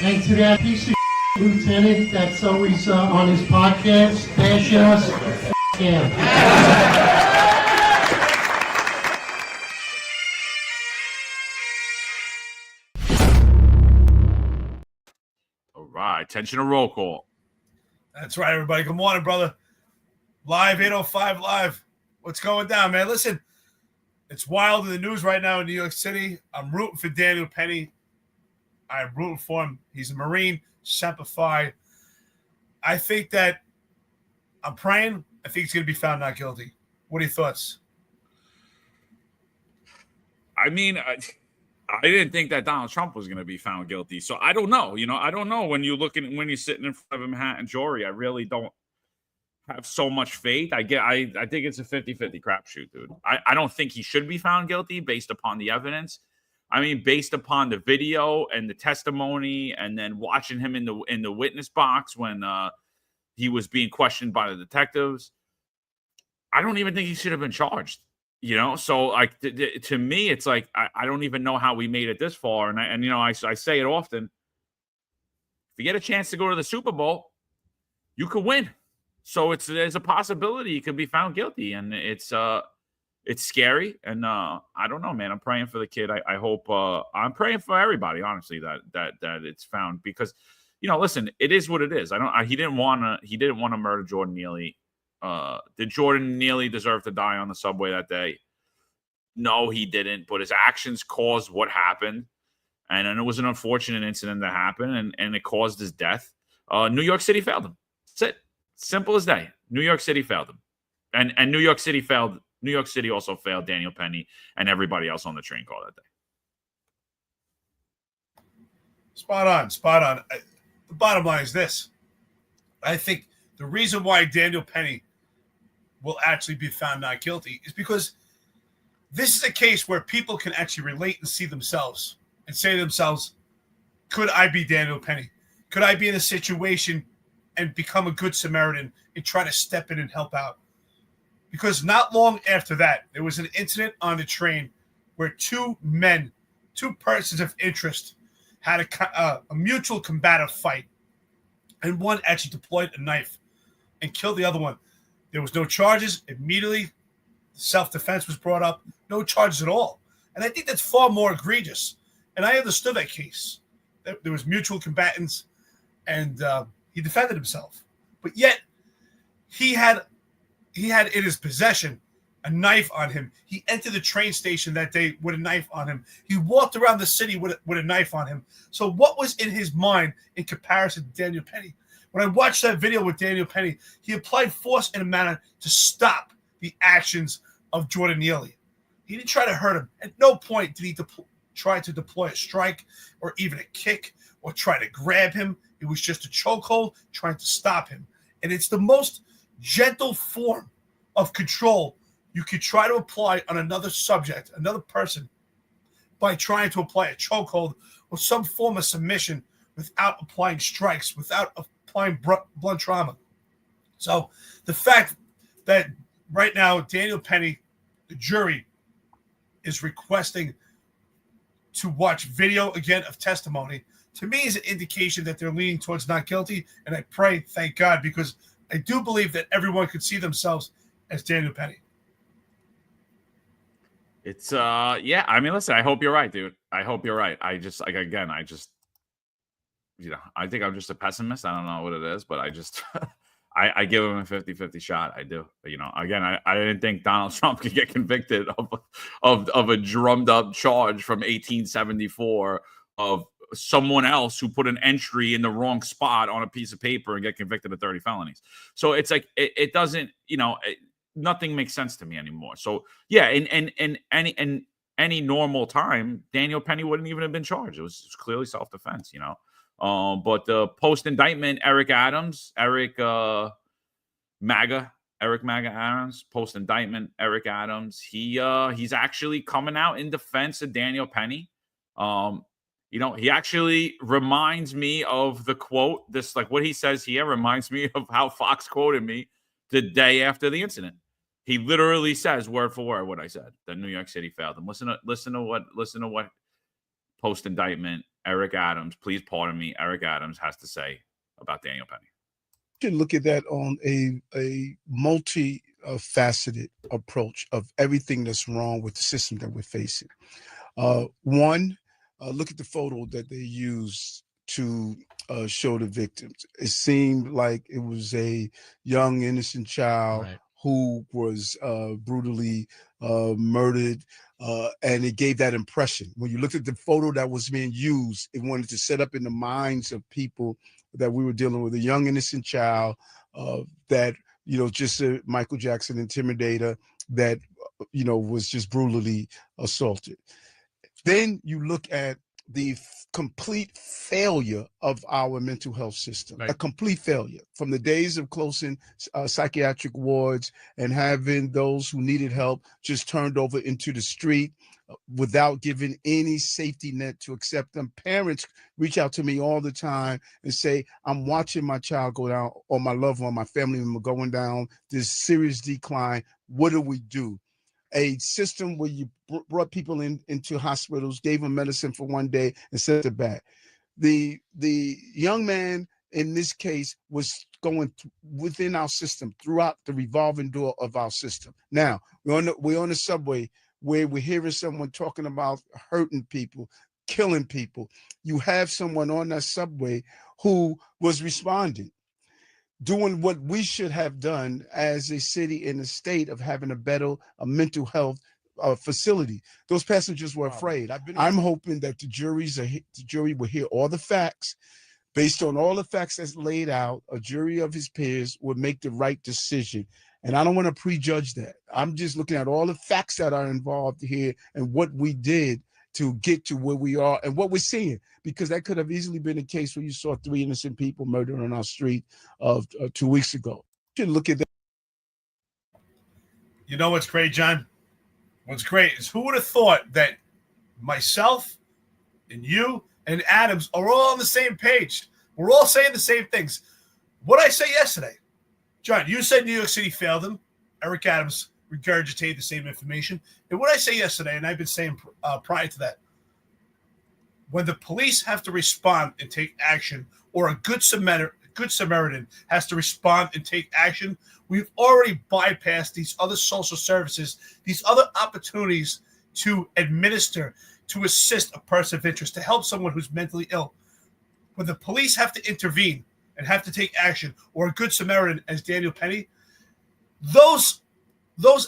And to that piece of lieutenant that's always on his podcast, bashing us, him. All right, attention to roll call. That's right, everybody. Good morning, brother. Live, 805 Live. What's going down, man? Listen, it's wild in the news right now in New York City. I'm rooting for Daniel Penny. I'm rooting for him. He's a Marine, Semper Fi. I think that I'm praying. I think he's going to be found not guilty. What are your thoughts? I mean, I didn't think that Donald Trump was going to be found guilty. So I don't know. I don't know when you're sitting in front of a Manhattan jury. I really don't have so much faith. I think it's a 50-50 crapshoot, dude. I don't think he should be found guilty based upon the evidence. I mean, based upon the video and the testimony, and then watching him in the witness box when he was being questioned by the detectives, I don't even think he should have been charged. So like to me, it's like I don't even know how we made it this far. And I say it often: if you get a chance to go to the Super Bowl, you could win. So there's a possibility he could be found guilty, and it's scary. And I don't know, man. I'm praying for the kid. I hope I'm praying for everybody, honestly, that it's found, because listen, it is what it is. He didn't want to murder Jordan Neely. Did Jordan Neely deserve to die on the subway that day? No, he didn't. But his actions caused what happened, and it was an unfortunate incident that happened, and it caused his death. New York City failed him. That's it. Simple as day. New York City failed him, and New York City failed. New York City also failed Daniel Penny and everybody else on the train call that day. Spot on. The bottom line is this. I think the reason why Daniel Penny will actually be found not guilty is because this is a case where people can actually relate and see themselves and say to themselves, could I be Daniel Penny? Could I be in a situation and become a good Samaritan and try to step in and help out? Because not long after that, there was an incident on the train where two persons of interest, had a mutual combative fight. And one actually deployed a knife and killed the other one. There was no charges. Immediately, self-defense was brought up. No charges at all. And I think that's far more egregious. And I understood that case. There was mutual combatants, and he defended himself. But yet, he had in his possession a knife on him. He entered the train station that day with a knife on him. He walked around the city with a knife on him. So what was in his mind in comparison to Daniel Penny? When I watched that video with Daniel Penny, he applied force in a manner to stop the actions of Jordan Neely. He didn't try to hurt him. At no point did he try to deploy a strike or even a kick or try to grab him. It was just a chokehold trying to stop him. And it's the most gentle form of control you could try to apply on another subject, another person, by trying to apply a chokehold or some form of submission without applying strikes, without applying blunt trauma. So the fact that right now Daniel Penny, the jury, is requesting to watch video again of testimony, to me is an indication that they're leaning towards not guilty. And I pray, thank God, because I do believe that everyone could see themselves as Daniel Penny. It's yeah. I mean, listen, I hope you're right, dude. I hope you're right. I think I'm just a pessimist. I don't know what it is, but I give him a 50-50 shot. I do. Again, I didn't think Donald Trump could get convicted of a drummed up charge from 1874 of someone else who put an entry in the wrong spot on a piece of paper and get convicted of 30 felonies. So it's like it doesn't, nothing makes sense to me anymore. So yeah, in any normal time, Daniel Penny wouldn't even have been charged. It was clearly self-defense, But the post-indictment, Eric MAGA Adams, post-indictment Eric Adams, he's actually coming out in defense of Daniel Penny. He actually reminds me of the quote, what he says here reminds me of how Fox quoted me the day after the incident. He literally says word for word what I said. That New York City failed him. Listen to what post indictment Eric Adams, please pardon me, Eric Adams has to say about Daniel Penny. You can look at that on a multi-faceted approach of everything that's wrong with the system that we're facing. One, look at the photo that they used to show the victims. It seemed like it was a young, innocent child who was brutally murdered, and it gave that impression. When you looked at the photo that was being used, it wanted to set up in the minds of people that we were dealing with a young, innocent child that, just a Michael Jackson intimidator that, was just brutally assaulted. Then you look at the complete failure of our mental health system, a complete failure from the days of closing psychiatric wards and having those who needed help just turned over into the street without giving any safety net to accept them. Parents reach out to me all the time and say, I'm watching my child go down, or my loved one, my family member going down this serious decline. What do we do? A system where you brought people into hospitals, gave them medicine for one day and sent it back. The young man in this case was going within our system, throughout the revolving door of our system. Now, we're on the subway where we're hearing someone talking about hurting people, killing people. You have someone on that subway who was responding, doing what we should have done as a city and a state of having a mental health facility. Those passengers were afraid. I'm hoping that the jury will hear all the facts. Based on all the facts that's laid out, a jury of his peers would make the right decision. And I don't want to prejudge that. I'm just looking at all the facts that are involved here and what we did to get to where we are and what we're seeing, because that could have easily been a case where you saw 3 innocent people murdered on our street 2 weeks ago. You should look at that. You know what's great, John? What's great is, who would have thought that myself and you and Adams are all on the same page? We're all saying the same things. What I say yesterday, John, you said New York City failed him. Eric Adams regurgitated the same information. And what I say yesterday, and I've been saying prior to that, when the police have to respond and take action, or a good Samaritan has to respond and take action, we've already bypassed these other social services, these other opportunities to administer, to assist a person of interest, to help someone who's mentally ill. When the police have to intervene and have to take action, or a good Samaritan as Daniel Penny, those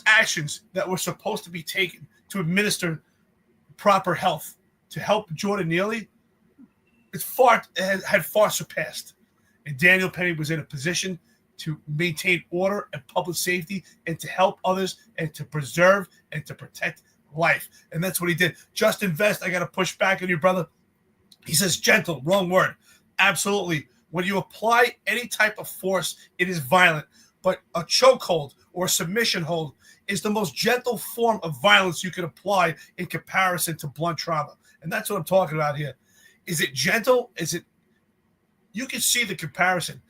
actions that were supposed to be taken to administer proper health, to help Jordan Neely, had far surpassed. And Daniel Penny was in a position to maintain order and public safety, and to help others, and to preserve and to protect life. And that's what he did. Justin Vest, I got to push back on you, brother. He says gentle, wrong word. Absolutely. When you apply any type of force, it is violent. But a chokehold or a submission hold is the most gentle form of violence you can apply in comparison to blunt trauma. And that's what I'm talking about here. Is it gentle? You can see the comparison,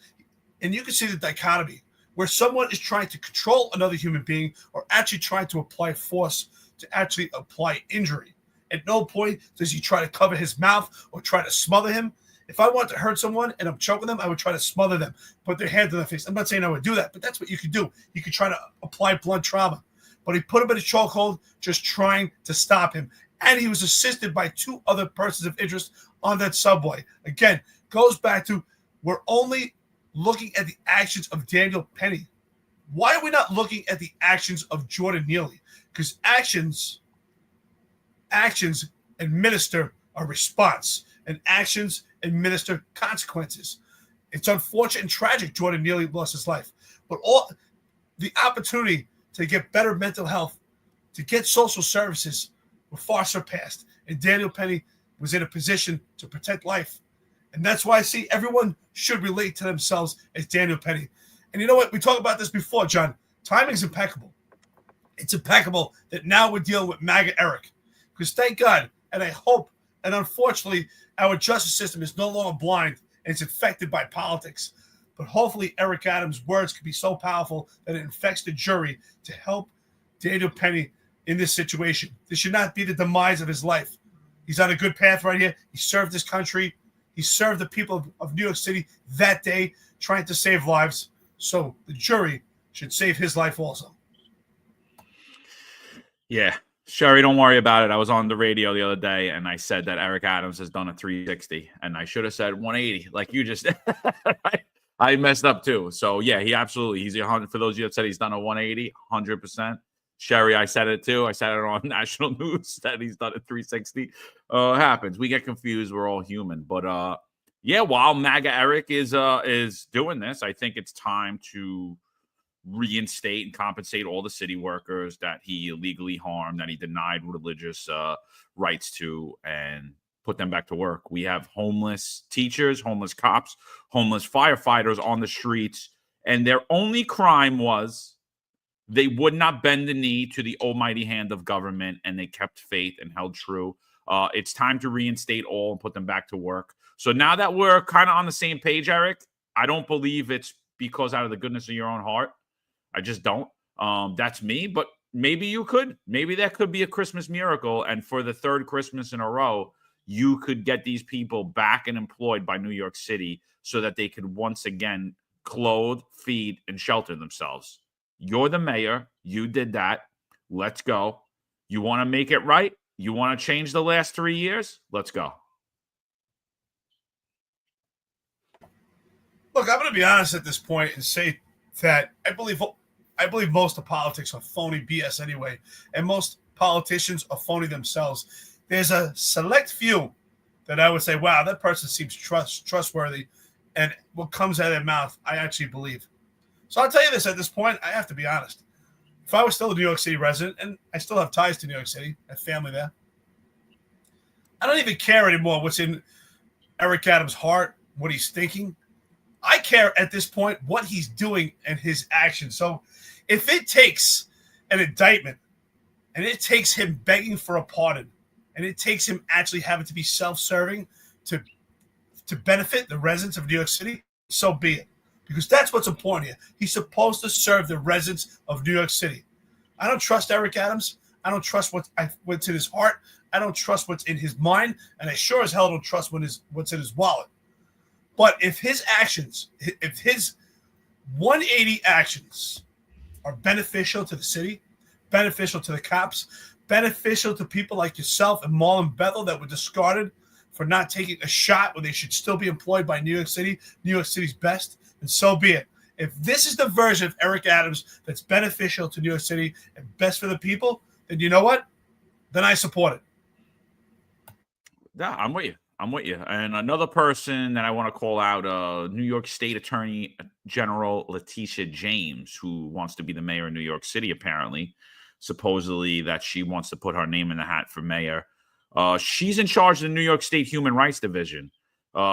and you can see the dichotomy where someone is trying to control another human being, or actually trying to apply force to actually apply injury. At no point does he try to cover his mouth or try to smother him. If I want to hurt someone and I'm choking them, I would try to smother them, put their hand to their face. I'm not saying I would do that, but that's what you could do. You could try to apply blunt trauma. But he put him in a chokehold, just trying to stop him. And he was assisted by 2 other persons of interest on that subway. Again, goes back to, we're only looking at the actions of Daniel Penny. Why are we not looking at the actions of Jordan Neely? Because actions administer a response, and actions administer consequences. It's unfortunate and tragic Jordan Neely lost his life, but all the opportunity to get better mental health, to get social services, were far surpassed. And Daniel Penny was in a position to protect life. And that's why I see everyone should relate to themselves as Daniel Penny. And you know what? We talked about this before, John. Timing is impeccable. It's impeccable that now we're dealing with MAGA Eric. Because thank God, and I hope, and unfortunately, our justice system is no longer blind and it's infected by politics. but hopefully Eric Adams' words could be so powerful that it infects the jury to help Daniel Penny in this situation. This should not be the demise of his life. He's on a good path right here. He served his country. He served the people of New York City that day, trying to save lives. So the jury should save his life also. Yeah. Sherry, don't worry about it. I was on the radio the other day, and I said that Eric Adams has done a 360, and I should have said 180, like you just did. I messed up too. So, yeah, he's 100. For those of you that said he's done a 180, 100%. Sherry, I said it too. I said it on national news that he's done a 360. It happens. We get confused. We're all human. But, yeah, while MAGA Eric is doing this, I think it's time to reinstate and compensate all the city workers that he illegally harmed, that he denied religious rights to, and put them back to work. We have homeless teachers, homeless cops, homeless firefighters on the streets, and their only crime was they would not bend the knee to the almighty hand of government, and they kept faith and held true. It's time to reinstate all and put them back to work. So now that we're kind of on the same page, Eric, I don't believe it's because out of the goodness of your own heart. I just don't. That's me, but maybe you could. Maybe that could be a Christmas miracle. And for the third Christmas in a row, you could get these people back and employed by New York City so that they could once again clothe, feed, and shelter themselves. You're the mayor. You did that. Let's go. You want to make it right? You want to change the last 3 years? Let's go. Look, I'm going to be honest at this point and say that I believe most of politics are phony BS anyway, and most politicians are phony themselves. There's a select few that I would say, wow, that person seems trustworthy, and what comes out of their mouth, I actually believe. So I'll tell you this at this point, I have to be honest. If I was still a New York City resident, and I still have ties to New York City, I have family there, I don't even care anymore what's in Eric Adams' heart, what he's thinking. I care at this point what he's doing and his actions. So if it takes an indictment and it takes him begging for a pardon and it takes him actually having to be self-serving to benefit the residents of New York City, so be it. Because that's what's important here. He's supposed to serve the residents of New York City. I don't trust Eric Adams. I don't trust what's in his heart. I don't trust what's in his mind. And I sure as hell don't trust what's in his wallet. But if his 180 actions are beneficial to the city, beneficial to the cops, beneficial to people like yourself and Marlon Bethel that were discarded for not taking a shot when they should still be employed by New York City, New York City's best, and so be it. If this is the version of Eric Adams that's beneficial to New York City and best for the people, then you know what? Then I support it. Yeah, I'm with you. And another person that I want to call out, New York State Attorney General Letitia James, who wants to be the mayor of New York City, apparently. Supposedly that she wants to put her name in the hat for mayor. She's in charge of the New York State Human Rights Division.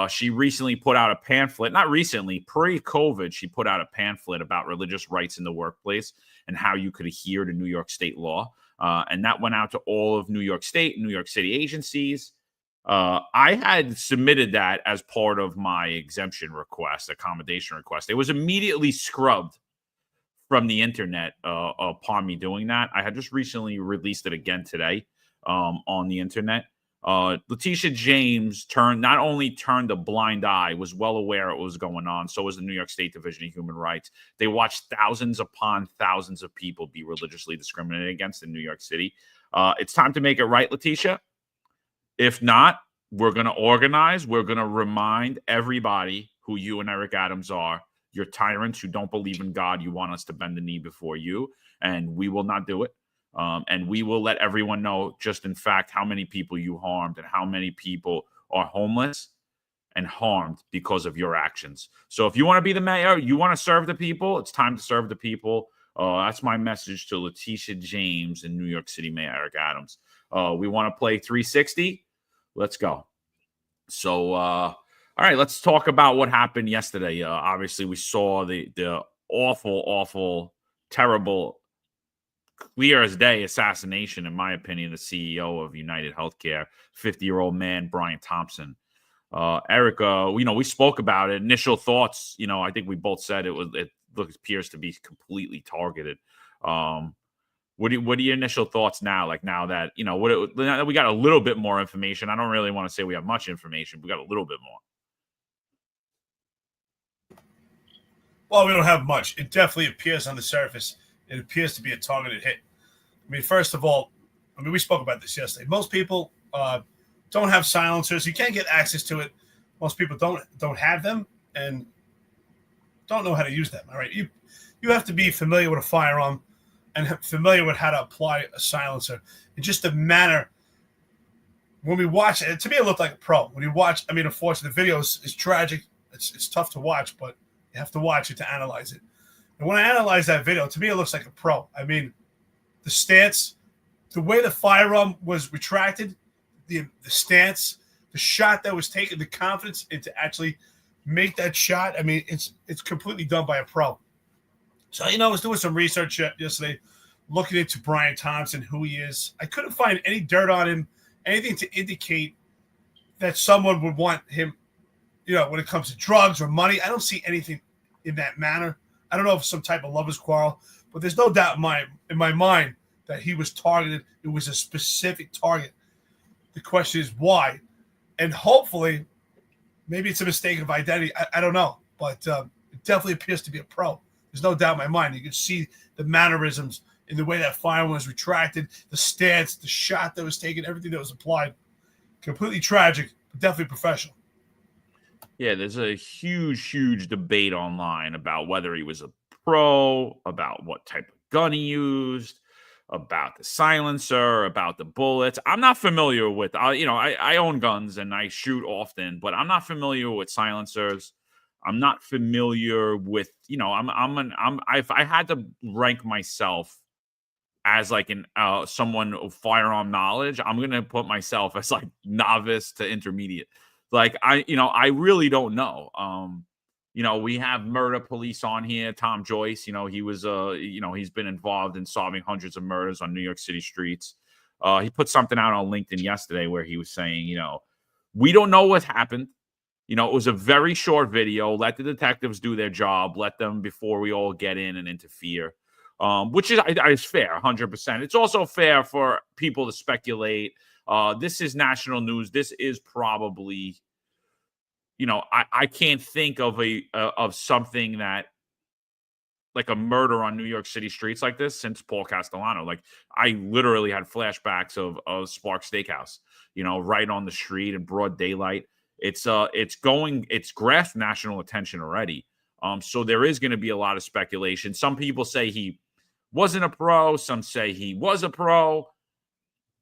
She recently put out a pamphlet, not recently, pre-COVID, she put out a pamphlet about religious rights in the workplace and how you could adhere to New York State law. And that went out to all of New York State and New York City agencies. I had submitted that as part of my exemption request, accommodation request. It was immediately scrubbed from the internet upon me doing that. I had just recently released it again today on the internet. Letitia James not only turned a blind eye, was well aware what was going on. So was the New York State Division of Human Rights. They watched thousands upon thousands of people be religiously discriminated against in New York City. It's time to make it right, Letitia. If not, we're going to organize. We're going to remind everybody who you and Eric Adams are. You're tyrants who don't believe in God. You want us to bend the knee before you, and we will not do it. And we will let everyone know just in fact how many people you harmed and how many people are homeless and harmed because of your actions. So if you want to be the mayor, you want to serve the people, it's time to serve the people. That's my message to Letitia James and New York City Mayor Eric Adams. We want to play 360. Let's go. So, all right, let's talk about what happened yesterday. Obviously, we saw the awful, terrible, clear as day assassination, in my opinion, the CEO of UnitedHealthCare, 50-year-old man, Brian Thompson. Eric, we spoke about it. Initial thoughts, I think we both said it appears to be completely targeted. What are your initial thoughts now? Like now that, now that we got a little bit more information. I don't really want to say we have much information. We got a little bit more. Well, we don't have much. It definitely appears on the surface. It appears to be a targeted hit. I mean, first of all, we spoke about this yesterday. Most people don't have silencers. You can't get access to it. Most people don't have them and don't know how to use them. All right, you have to be familiar with a firearm and familiar with how to apply a silencer. And just the manner when we watch it, to me, it looked like a pro. When you watch, unfortunately, the video is tragic. It's tough to watch, but you have to watch it to analyze it. And when I analyze that video, to me, it looks like a pro. The stance, the way the firearm was retracted, the stance, the shot that was taken, the confidence into actually make that shot. It's completely done by a pro. So, I was doing some research yesterday, looking into Brian Thompson, who he is. I couldn't find any dirt on him, anything to indicate that someone would want him, when it comes to drugs or money. I don't see anything in that manner. I don't know if it's some type of lover's quarrel, but there's no doubt in my mind that he was targeted. It was a specific target. The question is why? And hopefully, maybe it's a mistake of identity. I don't know, but it definitely appears to be a pro. There's no doubt in my mind. You can see the mannerisms in the way that firearm was retracted, the stance, the shot that was taken, everything that was applied. Completely tragic, but definitely professional. Yeah, there's a huge debate online about whether he was a pro, about what type of gun he used, about the silencer, about the bullets. I'm not familiar with, I own guns and I shoot often, but I'm not familiar with silencers. I'm not familiar with, if I had to rank myself as like someone of firearm knowledge, I'm going to put myself as like novice to intermediate. Like I really don't know. We have murder police on here. Tom Joyce, he was he's been involved in solving hundreds of murders on New York City streets. He put something out on LinkedIn yesterday where he was saying, we don't know what happened. It was a very short video. Let the detectives do their job. Let them before we all get in and interfere, which is fair, 100%. It's also fair for people to speculate. This is national news. This is probably, I can't think of something that like a murder on New York City streets like this since Paul Castellano. Like I literally had flashbacks of Spark Steakhouse, right on the street in broad daylight. It's grasped national attention already. So there is going to be a lot of speculation. Some people say he wasn't a pro. Some say he was a pro.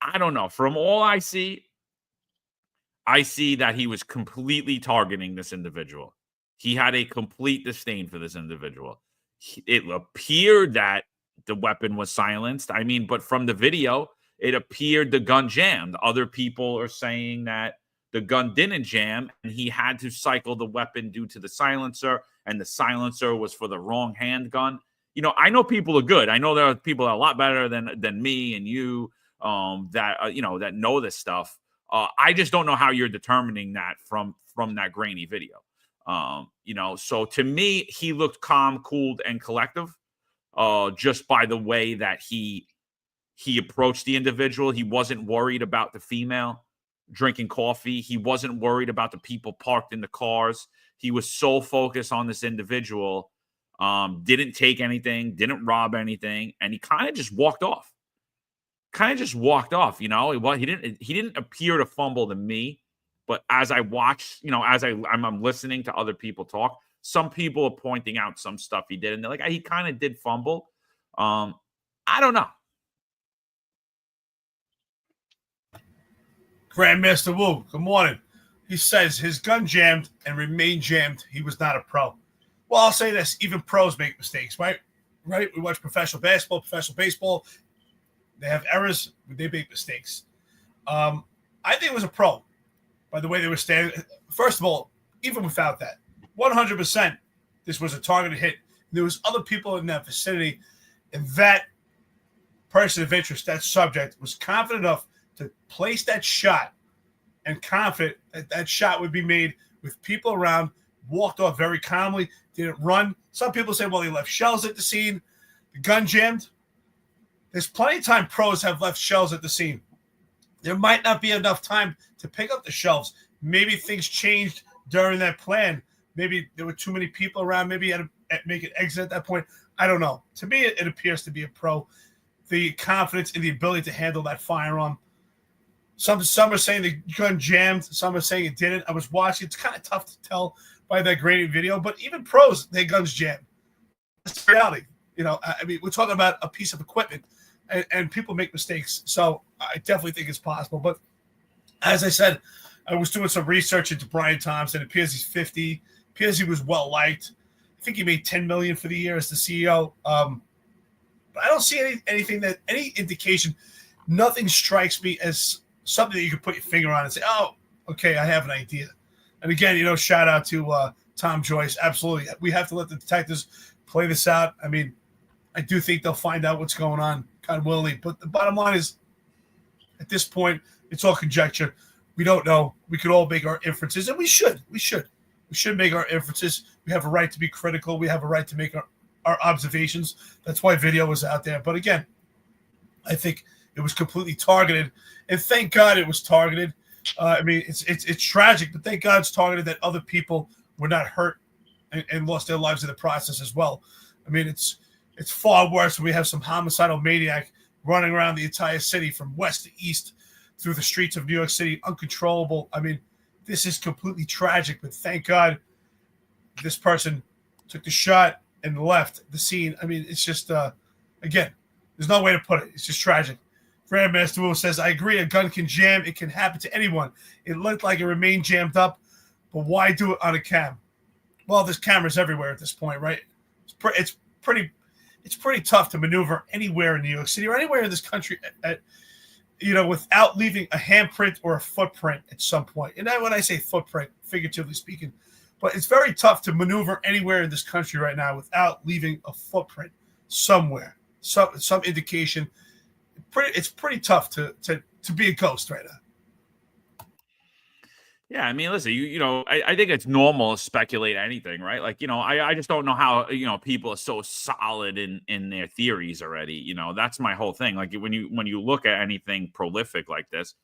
I don't know. From all I see that he was completely targeting this individual. He had a complete disdain for this individual. It appeared that the weapon was silenced. But from the video, it appeared the gun jammed. Other people are saying that the gun didn't jam and he had to cycle the weapon due to the silencer, and the silencer was for the wrong handgun. I know people are good. I know there are people that are a lot better than me and you that know this stuff. I just don't know how you're determining that from that grainy video. So to me, he looked calm, cooled, and collective, just by the way that he approached the individual. He wasn't worried about the female drinking coffee. He wasn't worried about the people parked in the cars. He was so focused on this individual, didn't take anything, didn't rob anything, and he kind of just walked off. He didn't appear to fumble to me, but as I watch, I'm listening to other people talk, some people are pointing out some stuff he did, and they're like, he kind of did fumble. I don't know. Grandmaster Wu, good morning. He says his gun jammed and remained jammed. He was not a pro. Well, I'll say this. Even pros make mistakes, right? Right? We watch professional basketball, professional baseball. They have errors. They make mistakes. I think it was a pro by the way they were standing. First of all, even without that, 100%, this was a targeted hit. There was other people in that vicinity, and that person of interest, that subject, was confident enough to place that shot and confident that that shot would be made with people around, walked off very calmly, didn't run. Some people say, well, he left shells at the scene, the gun jammed. There's plenty of time pros have left shells at the scene. There might not be enough time to pick up the shells. Maybe things changed during that plan. Maybe there were too many people around. Maybe you had to make an exit at that point. I don't know. To me, it appears to be a pro. The confidence and the ability to handle that firearm. Some are saying the gun jammed. Some are saying it didn't. I was watching. It's kind of tough to tell by that grainy video, but even pros, their guns jammed. It's reality. You know, I mean, we're talking about a piece of equipment, and people make mistakes. So I definitely think it's possible. But as I said, I was doing some research into Brian Thompson. It appears he's 50. It appears he was well liked. I think he made $10 million for the year as the CEO. But I don't see anything that any indication. Nothing strikes me as something that you could put your finger on and say, "Oh, okay, I have an idea." And again, you know, shout out to Tom Joyce. Absolutely, we have to let the detectives play this out. I mean, I do think they'll find out what's going on, God willing. But the bottom line is, at this point, it's all conjecture. We don't know. We could all make our inferences, and we should. We should make our inferences. We have a right to be critical. We have a right to make our observations. That's why video was out there. But again, I think it was completely targeted, and thank God it was targeted. I mean, it's tragic, but thank God it's targeted that other people were not hurt and lost their lives in the process as well. I mean, it's far worse when we have some homicidal maniac running around the entire city from west to east through the streets of New York City, uncontrollable. I mean, this is completely tragic, but thank God this person took the shot and left the scene. I mean, it's just, again, there's no way to put it. It's just tragic. Grandmaster Will says, I agree, a gun can jam. It can happen to anyone. It looked like it remained jammed up, but why do it on a cam? Well, there's cameras everywhere at this point, right? It's pretty tough to maneuver anywhere in New York City or anywhere in this country without leaving a handprint or a footprint at some point. And when I say footprint, figuratively speaking, but it's very tough to maneuver anywhere in this country right now without leaving a footprint somewhere, some indication. It's pretty tough to be a ghost right now. Yeah, I mean, listen, I think it's normal to speculate anything, right? Like, I just don't know how, people are so solid in their theories already. That's my whole thing. Like when you look at anything prolific like this,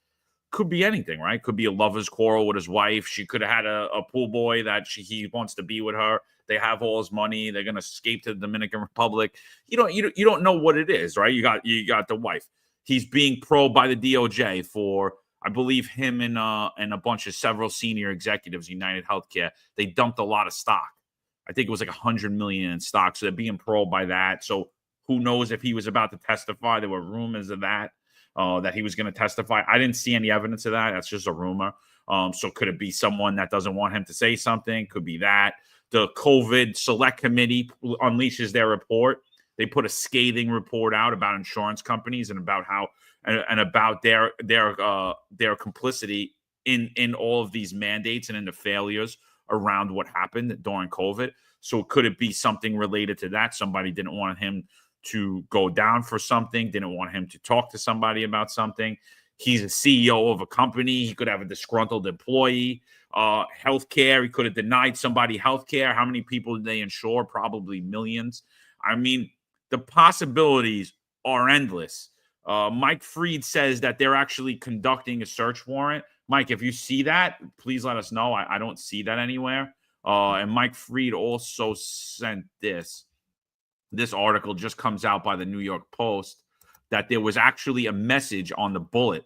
could be anything, right? Could be a lover's quarrel with his wife. She could have had a pool boy that he wants to be with her. They have all his money. They're gonna escape to the Dominican Republic. You don't know what it is, right? You got the wife. He's being probed by the DOJ for, I believe, him and a bunch of several senior executives, UnitedHealthCare. They dumped a lot of stock. I think it was like $100 million in stock. So they're being probed by that. So who knows if he was about to testify? There were rumors of that he was going to testify. I didn't see any evidence of that. That's just a rumor. So could it be someone that doesn't want him to say something? Could be that. The COVID Select Committee unleashes their report. They put a scathing report out about insurance companies and about how and about their complicity in all of these mandates and in the failures around what happened during COVID. So could it be something related to that? Somebody didn't want him to go down for something, didn't want him to talk to somebody about something. He's a CEO of a company. He could have a disgruntled employee. Healthcare, he could have denied somebody healthcare. How many people did they insure? Probably millions. I mean, the possibilities are endless. Mike Freed says that they're actually conducting a search warrant. Mike, if you see that, please let us know. I don't see that anywhere. And Mike Freed also sent this. This article just comes out by the New York Post that there was actually a message on the bullet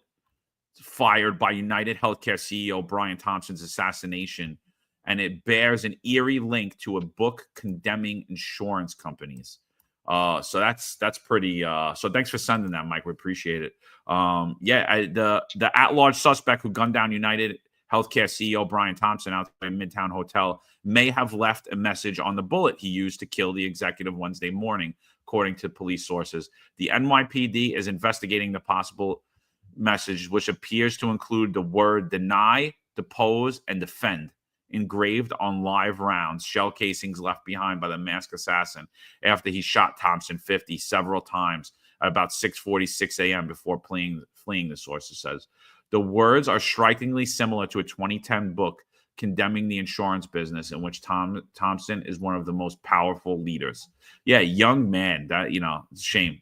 fired by UnitedHealthCare CEO Brian Thompson's assassination, and it bears an eerie link to a book condemning insurance companies. So that's pretty. So thanks for sending that, Mike. We appreciate it. The at-large suspect who gunned down UnitedHealthCare CEO Brian Thompson outside MidTown Hotel may have left a message on the bullet he used to kill the executive Wednesday morning, according to police sources. The NYPD is investigating the possible message, which appears to include the word deny, depose, and defend engraved on live rounds, shell casings left behind by the masked assassin after he shot Thompson 50 several times at about 6:46 a.m. before fleeing, the sources says. The words are strikingly similar to a 2010 book condemning the insurance business, in which Thompson is one of the most powerful leaders. Yeah, young man. That, shame.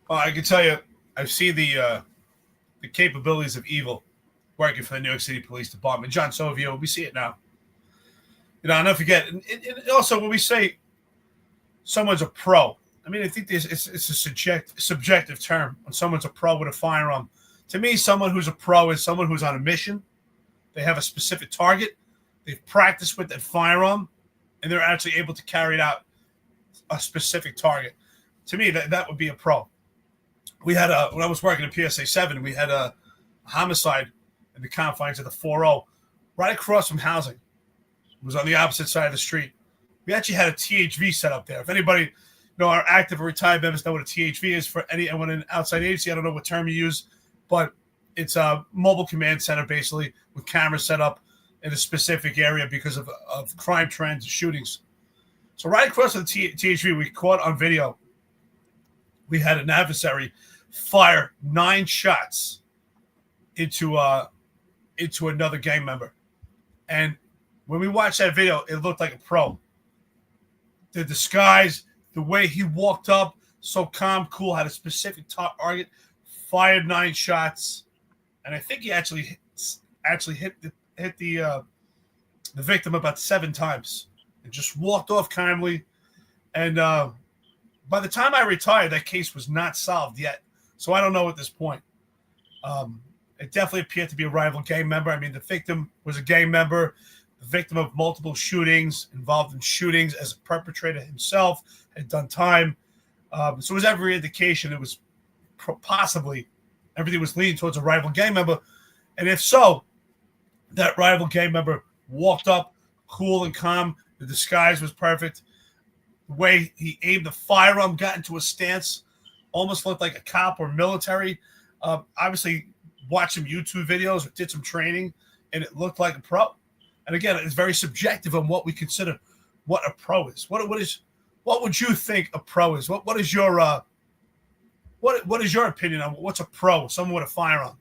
Well, I can tell you, I've seen the capabilities of evil working for the New York City Police Department. John Sovio, we see it now. I'll never forget. And also, when we say someone's a pro, I mean, I think it's a subjective term when someone's a pro with a firearm. To me, someone who's a pro is someone who's on a mission. They have a specific target. They've practiced with that firearm, and they're actually able to carry out a specific target. To me, that would be a pro. We had when I was working at PSA 7, we had a homicide in the confines of the 4-0 right across from housing. It was on the opposite side of the street. We actually had a THV set up there. If anybody, our active or retired members know what a THV is, for anyone in outside agency, I don't know what term you use, but it's a mobile command center basically with cameras set up in a specific area because of crime trends and shootings. So right across from the THV, we caught on video, we had an adversary fire 9 shots into another gang member. And when we watched that video, it looked like a pro. The disguise, the way he walked up, so calm, cool, had a specific target, fired 9 shots, and I think he actually hit the victim about 7 times, and just walked off calmly. And by the time I retired, that case was not solved yet, so I don't know at this point. It definitely appeared to be a rival gang member. I mean, the victim was a gang member, the victim of multiple shootings, involved in shootings as a perpetrator himself, had done time. So it was every indication it was possibly everything was leading towards a rival gang member. And if so, that rival gang member walked up cool and calm. The disguise was perfect. The way he aimed the firearm, got into a stance, almost looked like a cop or military. Obviously, watched some YouTube videos or did some training, and it looked like a pro. And again, it's very subjective on what we consider what a pro is. What would you think a pro is? What is your what is your opinion on what's a pro? Someone with a firearm.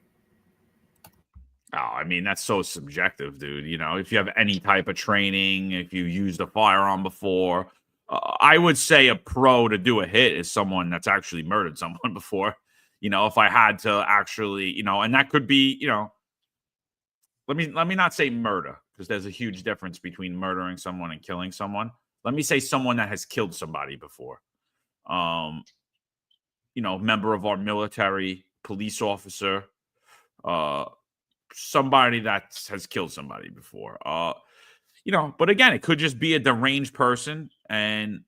Oh, I mean, that's so subjective, dude. If you have any type of training, if you used a firearm before, I would say a pro to do a hit is someone that's actually murdered someone before. If I had to actually, and that could be, let me not say murder, because there's a huge difference between murdering someone and killing someone. Let me say someone that has killed somebody before. Member of our military, police officer, somebody that has killed somebody before. But again, it could just be a deranged person, and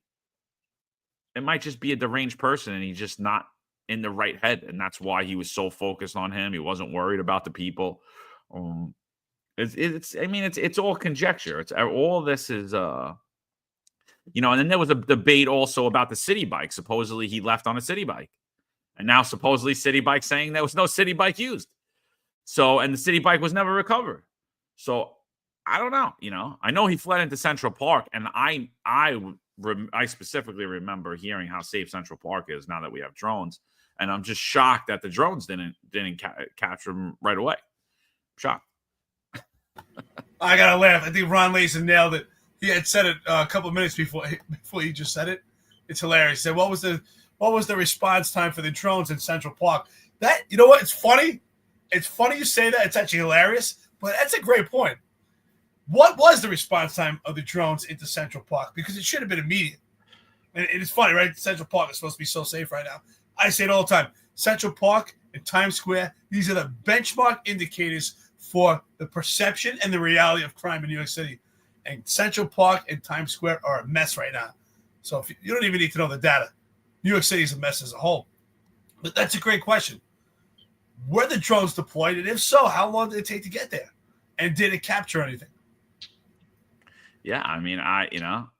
it might just be a deranged person, and he's just not in the right head, and that's why he was so focused on him. He wasn't worried about the people. It's all conjecture. It's all this is and then there was a debate also about the city bike. Supposedly he left on a city bike, and now supposedly city bike saying there was no city bike used. So, and the city bike was never recovered. So I don't know. I know he fled into Central Park, and I specifically remember hearing how safe Central Park is now that we have drones, and I'm just shocked that the drones didn't capture him right away. Shocked. I gotta laugh. I think Ron Lason nailed it. He had said it a couple of minutes before he just said it. It's hilarious. He said, "What was the response time for the drones in Central Park?" That, you know what? It's funny. It's funny you say that. It's actually hilarious, but that's a great point. What was the response time of the drones into Central Park? Because it should have been immediate. And it is funny, right? Central Park is supposed to be so safe right now. I say it all the time. Central Park and Times Square, these are the benchmark indicators for the perception and the reality of crime in New York City. And Central Park and Times Square are a mess right now. So if you don't even need to know the data. New York City is a mess as a whole. But that's a great question. Were the drones deployed? And if so, how long did it take to get there? And did it capture anything? Yeah, I mean,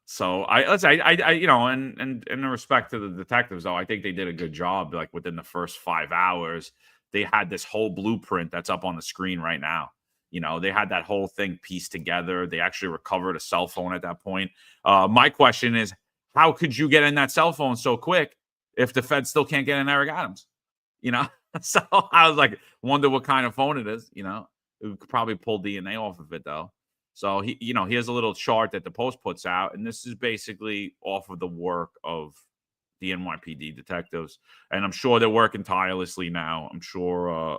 so and in respect to the detectives, though, I think they did a good job. Like within the first 5 hours, they had this whole blueprint that's up on the screen right now. They had that whole thing pieced together. They actually recovered a cell phone at that point. My question is, how could you get in that cell phone so quick if the Fed still can't get an Eric Adams, you know? So I was like, wonder what kind of phone it is, you know? We could probably pull DNA off of it, though. So, here's a little chart that the Post puts out, and this is basically off of the work of the NYPD detectives. And I'm sure they're working tirelessly now. I'm sure,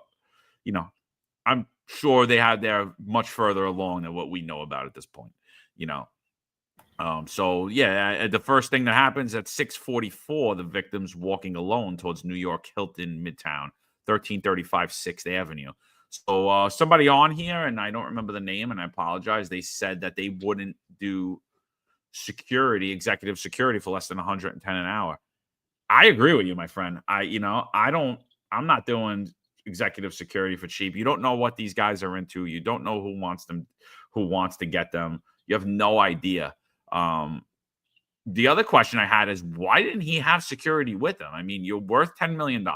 I'm sure they're much further along than what we know about at this point, you know? The first thing that happens at 6:44, the victim's walking alone towards New York Hilton Midtown, 1335 6th Avenue. So somebody on here, and I don't remember the name, and I apologize, they said that they wouldn't do executive security for less than 110 an hour. I agree with you, my friend. I'm not doing executive security for cheap. You don't know what these guys are into. You don't know who wants to get them. You have no idea. The other question I had is, why didn't he have security with him? I mean, you're worth $10 million.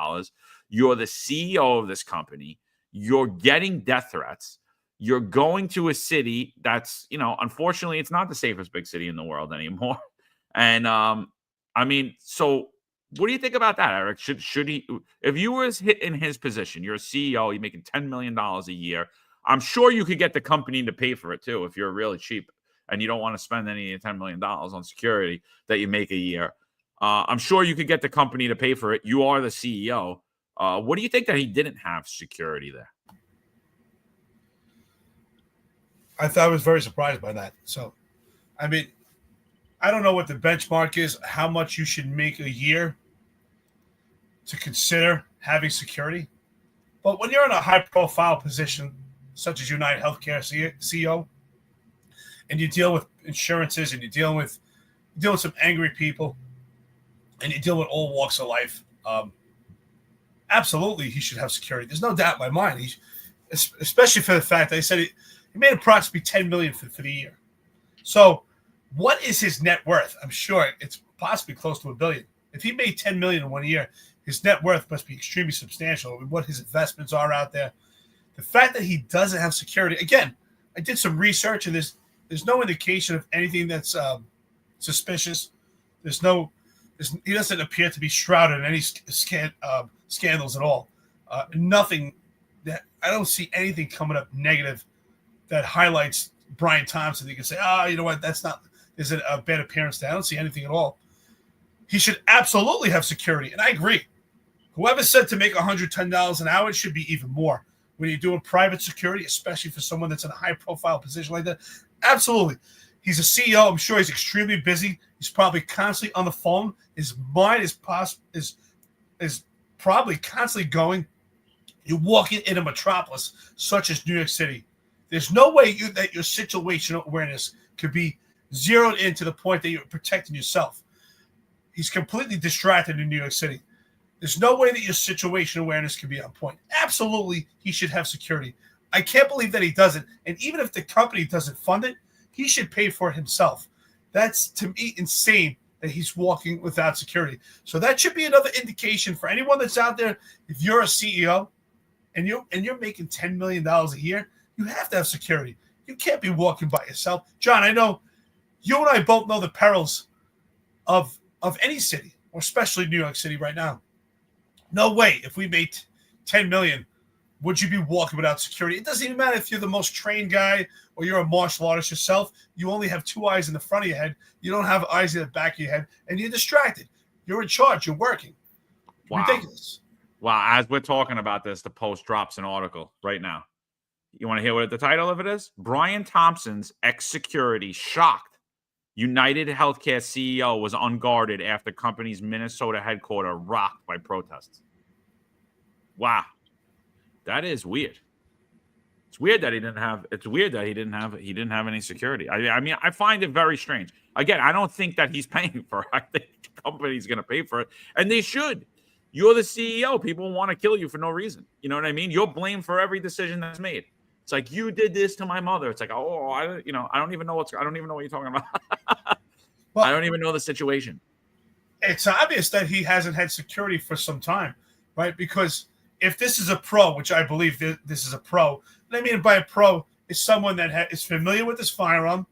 You're the CEO of this company. You're getting death threats. You're going to a city that's, unfortunately, it's not the safest big city in the world anymore. And, so what do you think about that, Eric? Should he, if you were in his position, you're a CEO, you're making $10 million a year. I'm sure you could get the company to pay for it too, if you're really cheap and you don't want to spend any $10 million on security that you make a year. I'm sure you could get the company to pay for it. You are the CEO. What do you think that he didn't have security there? I was very surprised by that. So, I mean, I don't know what the benchmark is, how much you should make a year to consider having security. But when you're in a high-profile position, such as UnitedHealthCare CEO, and you deal with insurances, and you deal with some angry people, and you deal with all walks of life, absolutely he should have security. There's no doubt in my mind. Especially for the fact that he said he made approximately $10 million for the year. So, what is his net worth? I'm sure it's possibly close to $1 billion. If he made $10 million in 1 year, his net worth must be extremely substantial. What his investments are out there, the fact that he doesn't have security. Again, I did some research, and there's no indication of anything that's suspicious. He doesn't appear to be shrouded in any scandals at all. Nothing that I don't see anything coming up negative that highlights Brian Thompson. You can say, you know what, there's a bad appearance there. I don't see anything at all. He should absolutely have security, and I agree. Whoever said to make $110 an hour, it should be even more. When you're doing private security, especially for someone that's in a high-profile position like that, absolutely. He's a CEO. I'm sure he's extremely busy. He's probably constantly on the phone. His mind is probably constantly going. You're walking in a metropolis such as New York City. There's no way that your situational awareness could be zeroed in to the point that you're protecting yourself. He's completely distracted in New York City. There's no way that your situation awareness can be on point. Absolutely, he should have security. I can't believe that he doesn't. And even if the company doesn't fund it, he should pay for it himself. That's, to me, insane that he's walking without security. So that should be another indication for anyone that's out there. If you're a CEO and you're making $10 million a year, you have to have security. You can't be walking by yourself. John, I know you and I both know the perils of any city, or especially New York City right now. No way, if we made $10 million, would you be walking without security? It doesn't even matter if you're the most trained guy or you're a martial artist yourself. You only have two eyes in the front of your head. You don't have eyes in the back of your head, and you're distracted. You're in charge. You're working. Wow. Ridiculous. Wow. As we're talking about this, the Post drops an article right now. You want to hear what the title of it is? Brian Thompson's ex-security shocked. UnitedHealthCare CEO was unguarded after company's Minnesota headquarters rocked by protests. Wow. That is weird. It's weird that he didn't have any security. I mean, I find it very strange. Again, I don't think that he's paying for it. I think the company's going to pay for it, and they should. You're the CEO. People want to kill you for no reason. You know what I mean? You're blamed for every decision that's made. It's like, you did this to my mother. It's like, I don't even know what you're talking about. Well, I don't even know the situation. It's obvious that he hasn't had security for some time, right? Because if this is a pro, which I believe this is a pro, and I mean by a pro is someone that is familiar with this firearm,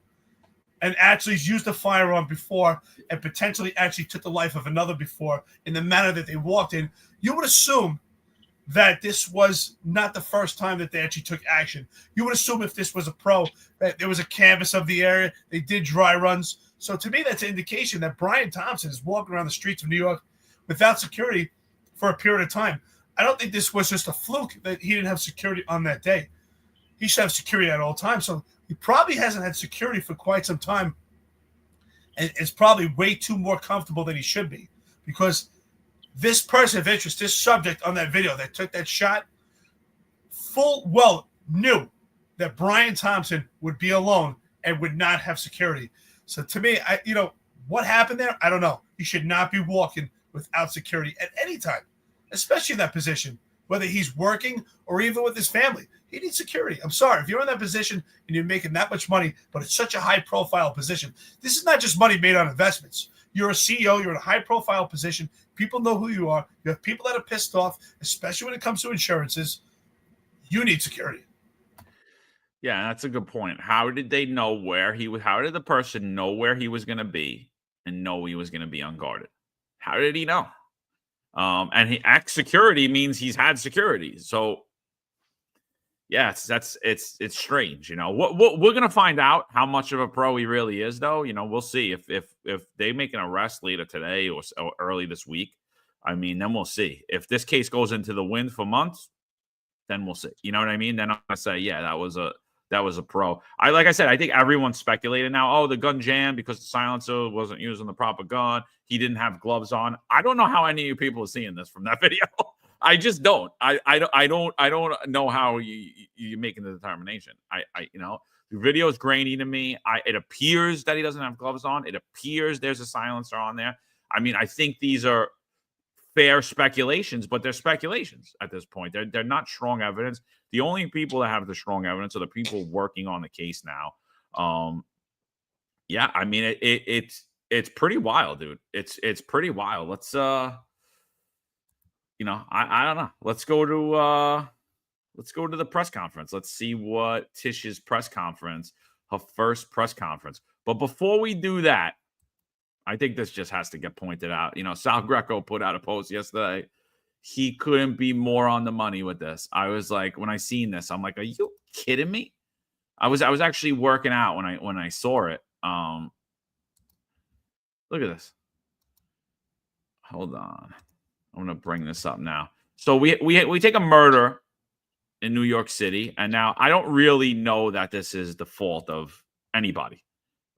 and actually used a firearm before and potentially actually took the life of another before in the manner that they walked in, you would assume that this was not the first time that they actually took action. You would assume if this was a pro, that there was a canvas of the area. They did dry runs. So to me, that's an indication that Brian Thompson is walking around the streets of New York without security for a period of time. I don't think this was just a fluke that he didn't have security on that day. He should have security at all times. So he probably hasn't had security for quite some time, and is probably way too more comfortable than he should be, because this person of interest, this subject on that video that took that shot, full well knew that Brian Thompson would be alone and would not have security. So to me, what happened there? I don't know. He should not be walking without security at any time, especially in that position, whether he's working or even with his family. He needs security. I'm sorry. If you're in that position and you're making that much money, but it's such a high-profile position, this is not just money made on investments. You're a CEO. You're in a high-profile position. People know who you are. You have people that are pissed off, especially when it comes to insurances. You need security. Yeah, that's a good point. How did they know where he was? How did the person know where he was going to be and know he was going to be unguarded? How did he know? And he acts security means he's had security. So yeah, it's strange. We're gonna find out how much of a pro he really is, though. We'll see if they make an arrest later today or early this week. I mean, then we'll see. If this case goes into the wind for months, then we'll see. You know what I mean? Then I'm gonna say, yeah, that was a pro. Like I said, I think everyone's speculating now. Oh, the gun jammed because the silencer wasn't using the proper gun. He didn't have gloves on. I don't know how any of you people are seeing this from that video. I just don't. I don't know how you're making the determination. The video is grainy to me. It appears that he doesn't have gloves on. It appears there's a silencer on there. I mean, I think these are fair speculations, but they're speculations at this point. They're not strong evidence. The only people that have the strong evidence are the people working on the case now. Yeah, I mean, it's pretty wild, dude. It's pretty wild. Let's I don't know. Let's go to the press conference. Let's see what Tish's press conference, her first press conference. But before we do that, I think this just has to get pointed out. Sal Greco put out a post yesterday. He couldn't be more on the money with this. I was like, when I seen this, I'm like, are you kidding me? I was actually working out when I saw it. Look at this. Hold on. I'm going to bring this up now. So we take a murder in New York City, and now I don't really know that this is the fault of anybody,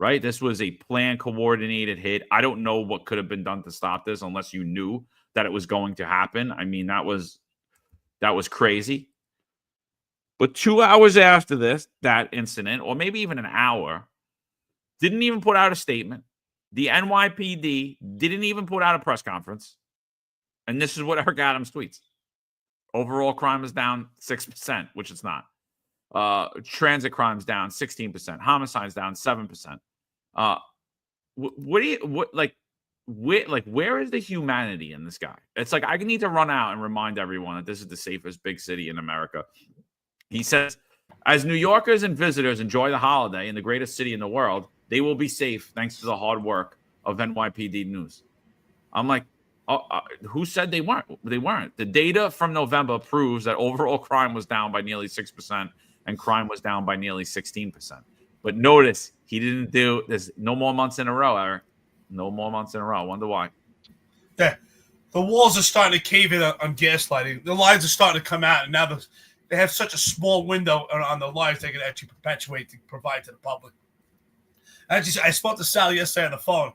right? This was a planned, coordinated hit. I don't know what could have been done to stop this unless you knew that it was going to happen. I mean, that was crazy. But 2 hours after that incident, or maybe even an hour, didn't even put out a statement. The NYPD didn't even put out a press conference. And this is what Eric Adams tweets. Overall crime is down 6%, which it's not. Transit crimes down 16%. Homicides down 7%. Where is the humanity in this guy? It's like, I need to run out and remind everyone that this is the safest big city in America. He says, as New Yorkers and visitors enjoy the holiday in the greatest city in the world, they will be safe thanks to the hard work of NYPD News. I'm like, who said they weren't? They weren't. The data from November proves that overall crime was down by nearly 6% and crime was down by nearly 16%. But notice he didn't do this. No more months in a row, Eric. No more months in a row. I wonder why. Yeah. The walls are starting to cave in on gaslighting. The lies are starting to come out, and now they have such a small window on the lies they can actually perpetuate to provide to the public. I spoke to Sal yesterday on the phone,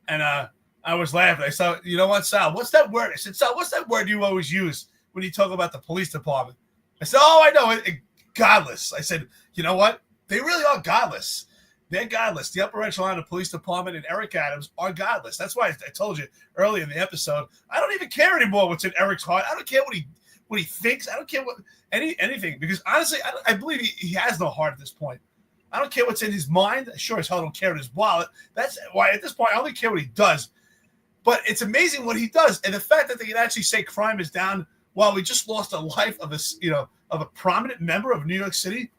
and I was laughing. I said, you know what, Sal? What's that word? I said, Sal, what's that word you always use when you talk about the police department? I said, oh, I know it. Godless. I said, you know what? They really are godless. They're godless. The upper echelon of the police department and Eric Adams are godless. That's why I told you earlier in the episode, I don't even care anymore what's in Eric's heart. I don't care what he thinks. I don't care what anything, because honestly, I believe he has no heart at this point. I don't care what's in his mind. I sure as hell don't care in his wallet. That's why at this point I only care what he does. But it's amazing what he does, and the fact that they can actually say crime is down while we just lost a life of a prominent member of New York City.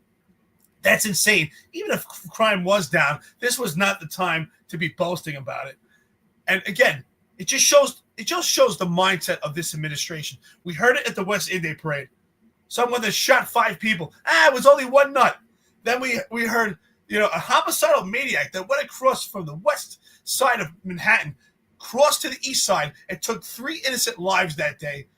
That's insane. Even if crime was down, this was not the time to be boasting about it. And again, it just shows the mindset of this administration. We heard it at the West Indian Parade. Someone that shot 5 people. It was only one nut. Then we heard, a homicidal maniac that went across from the west side of Manhattan, crossed to the east side, and took 3 innocent lives that day.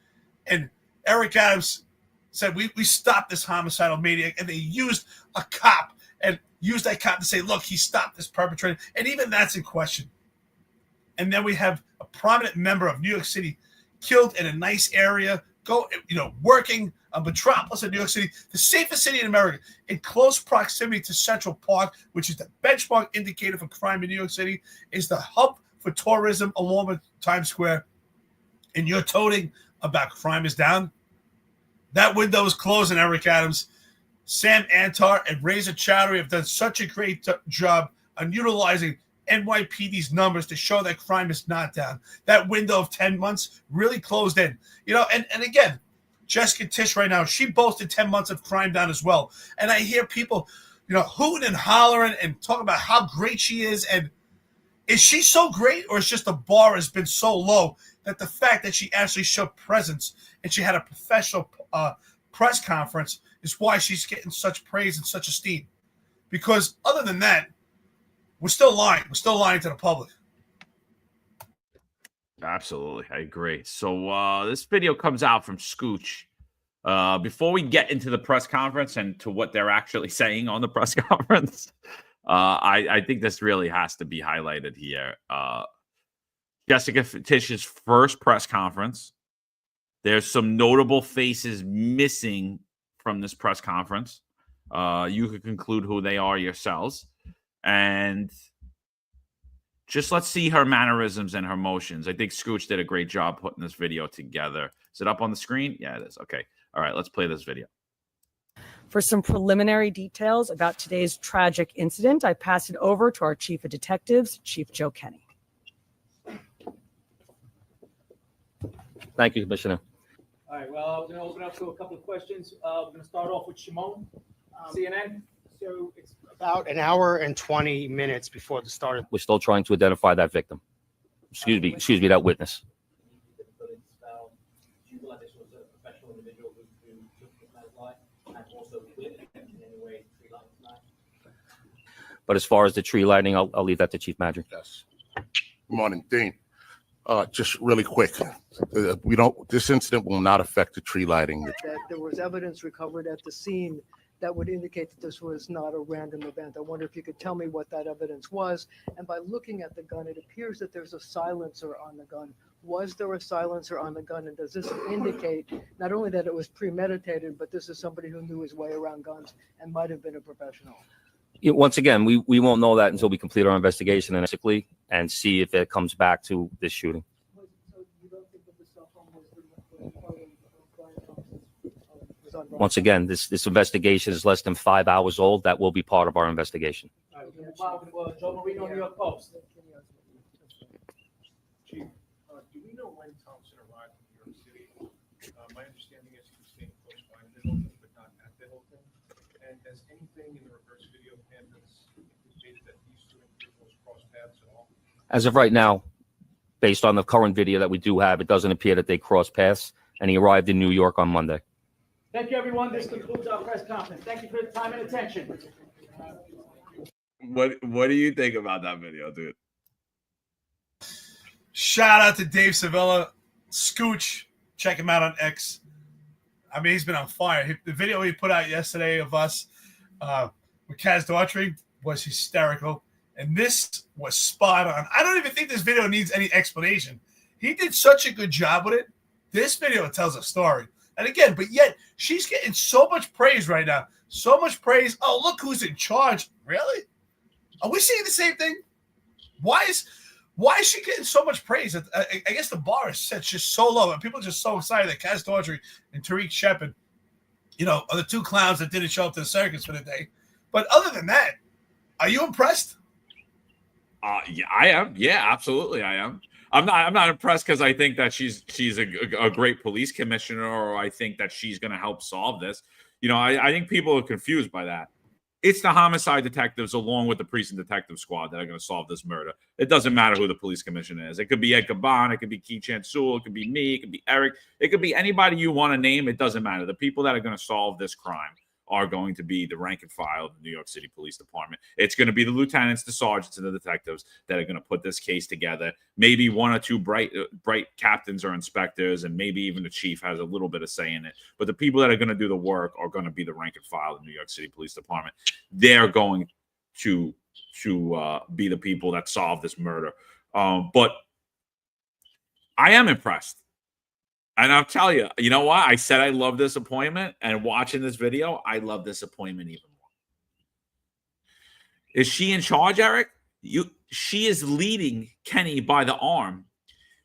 And Eric Adams said, we stopped this homicidal maniac, and they used a cop and used that cop to say, look, he stopped this perpetrator. And even that's in question. And then we have a prominent member of New York City killed in a nice area, working a metropolis of New York City, the safest city in America, in close proximity to Central Park, which is the benchmark indicator for crime in New York City, is the hub for tourism along with Times Square. And you're toting about crime is down? That window is closing, Eric Adams. Sam Antar and Reza Chowdhury have done such a great job on utilizing NYPD's numbers to show that crime is not down. That window of 10 months really closed in. And again, Jessica Tisch right now, she boasted 10 months of crime down as well. And I hear people, hooting and hollering and talking about how great she is. And is she so great, or is just the bar has been so low that the fact that she actually showed presence and she had a professional press conference is why she's getting such praise and such esteem? Because other than that, we're still lying. We're still lying to the public. Absolutely. I agree. So this video comes out from Scooch. Before we get into the press conference and to what they're actually saying on the press conference, I think this really has to be highlighted here. Jessica Tisch's first press conference. There's some notable faces missing from this press conference. You could conclude who they are yourselves. And just let's see her mannerisms and her motions. I think Scooch did a great job putting this video together. Is it up on the screen? Yeah, it is. Okay. All right, let's play this video. For some preliminary details about today's tragic incident, I pass it over to our Chief of Detectives, Chief Joe Kenny. Thank you, Commissioner. All right, well, we're going to open up to a couple of questions. We're going to start off with Shimon, CNN. So it's about an hour and 20 minutes before the start of. We're still trying to identify that victim. Excuse me, that witness. Do you feel like this was a professional individual who took the man's life and also in any way tree lighting tonight? But as far as the tree lighting, I'll leave that to Chief Madry. Yes. Good morning, Dean. Just really quick, this incident will not affect the tree lighting. That there was evidence recovered at the scene that would indicate that this was not a random event. I wonder if you could tell me what that evidence was. And by looking at the gun, it appears that there's a silencer on the gun. Was there a silencer on the gun? And does this indicate not only that it was premeditated, but this is somebody who knew his way around guns and might have been a professional? Once again, we won't know that until we complete our investigation and see if it comes back to this shooting. So you don't think that the cell phone was on Once again, this investigation is less than 5 hours old. That will be part of our investigation. All right, Joe Marino, New York Post. Chief, do we know when Thompson arrived in New York City? My understanding is he was staying close by the Hilton, but not at the Hilton. And has anything in the reverse video cameras indicated that these two individuals crossed paths at all? As of right now, based on the current video that we do have, it doesn't appear that they crossed paths, and he arrived in New York on Monday. Thank you, everyone. This concludes our press conference. Thank you for your time and attention. What do you think about that video, dude? Shout out to Dave Sevilla, Scooch. Check him out on X. I mean, he's been on fire. The video he put out yesterday of us with Kaz Daughtry was hysterical. And this was spot on. I don't even think this video needs any explanation. He did such a good job with it. This video tells a story. And again, but yet she's getting so much praise right now. So much praise. Oh, look who's in charge. Really? Are we seeing the same thing? Why is she getting so much praise? I guess the bar is set just so low, and people are just so excited that Kaz Daughtry and Tariq Shepard, are the two clowns that didn't show up to the circus for the day. But other than that, are you impressed? Yeah, I am. Yeah, absolutely, I am. I'm not impressed because I think that she's a great police commissioner, or I think that she's going to help solve this. I think people are confused by that. It's the homicide detectives along with the precinct detective squad that are going to solve this murder. It doesn't matter who the police commissioner is. It could be Ed Caban. It could be Keith Chansul. It could be me. It could be Eric. It could be anybody you want to name. It doesn't matter. The people that are going to solve this crime are going to be the rank and file of the New York City Police Department. It's going to be the lieutenants, the sergeants, and the detectives that are going to put this case together. Maybe one or two bright captains or inspectors, and maybe even the chief has a little bit of say in it. But the people that are going to do the work are going to be the rank and file of the New York City Police Department. They're going to be the people that solve this murder. But I am impressed. And I'll tell you, you know what? I said I love this appointment, and watching this video, I love this appointment even more. Is she in charge, Eric? She is leading Kenny by the arm.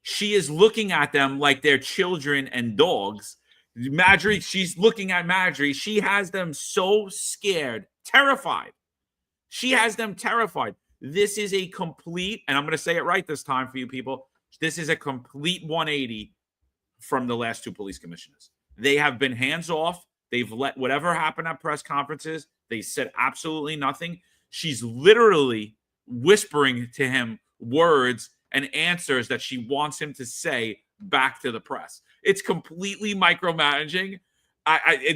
She is looking at them like they're children and dogs. Marjorie, she's looking at Marjorie. She has them so scared, terrified. She has them terrified. This is a complete, and I'm going to say it right this time for you people, this is a complete 180 from the last two police commissioners. They have been hands off. They've let whatever happened at press conferences. They said absolutely nothing. She's literally whispering to him words and answers that she wants him to say back to the press. It's completely micromanaging.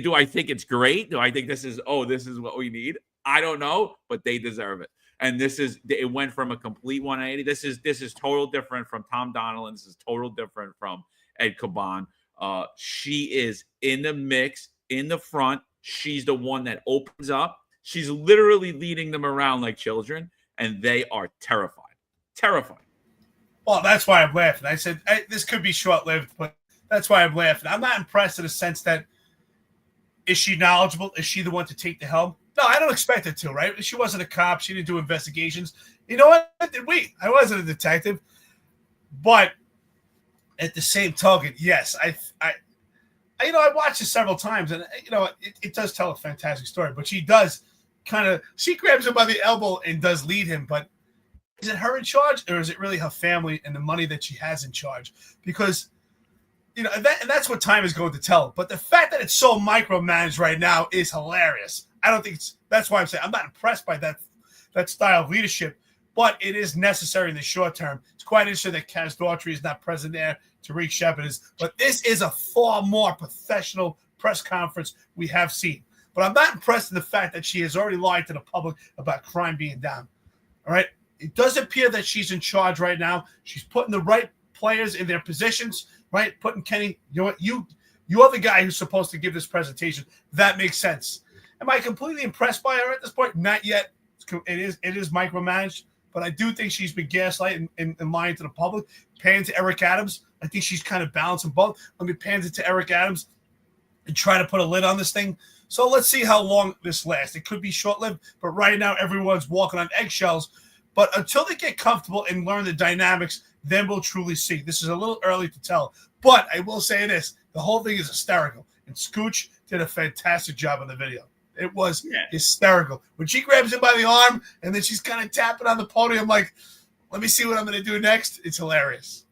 Do I think it's great? Do I think this is what we need? I don't know, but they deserve it. And it went from a complete 180. This is total different from Tom Donnellan. This is total different from Ed Caban. She is in the mix, in the front. She's the one that opens up. She's literally leading them around like children, and they are terrified. Terrified. Well, that's why I'm laughing. I said this could be short-lived, but that's why I'm laughing. I'm not impressed in the sense that, is she knowledgeable? Is she the one to take the helm? No, I don't expect her to, right? She wasn't a cop. She didn't do investigations. You know what? Did we? I wasn't a detective. But at the same token, yes, I watched it several times, and it does tell a fantastic story. But she does she grabs him by the elbow and does lead him. But is it her in charge, or is it really her family and the money that she has in charge? Because and that's what time is going to tell. But the fact that it's so micromanaged right now is hilarious. I don't think that's why I'm saying I'm not impressed by that style of leadership. But it is necessary in the short term. It's quite interesting that Kaz Daughtry is not present there. Tariq Shepard is. But this is a far more professional press conference we have seen. But I'm not impressed in the fact that she has already lied to the public about crime being down. All right? It does appear that she's in charge right now. She's putting the right players in their positions, right? Putting Kenny, you know what? You are the guy who's supposed to give this presentation. That makes sense. Am I completely impressed by her at this point? Not yet. It is micromanaged. But I do think she's been gaslighting and lying to the public. Paying to Eric Adams. I think she's kind of balancing both. Let me pan it to Eric Adams and try to put a lid on this thing. So let's see how long this lasts. It could be short-lived, but right now everyone's walking on eggshells. But until they get comfortable and learn the dynamics, then we'll truly see. This is a little early to tell. But I will say this. The whole thing is hysterical. And Scooch did a fantastic job on the video. It was hysterical. When she grabs him by the arm and then she's kind of tapping on the podium like, let me see what I'm going to do next. It's hilarious.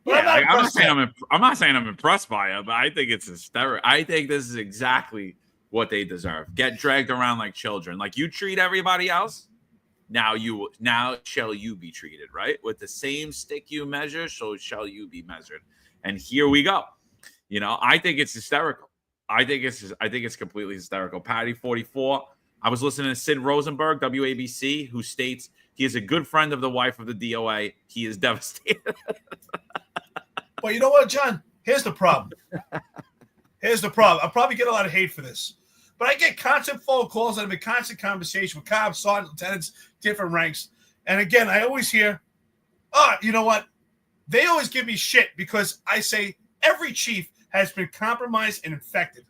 But I'm not saying I'm impressed by it, but I think it's hysterical. I think this is exactly what they deserve. Get dragged around like children. Like you treat everybody else, now shall you be treated, right? With the same stick you measure, so shall you be measured. And here we go. I think it's hysterical. I think it's completely hysterical. Patty 44. I was listening to Sid Rosenberg, WABC, who states he is a good friend of the wife of the DOA. He is devastated. Well, you know what, John? Here's the problem. I'll probably get a lot of hate for this. But I get constant phone calls and I'm in constant conversation with cops, sergeants, lieutenants, different ranks. And again, I always hear, you know what? They always give me shit because I say every chief has been compromised and infected.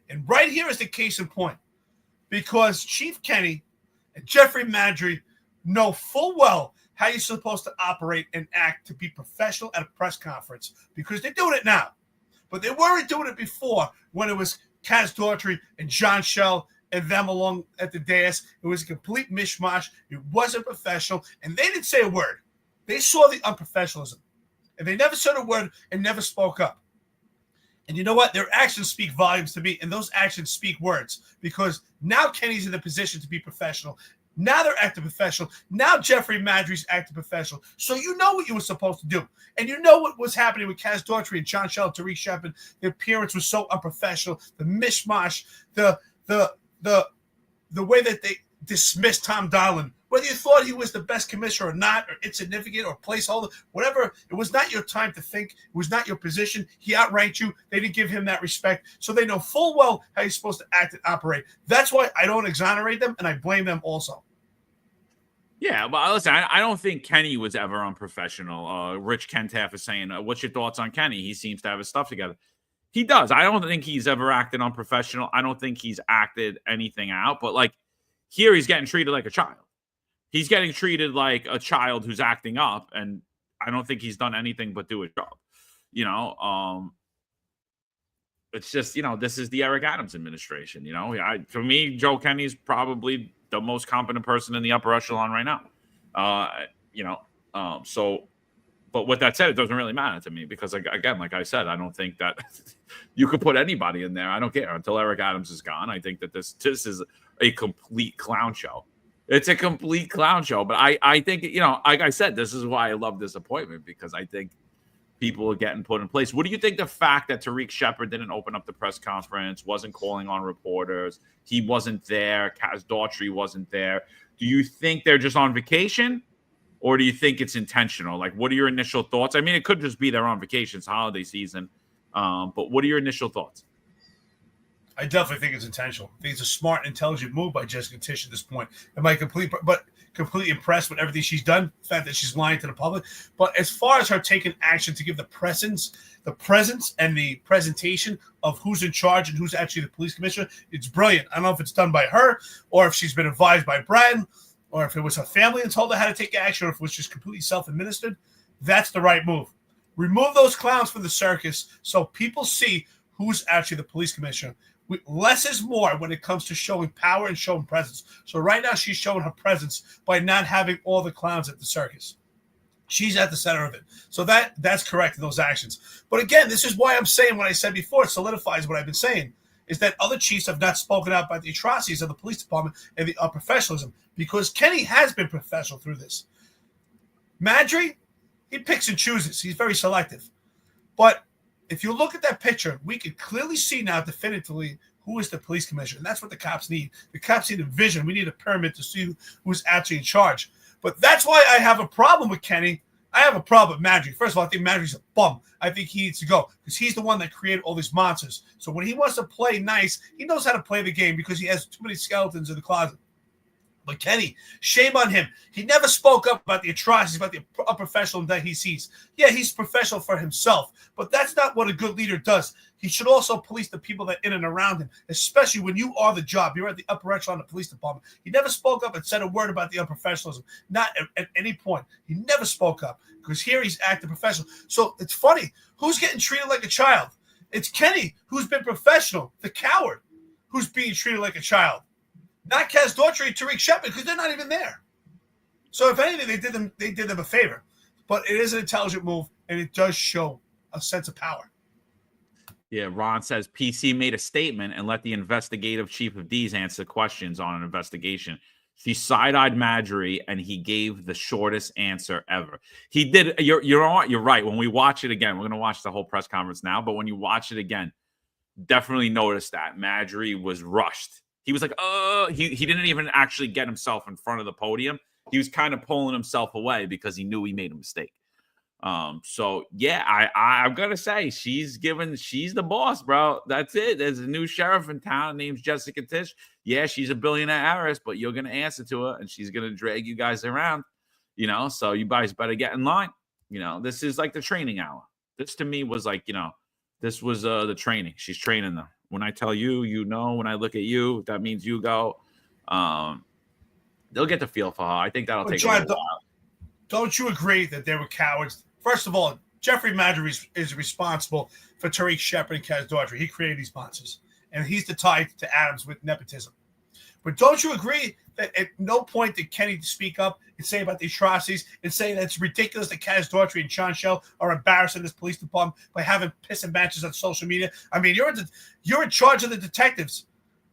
And right here is the case in point. Because Chief Kenny and Jeffrey Marjorie know full well how you're supposed to operate and act to be professional at a press conference. Because they're doing it now. But they weren't doing it before when it was Kaz Daughtry and John Schell and them along at the dais. It was a complete mishmash. It wasn't professional. And they didn't say a word. They saw the unprofessionalism. And they never said a word and never spoke up. And you know what? Their actions speak volumes to me, and those actions speak words, because now Kenny's in the position to be professional. Now they're acting professional. Now Jeffrey Madry's acting professional. So you know what you were supposed to do. And you know what was happening with Kaz Daughtry and John Shell, Tariq Shepard. The appearance was so unprofessional. The mishmash, the way that they dismissed Tom Donlan. Whether you thought he was the best commissioner or not, or insignificant or placeholder, whatever, it was not your time to think. It was not your position. He outranked you. They didn't give him that respect. So they know full well how you're supposed to act and operate. That's why I don't exonerate them, and I blame them also. Yeah, but listen, I don't think Kenny was ever unprofessional. Rich Kentaff is saying, what's your thoughts on Kenny? He seems to have his stuff together. He does. I don't think he's ever acted unprofessional. I don't think he's acted anything out. But, like, here he's getting treated like a child. He's getting treated like a child who's acting up, and I don't think he's done anything but do a job. You know, it's just, you know, this is the Eric Adams administration. You know, for me, Joe Kenny's probably the most competent person in the upper echelon right now. You know, so, but with that said, it doesn't really matter to me because, again, like I said, I don't think that you could put anybody in there. I don't care until Eric Adams is gone. I think that this is a complete clown show. It's a complete clown show. But I think, you know, like I said, this is why I love this appointment, because I think people are getting put in place. What do you think the fact that Tariq Shepard didn't open up the press conference, wasn't calling on reporters, he wasn't there, Kaz Daughtry wasn't there? Do you think they're just on vacation, or do you think it's intentional? Like, what are your initial thoughts? I mean, it could just be they're on vacation, it's holiday season. But what are your initial thoughts? I definitely think it's intentional. I think it's a smart, intelligent move by Jessica Tisch at this point. Am I completely impressed with everything she's done? The fact that she's lying to the public. But as far as her taking action to give the presence and the presentation of who's in charge and who's actually the police commissioner, it's brilliant. I don't know if it's done by her or if she's been advised by Brian or if it was her family and told her how to take action, or if it was just completely self-administered. That's the right move. Remove those clowns from the circus so people see who's actually the police commissioner. Less is more when it comes to showing power and showing presence. So right now she's showing her presence by not having all the clowns at the circus. She's at the center of it. So that's correct in those actions. But again, this is why I'm saying what I said before. It solidifies what I've been saying, is that other chiefs have not spoken out about the atrocities of the police department and the professionalism, because Kenny has been professional through this. Madry, he picks and chooses. He's very selective. But if you look at that picture, we can clearly see now definitively who is the police commissioner. And that's what the cops need. The cops need a vision. We need a pyramid to see who's actually in charge. But that's why I have a problem with Kenny. I have a problem with Madry. First of all, I think Madry's a bum. I think he needs to go because he's the one that created all these monsters. So when he wants to play nice, he knows how to play the game because he has too many skeletons in the closet. But Kenny, shame on him. He never spoke up about the atrocities, about the unprofessional that he sees. Yeah, he's professional for himself, but that's not what a good leader does. He should also police the people that are in and around him, especially when you are the job. You're at the upper echelon of the police department. He never spoke up and said a word about the unprofessionalism. Not at any point. He never spoke up because here he's acting professional. So it's funny. Who's getting treated like a child? It's Kenny, who's been professional, the coward, who's being treated like a child. Not Kaz Daughtry and Tariq Shepard, because they're not even there. So if anything, they did them a favor. But it is an intelligent move, and it does show a sense of power. Yeah, Ron says PC made a statement and let the investigative chief of D's answer questions on an investigation. She side-eyed Madry, and he gave the shortest answer ever. He did. You're right. When we watch it again, we're going to watch the whole press conference now, but when you watch it again, definitely notice that Madry was rushed. He was like, he didn't even actually get himself in front of the podium. He was kind of pulling himself away because he knew he made a mistake. So yeah, I'm gonna say she's the boss, bro. That's it. There's a new sheriff in town named Jessica Tisch. Yeah, she's a billionaire heiress, but you're gonna answer to her, and she's gonna drag you guys around. You know, so you guys better get in line. You know, this is like the training hour. This to me was like, you know, this was the training. She's training them. When I tell you, you know. When I look at you, that means you go. They'll get the feel for her. I think that'll take a while. Don't you agree that they were cowards? First of all, Jeffrey Madry is responsible for Tariq Shepard and Kaz Daughtry. He created these monsters, and he's the tie to Adams with nepotism. But don't you agree that at no point did Kenny speak up and say about the atrocities and say that it's ridiculous that Kaz Daughtry and Sean Shell are embarrassing this police department by having pissing matches on social media? I mean, you're in charge of the detectives.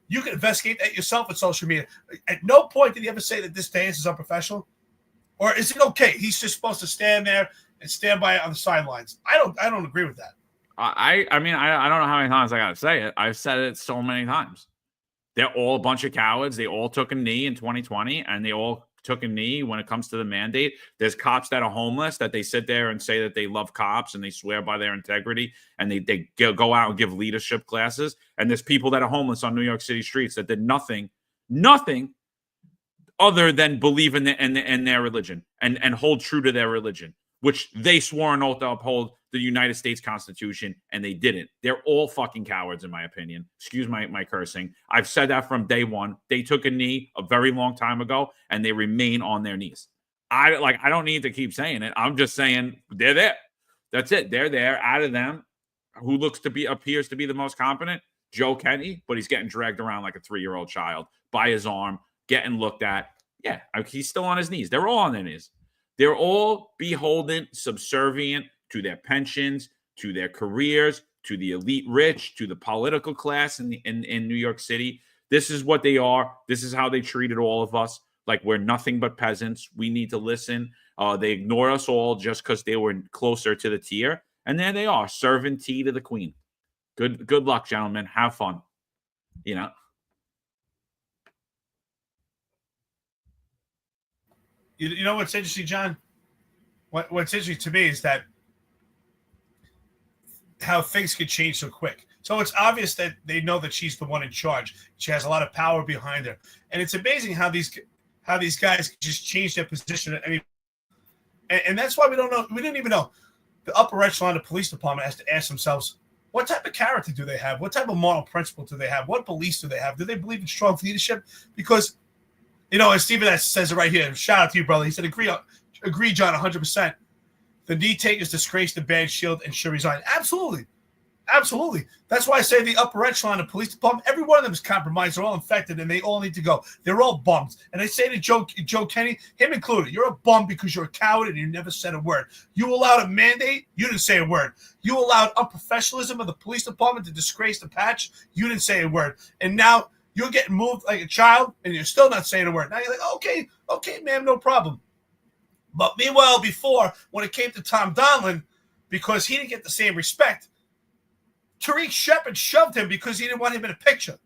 You can investigate that yourself on social media. At no point did he ever say that this dance is unprofessional. Or is it okay? He's just supposed to stand there and stand by on the sidelines. I don't agree with that. I mean, I don't know how many times I got to say it. I've said it so many times. They're all a bunch of cowards. They all took a knee in 2020, and they all took a knee when it comes to the mandate. There's cops that are homeless that they sit there and say that they love cops and they swear by their integrity, and they go out and give leadership classes. And there's people that are homeless on New York City streets that did nothing other than believe in their religion and hold true to their religion, which they swore an oath to uphold the United States Constitution, and they didn't. They're all fucking cowards, in my opinion. Excuse my cursing. I've said that from day one. They took a knee a very long time ago, and they remain on their knees. I don't need to keep saying it. I'm just saying they're there. That's it. They're there. Out of them, who appears to be the most competent, Joe Kenny, but he's getting dragged around like a 3-year-old child by his arm, getting looked at. Yeah, he's still on his knees. They're all on their knees. They're all beholden, subservient to their pensions, to their careers, to the elite rich, to the political class in New York City. This is what they are. This is how they treated all of us. Like we're nothing but peasants. We need to listen. They ignore us all just because they were closer to the tier. And there they are, serving tea to the queen. Good luck, gentlemen. Have fun. You know. You know what's interesting, John? What's interesting to me is that how things could change so quick. So it's obvious that they know that she's the one in charge. She has a lot of power behind her, and it's amazing how these guys just change their position at any. And that's why we don't know. We didn't even know. The upper echelon of the police department has to ask themselves, what type of character do they have? What type of moral principle do they have? What beliefs do they have? Do they believe in strong leadership? Because, you know, as Steven says it right here, shout out to you, brother. He said, agree, John, 100%. The knee takers disgrace the bad shield and should resign. Absolutely. Absolutely. That's why I say the upper echelon of the police department, every one of them is compromised. They're all infected, and they all need to go. They're all bums. And I say to Joe Kenny, him included, you're a bum because you're a coward and you never said a word. You allowed a mandate. You didn't say a word. You allowed unprofessionalism of the police department to disgrace the patch. You didn't say a word. And now you're getting moved like a child, and you're still not saying a word. Now you're like, okay, ma'am, no problem. But meanwhile, before, when it came to Tom Donlin, because he didn't get the same respect, Tariq Shepard shoved him because he didn't want him in a picture.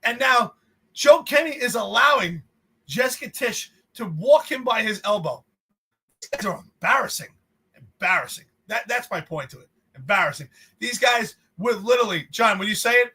And now Joe Kenny is allowing Jessica Tisch to walk him by his elbow. These guys are embarrassing. Embarrassing. That's my point to it. Embarrassing. These guys would literally, John, when you say it,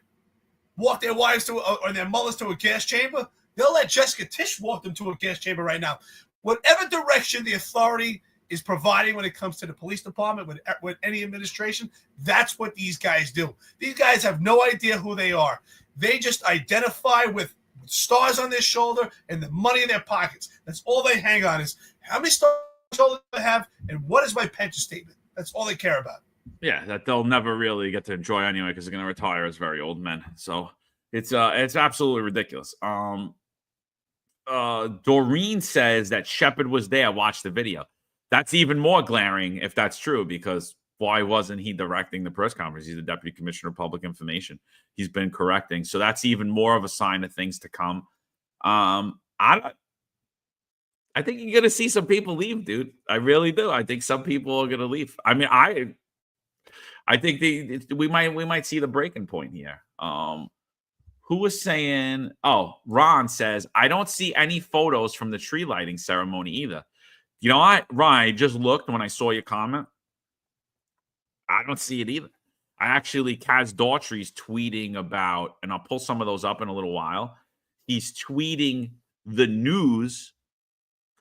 walk their wives or their mothers to a gas chamber. They'll let Jessica Tisch walk them to a gas chamber right now. Whatever direction the authority is providing when it comes to the police department, with any administration, that's what these guys do. These guys have no idea who they are. They just identify with stars on their shoulder and the money in their pockets. That's all they hang on is how many stars on their shoulder do I have and what is my pension statement. That's all they care about. Yeah, that they'll never really get to enjoy anyway because they're going to retire as very old men. So it's absolutely ridiculous. Doreen says that Shepard was there. Watch the video. That's even more glaring if that's true, because why wasn't he directing the press conference? He's the Deputy Commissioner of Public Information. He's been correcting. So that's even more of a sign of things to come. I think you're going to see some people leave, dude. I really do. I think some people are going to leave. I mean, I think we might see the breaking point here. Who was saying, Ron says, I don't see any photos from the tree lighting ceremony either. You know what, Ron, I just looked when I saw your comment. I don't see it either. Kaz Daughtry's tweeting about, and I'll pull some of those up in a little while. He's tweeting the news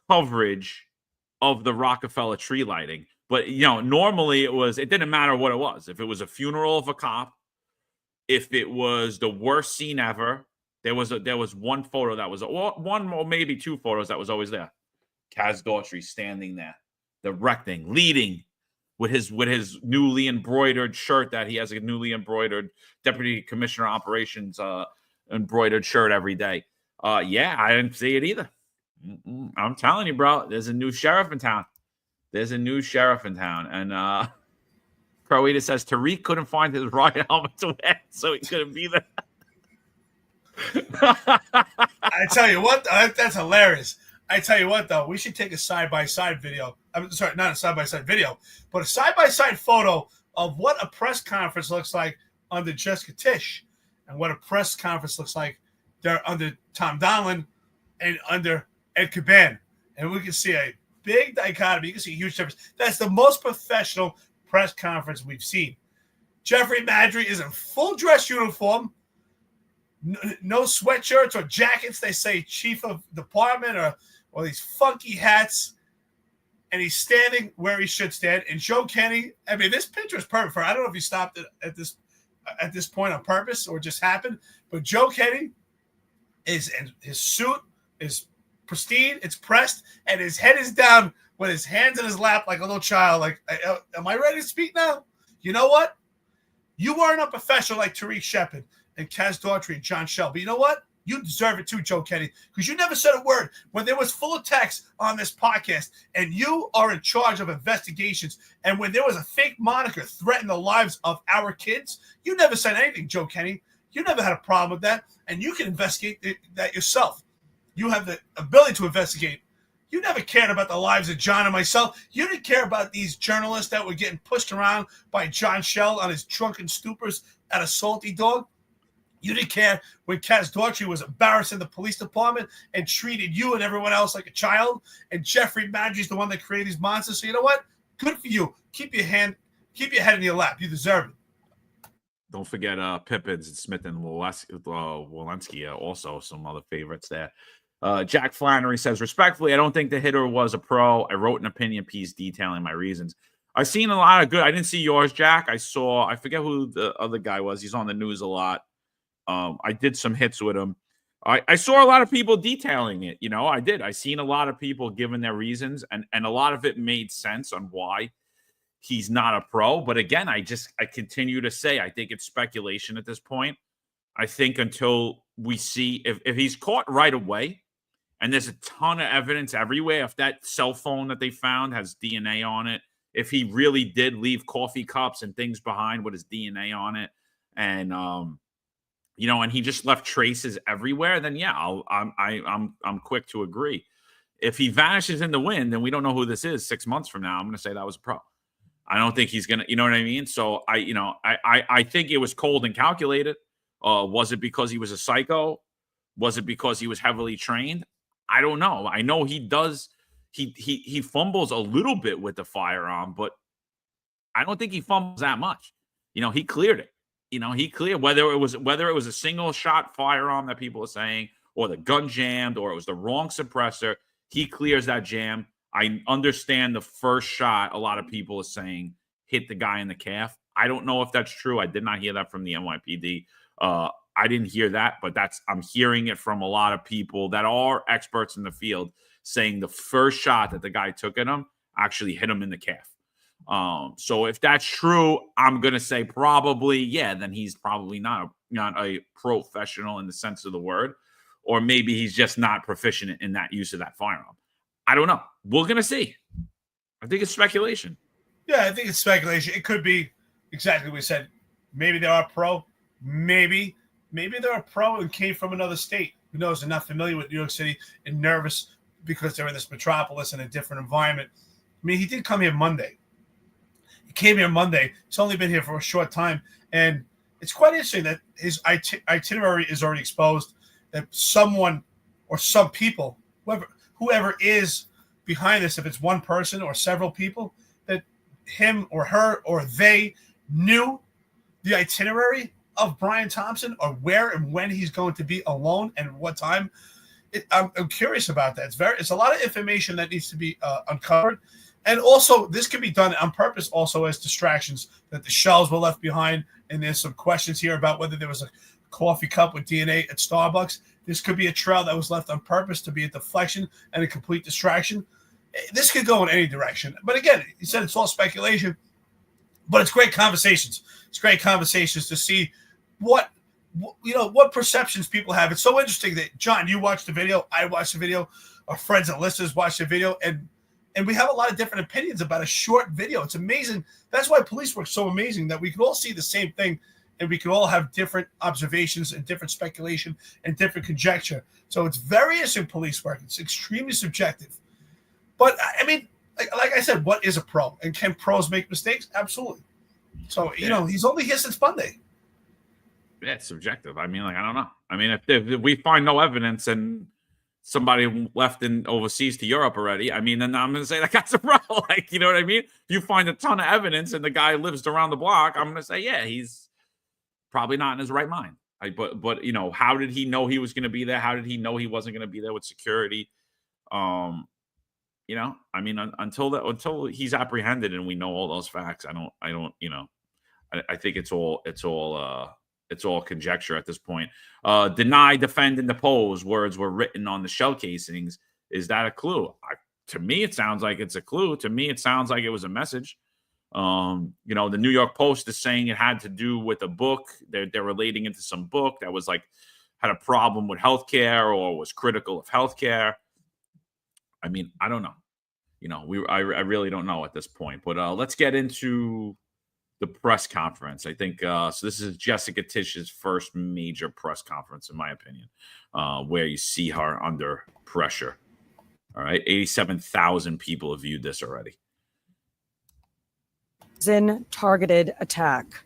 coverage of the Rockefeller tree lighting. But, you know, normally it didn't matter what it was. If it was a funeral of a cop, if it was the worst scene ever, there was one photo that was one or maybe two photos that was always there. Kaz Daughtry standing there, directing, leading with his newly embroidered shirt that he has a newly embroidered Deputy Commissioner Operations embroidered shirt every day. Yeah, I didn't see it either. I'm telling you, bro. There's a new sheriff in town. And Pro-Eater says Tariq couldn't find his riot helmet to wear, so he couldn't be there. I tell you what, that's hilarious. I tell you what, though, we should take a side-by-side video. I'm sorry, not a side-by-side video, but a side-by-side photo of what a press conference looks like under Jessica Tisch and what a press conference looks like there under Tom Donlin and under Ed Caban. And we can see a big dichotomy. You can see a huge difference. That's the most professional press conference we've seen. Jeffrey Madry is in full dress uniform. No sweatshirts or jackets. They say chief of department or these funky hats. And he's standing where he should stand. And Joe Kenny, I mean, this picture is perfect. I don't know if he stopped it at this point on purpose or just happened. But Joe Kenny is in his suit is pristine. It's pressed. And his head is down with his hands in his lap like a little child. Like, am I ready to speak now? You know what? You weren't a professional like Tariq Shepard and Kaz Daughtry and John Shell. But you know what? You deserve it too, Joe Kenny, because you never said a word when there was full of text on this podcast, and you are in charge of investigations. And when there was a fake moniker threatening the lives of our kids, you never said anything, Joe Kenny. You never had a problem with that, and you can investigate that yourself. You have the ability to investigate. You never cared about the lives of John and myself. You didn't care about these journalists that were getting pushed around by John Shell on his drunken stupors at a Salty Dog. You didn't care when Kaz Daughtry was embarrassing the police department and treated you and everyone else like a child. And Jeffrey Madry's the one that created these monsters. So you know what? Good for you. Keep your head in your lap. You deserve it. Don't forget Pippins and Smith and Walensky, also some other favorites there. Jack Flannery says, respectfully, I don't think the hitter was a pro. I wrote an opinion piece detailing my reasons. I've seen a lot of good. I didn't see yours, Jack. I forget who the other guy was. He's on the news a lot. I did some hits with him. I saw a lot of people detailing it. You know, I did. I seen a lot of people giving their reasons, and a lot of it made sense on why he's not a pro. But again, I continue to say, I think it's speculation at this point. I think until we see if he's caught right away, and there's a ton of evidence everywhere. If that cell phone that they found has DNA on it, if he really did leave coffee cups and things behind with his DNA on it, and and he just left traces everywhere, then yeah, I'm quick to agree. If he vanishes in the wind and we don't know who this is 6 months from now, I'm going to say that was a pro. I don't think he's going to, you know what I mean? So I think it was cold and calculated. Was it because he was a psycho? Was it because he was heavily trained? I don't know. I know he does. He fumbles a little bit with the firearm, but I don't think he fumbles that much. He cleared it. He cleared whether it was a single shot firearm that people are saying, or the gun jammed, or it was the wrong suppressor. He clears that jam. I understand the first shot. A lot of people are saying hit the guy in the calf. I don't know if that's true. I did not hear that from the NYPD. I didn't hear that, but I'm hearing it from a lot of people that are experts in the field saying the first shot that the guy took at him actually hit him in the calf. So if that's true, I'm going to say probably, yeah, then he's probably not a professional in the sense of the word, or maybe he's just not proficient in that use of that firearm. I don't know. We're going to see. I think it's speculation. Yeah, I think it's speculation. It could be exactly what we said. Maybe they are pro. Maybe they're a pro and came from another state. Who knows? They're not familiar with New York City and nervous because they're in this metropolis in a different environment. I mean, he did come here Monday. He came here Monday. He's only been here for a short time. And it's quite interesting that his itinerary is already exposed, that someone or some people, whoever is behind this, if it's one person or several people, that him or her or they knew the itinerary of Brian Thompson, or where and when he's going to be alone and what time. I'm curious about that. It's a lot of information that needs to be uncovered. And also, this can be done on purpose also as distractions, that the shells were left behind. And there's some questions here about whether there was a coffee cup with DNA at Starbucks. This could be a trail that was left on purpose to be a deflection and a complete distraction. This could go in any direction. But again, he said it's all speculation. But it's great conversations. It's great conversations to see what what perceptions people have. It's so interesting that, John, you watched the video, I watched the video, our friends and listeners watched the video, and we have a lot of different opinions about a short video. It's amazing. That's why police work so amazing, that we can all see the same thing, and we can all have different observations and different speculation and different conjecture. So it's very interesting police work. It's extremely subjective. But, I mean, like I said, what is a pro? And can pros make mistakes? Absolutely. So, he's only here since Monday. Yeah, it's subjective. I mean, I don't know. I mean, if we find no evidence and somebody left in overseas to Europe already, I mean, then I'm going to say that guy's a pro. You know what I mean? If you find a ton of evidence and the guy lives around the block, I'm going to say, yeah, he's probably not in his right mind. But how did he know he was going to be there? How did he know he wasn't going to be there with security? I mean, until he's apprehended and we know all those facts, I think it's all conjecture at this point. Deny, defend, and depose words were written on the shell casings. Is that a clue? To me, it sounds like it's a clue. To me, it sounds like it was a message. The New York Post is saying it had to do with a book. They're relating into some book that was had a problem with healthcare or was critical of healthcare. I mean, I don't know. I really don't know at this point. But let's get into the press conference. I think so. This is Jessica Tisch's first major press conference, in my opinion, where you see her under pressure. All right, 87,000 people have viewed this already. Targeted attack.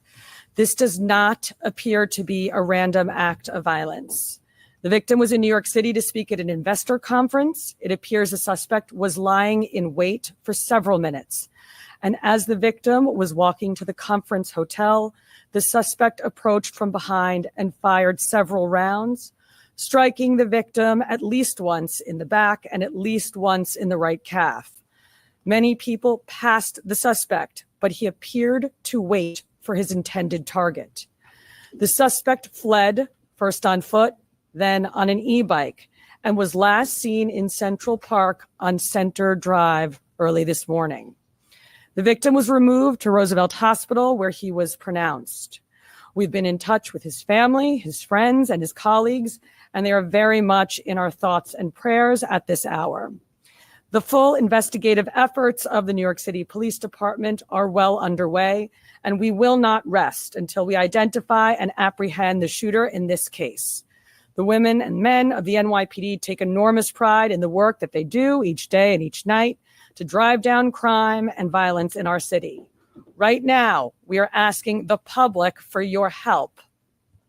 This does not appear to be a random act of violence. The victim was in New York City to speak at an investor conference. It appears the suspect was lying in wait for several minutes. And as the victim was walking to the conference hotel, the suspect approached from behind and fired several rounds, striking the victim at least once in the back and at least once in the right calf. Many people passed the suspect, but he appeared to wait for his intended target. The suspect fled, first on foot, then on an e-bike, and was last seen in Central Park on Center Drive early this morning. The victim was removed to Roosevelt Hospital, where he was pronounced. We've been in touch with his family, his friends, and his colleagues, and they are very much in our thoughts and prayers at this hour. The full investigative efforts of the New York City Police Department are well underway, and we will not rest until we identify and apprehend the shooter in this case. The women and men of the NYPD take enormous pride in the work that they do each day and each night to drive down crime and violence in our city. Right now, we are asking the public for your help.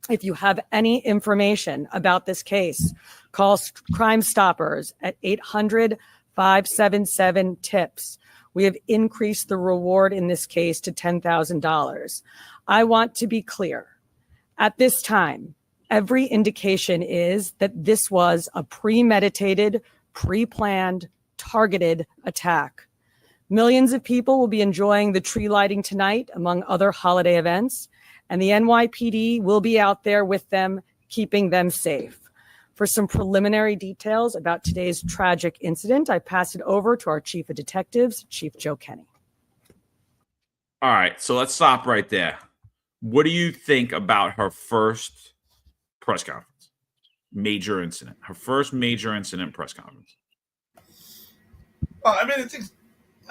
If you have any information about this case, call Crime Stoppers at 800-577-TIPS. We have increased the reward in this case to $10,000. I want to be clear. At this time, every indication is that this was a premeditated, pre-planned, targeted attack. Millions of people will be enjoying the tree lighting tonight, among other holiday events, and the NYPD will be out there with them, keeping them safe. For some preliminary details about today's tragic incident, I pass it over to our Chief of Detectives, Chief Joe Kenny. All right, so let's stop right there. What do you think about her first press conference? Major incident. Her first major incident press conference. I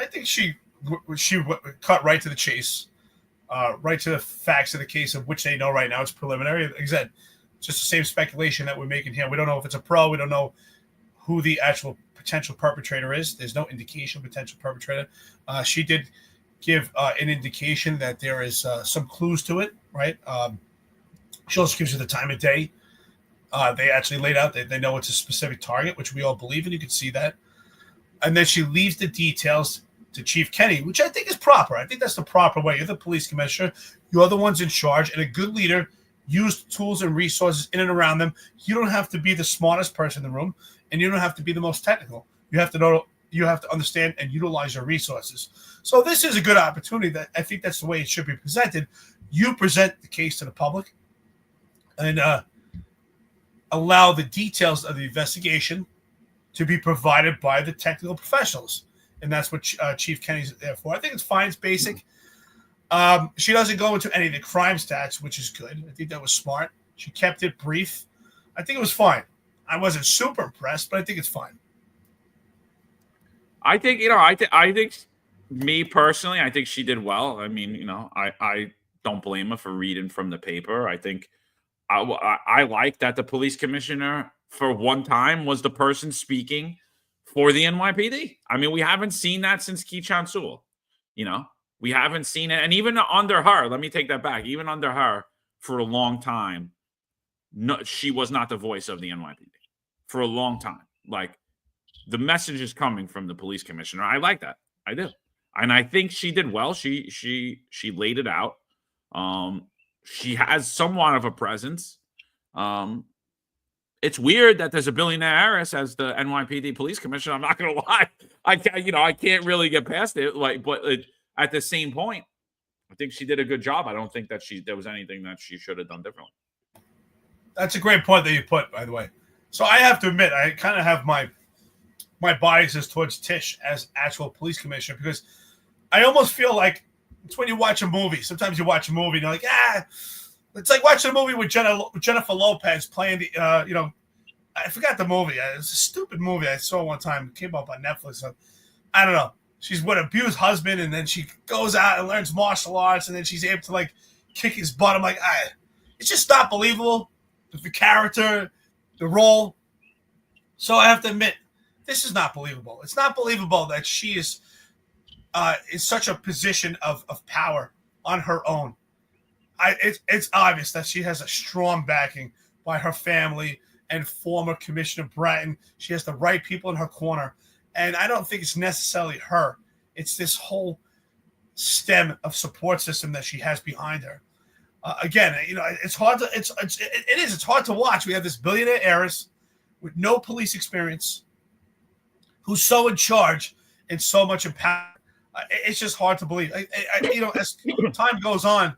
think she cut right to the chase, right to the facts of the case, of which they know right now. It's preliminary. Like I said, just the same speculation that we're making here. We don't know if it's a pro. We don't know who the actual potential perpetrator is. There's no indication of potential perpetrator. She did give an indication that there is some clues to it, right? She also gives you the time of day. They actually laid out that they know it's a specific target, which we all believe in. You can see that. And then she leaves the details to Chief Kenny, which I think is proper. I think that's the proper way. You're the police commissioner. You're the ones in charge. And a good leader used tools and resources in and around them. You don't have to be the smartest person in the room, and you don't have to be the most technical. You have to know, you have to understand and utilize your resources. So this is a good opportunity. That I think that's the way it should be presented. You present the case to the public and allow the details of the investigation to be provided by the technical professionals. And that's what Chief Kenny's there for. I think it's fine. It's basic. She doesn't go into any of the crime stats, which is good. I think that was smart. She kept it brief. I think it was fine. I wasn't super impressed, but I think it's fine. I think, I think me personally, I think she did well. I mean, I don't blame her for reading from the paper. I think I like that the police commissioner for one time was the person speaking for the NYPD. I mean, we haven't seen that since Keechant Sewell. We haven't seen it. And even under her, let me take that back. Even under her for a long time, no, she was not the voice of the NYPD for a long time. Like, the message is coming from the police commissioner. I like that. I do. And I think she did well. She laid it out. She has somewhat of a presence. It's weird that there's a billionaire heiress as the NYPD police commissioner. I'm not going to lie. I can't really get past it. At the same point, I think she did a good job. I don't think that there was anything that she should have done differently. That's a great point that you put, by the way. So I have to admit, I kind of have my biases towards Tish as actual police commissioner, because I almost feel like it's when you watch a movie. Sometimes you watch a movie and you're like, it's like watching a movie with Jennifer Lopez playing the, I forgot the movie. It's a stupid movie I saw one time. It came up on Netflix. I don't know. She's with an abused husband, and then she goes out and learns martial arts, and then she's able to like kick his butt. I'm like, it's just not believable. The character, the role. So I have to admit, this is not believable. It's not believable that she is in such a position of power on her own. It's obvious that she has a strong backing by her family and former Commissioner Bratton. She has the right people in her corner. And I don't think it's necessarily her. It's this whole stem of support system that she has behind her. Again, it's hard to it's hard to watch. We have this billionaire heiress with no police experience, who's so in charge and so much in power. It's just hard to believe. As time goes on,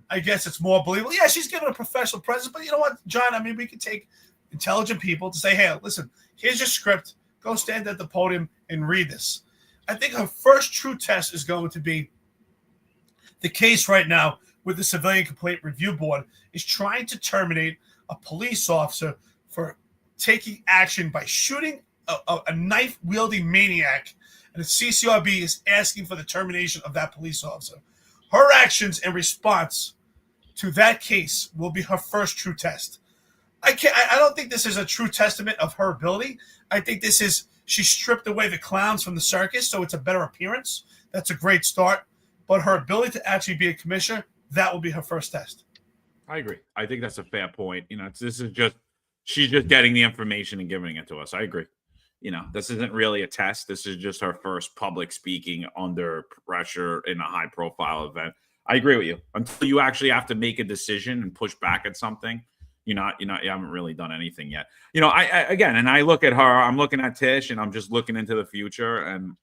I guess it's more believable. Yeah, she's given a professional presence, but you know what, John? I mean, we could take intelligent people to say, hey, listen, here's your script. Go stand at the podium and read this. I think her first true test is going to be the case right now with the Civilian Complaint Review Board is trying to terminate a police officer for taking action by shooting a knife-wielding maniac, and the CCRB is asking for the termination of that police officer. Her actions in response to that case will be her first true test. I don't think this is a true testament of her ability. I think this is she stripped away the clowns from the circus, so it's a better appearance. That's a great start. But her ability to actually be a commissioner, that will be her first test. I agree. I think that's a fair point. She's just getting the information and giving it to us. I agree. This isn't really a test. This is just her first public speaking under pressure in a high-profile event. I agree with you. Until you actually have to make a decision and push back at something, you haven't really done anything yet. I look at her. I'm looking at Tish, and I'm just looking into the future, and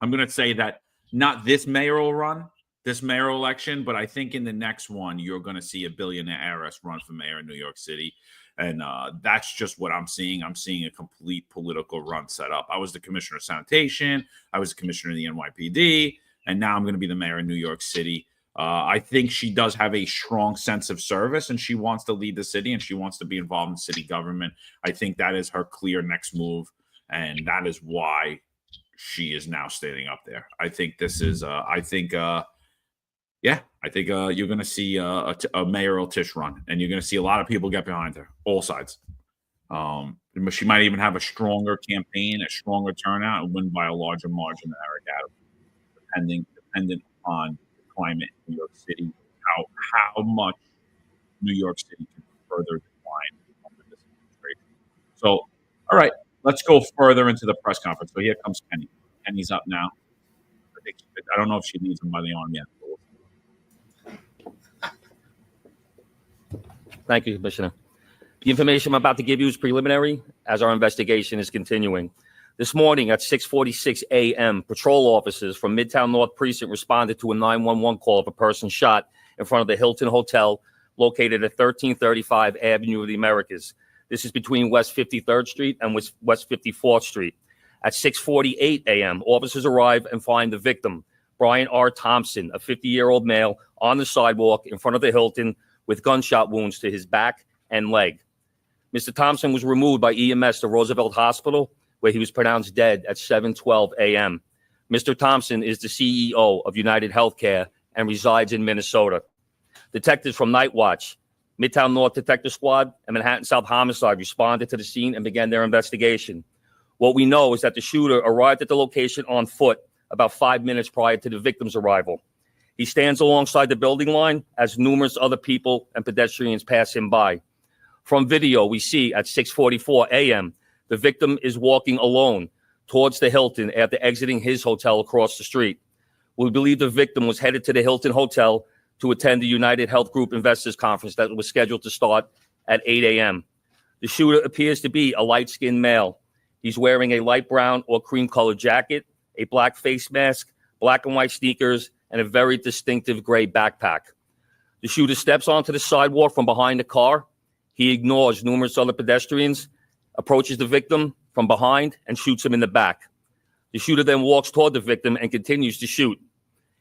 I'm going to say that not this mayoral run, this mayoral election, but I think in the next one, you're going to see a billionaire heiress run for mayor in New York City. And that's just what I'm seeing. I'm seeing a complete political run set up. I was the commissioner of sanitation. I was the commissioner of the NYPD. And now I'm going to be the mayor in New York City. I think she does have a strong sense of service, and she wants to lead the city, and she wants to be involved in city government. I think that is her clear next move. And that is why she is now standing up there. I think this is, you're going to see a mayoral Tish run, and you're going to see a lot of people get behind her, all sides. She might even have a stronger campaign, a stronger turnout, and win by a larger margin than Eric Adams, dependent on the climate in New York City, how much New York City can further decline under this administration. So, all right, let's go further into the press conference. So here comes Penny. Penny's up now. I don't know if she leads him by the arm yet. Thank you, Commissioner. The information I'm about to give you is preliminary as our investigation is continuing. This morning at 6:46 a.m., patrol officers from MidTown North Precinct responded to a 911 call of a person shot in front of the Hilton Hotel located at 1335 Avenue of the Americas. This is between West 53rd Street and West 54th Street. At 6:48 a.m., officers arrive and find the victim, Brian R. Thompson, a 50-year-old male, on the sidewalk in front of the Hilton with gunshot wounds to his back and leg. Mr. Thompson was removed by EMS to Roosevelt Hospital, where he was pronounced dead at 7:12 a.m. Mr. Thompson is the CEO of UnitedHealthCare and resides in Minnesota. Detectives from Night Watch, MidTown North Detective Squad, and Manhattan South Homicide responded to the scene and began their investigation. What we know is that the shooter arrived at the location on foot about 5 minutes prior to the victim's arrival. He stands alongside the building line as numerous other people and pedestrians pass him by. From video, we see at 6:44 a.m., the victim is walking alone towards the Hilton after exiting his hotel across the street. We believe the victim was headed to the Hilton Hotel to attend the United Health Group Investors Conference that was scheduled to start at 8 a.m. The shooter appears to be a light-skinned male. He's wearing a light brown or cream-colored jacket, a black face mask, black and white sneakers, and a very distinctive gray backpack. The shooter steps onto the sidewalk from behind the car. He ignores numerous other pedestrians, approaches the victim from behind, and shoots him in the back. The shooter then walks toward the victim and continues to shoot.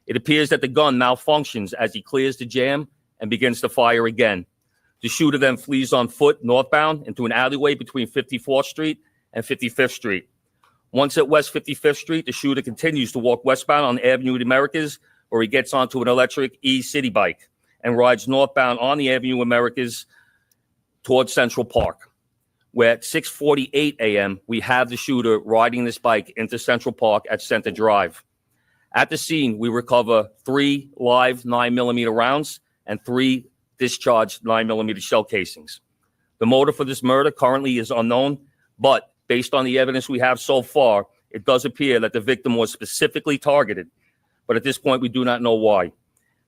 It appears that the gun malfunctions as he clears the jam and begins to fire again. The shooter then flees on foot northbound into an alleyway between 54th Street and 55th Street. Once at West 55th Street, the shooter continues to walk westbound on Avenue of the Americas, where he gets onto an electric e-city bike and rides northbound on the Avenue of Americas towards Central Park, where at 6:48 a.m., we have the shooter riding this bike into Central Park at Center Drive. At the scene, we recover 3 live 9mm rounds and 3 discharged 9mm shell casings. The motive for this murder currently is unknown, but based on the evidence we have so far, it does appear that the victim was specifically targeted. But at this point, we do not know why.